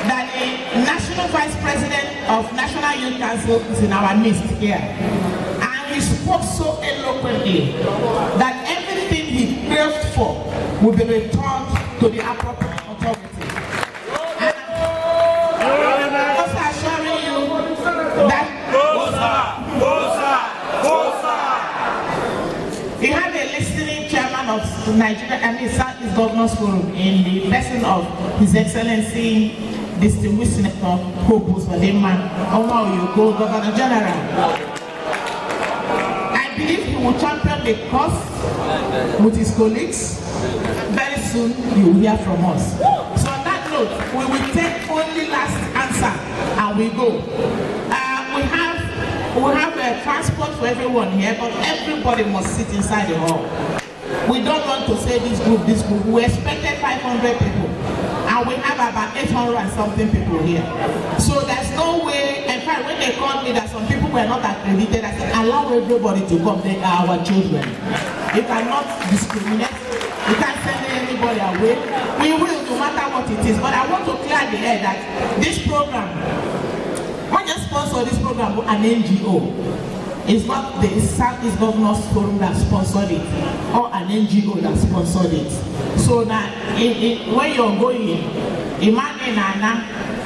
that the National Vice President of National Youth Council is in our midst here. And he spoke so eloquently that everything he craved for will be returned to the appropriate authority. And I'm also assuring you that we have a listening chairman of Nigeria, Southeast Governors Forum in the person of His Excellency Distinguished Senator Hobus Wademan, Governor General. I believe he will champion the cause with his colleagues. Very soon you will hear from us. So on that note, we will take only last answer and we go. We have transport for everyone here, but everybody must sit inside the hall. We don't want to say this group. We expected 500 people, and we have about 800 and something people here. So there's no way. In fact, when they called me that some people were not accredited, I said, allow everybody to come. They are our children. You cannot discriminate. You can't send anybody away. We will, no matter what it is. But I want to clear the air that this program, when you sponsor this program, an NGO. It's not the Southeast Governors Forum that sponsored it, or an NGO that sponsored it. So now, when you're going, imagine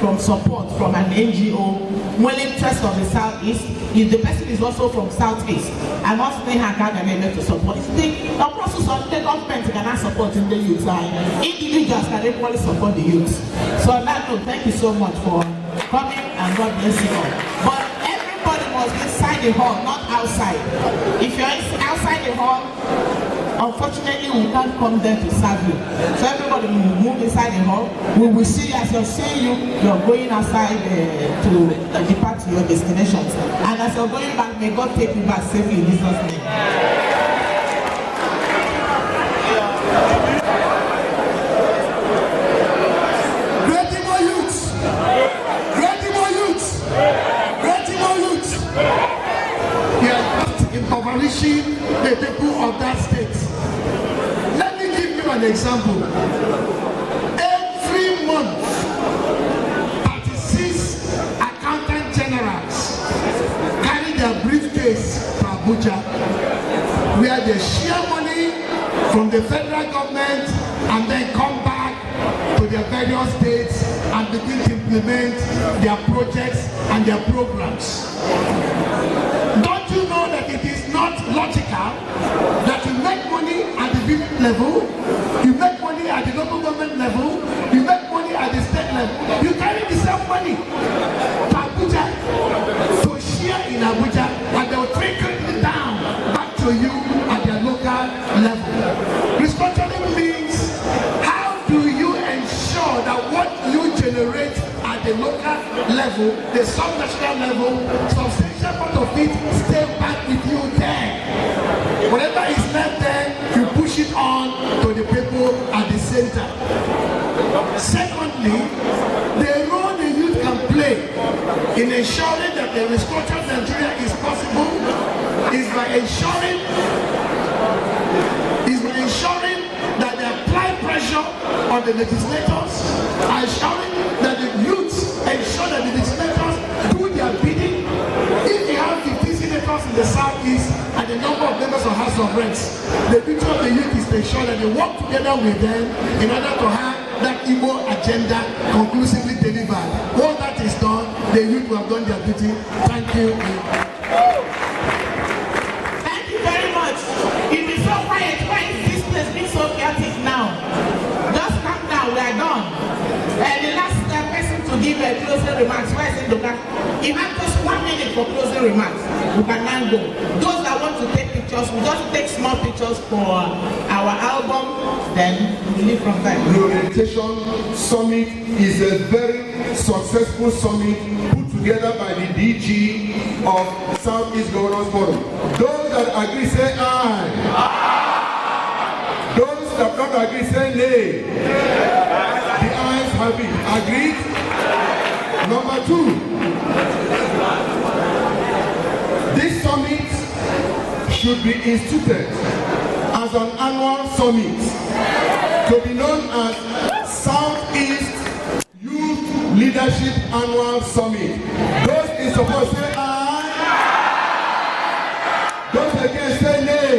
from support from an NGO willing trust of the Southeast. If the person is also from Southeast, and also they have got able to support. The process of the government cannot support in the youth. Individuals can equally support the youth. So on that note, thank you so much for coming and God bless you all. But everybody must be inside the hall, not outside. If you're outside the hall, unfortunately, we can't come there to serve you. So everybody will move inside the hall. We will see you as you're seeing you, you're going outside to depart to your destinations. And as you're going back, may God take you back safely in Jesus' name. Impoverishing the people of that state. Let me give you an example. Every month, 36 accountant generals carry their briefcase to Abuja, where they share money from the federal government and then come back to their various states and begin to implement their projects and their programs. Don't you know that it is not logical that you make money at the village level, you make money at the local government level, you make money at the state level, you carry the same money to Abuja, to share in Abuja, and they will trickle it down back to you at the local level. Restructuring means how do you ensure that what you generate at the local level, the sub-national level, substantial part of it stay back with you there. Whatever is left there, you push it on to the people at the center. Secondly, the role the youth can play in ensuring that the restructured Nigeria is possible is by ensuring that they apply pressure on the legislators, ensuring that the youths ensure that the legislators do their bidding. If you have 15 senators in the Southeast and the number of members of House of Reps, the duty of the youth is to ensure that they work together with them in order to have that Igbo agenda conclusively delivered. Once that is done, the youth will have done their duty. Thank you. Thank you very much. It is so quiet. Why is this place being so chaotic now? Just calm down. We are done. The last person to give closing remarks. Where is it, Doka? If I just 1 minute for closing remarks, we can now go. Those that want to take pictures, we just take small pictures for our album, then we leave from there. Reorientation Summit is a very successful summit put together by the DG of Southeast Governors Forum. Those that agree say aye. Aye. Those that don't agree say nay. The ayes have it. Agreed? Number two, this summit should be instituted as an annual summit to be known as Southeast Youth Leadership Annual Summit. Those in support say aye. Those against say nay.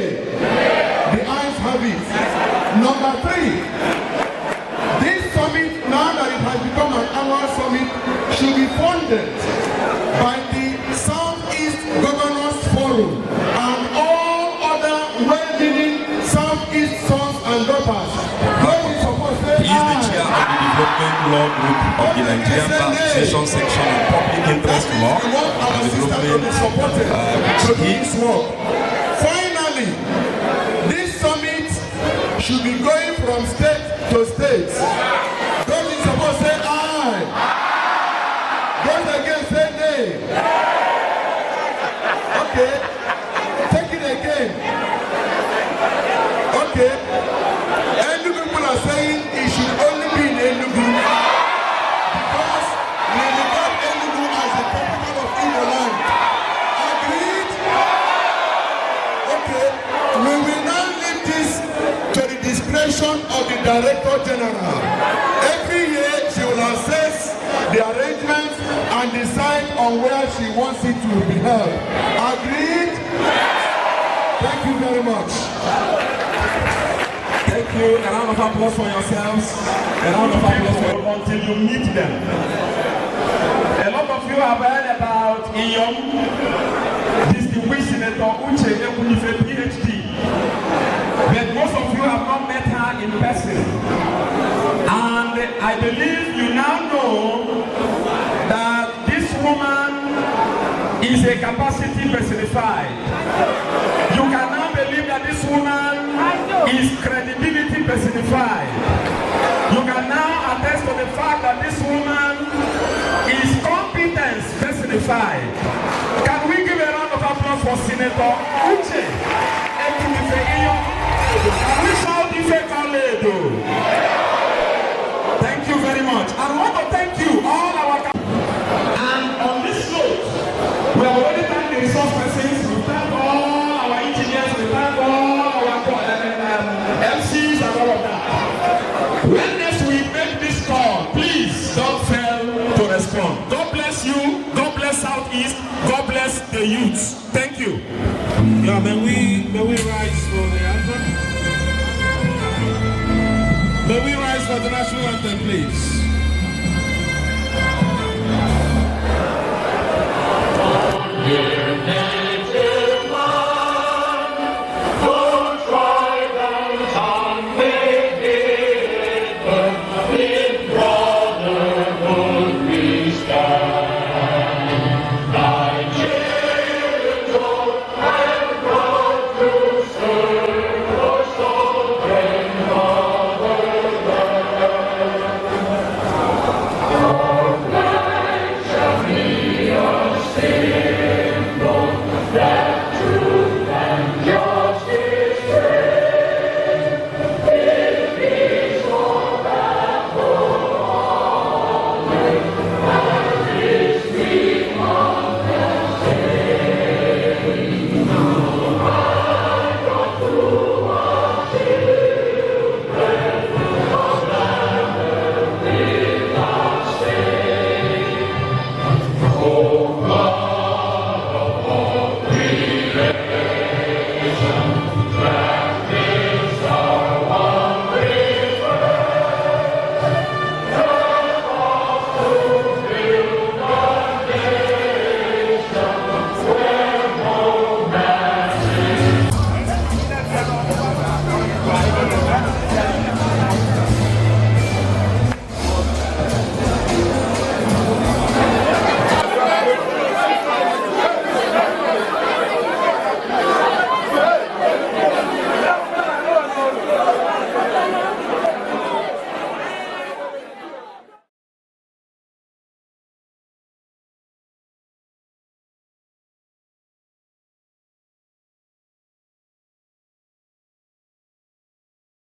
The ayes have it. Number three, this summit, now that it has become an annual summit, should be funded by the Southeast Governors Forum and all other well-meaning Southeast sons and daughters. Those in support say He is the chair of the Development Law Group of the Nigerian Bar Association Section on Public Interest Law and Development. Finally, this summit should be going from state to state. Those in support say aye. Those against say nay. Okay. Take it again. Okay. Enugu people are saying it should only be in Enugu because we regard Enugu as the capital of Igbo land. Agreed? Okay. We will now leave this to the discretion of the Director General. Every year she will assess the arrangements and decide on where she wants it to be held. Agreed? Thank you very much. Thank you. A round of applause for yourselves. A round of applause for until you meet them. A lot of you you have heard about Iyom, distinguished Senator Uche Ekwunife, PhD. But most of you have not met her in person. And I believe you now know that this woman is a capacity personified. You can now believe that this woman is credibility personified. You can now attest to the fact that this woman is competence personified. Can we give a round of applause for Senator Uche Ekwunife Iyom? Can we shout Ife Kaledo? Thank you very much. I want to thank you, all our. And on this note, we have already thanked the resource persons, we thank all our engineers, we thank all our MCs and all of that. When next we make this call, please don't fail to respond. God bless you, God bless Southeast, God bless the youths. Thank you. Yeah, may we rise for the anthem? May we rise for the national anthem, please?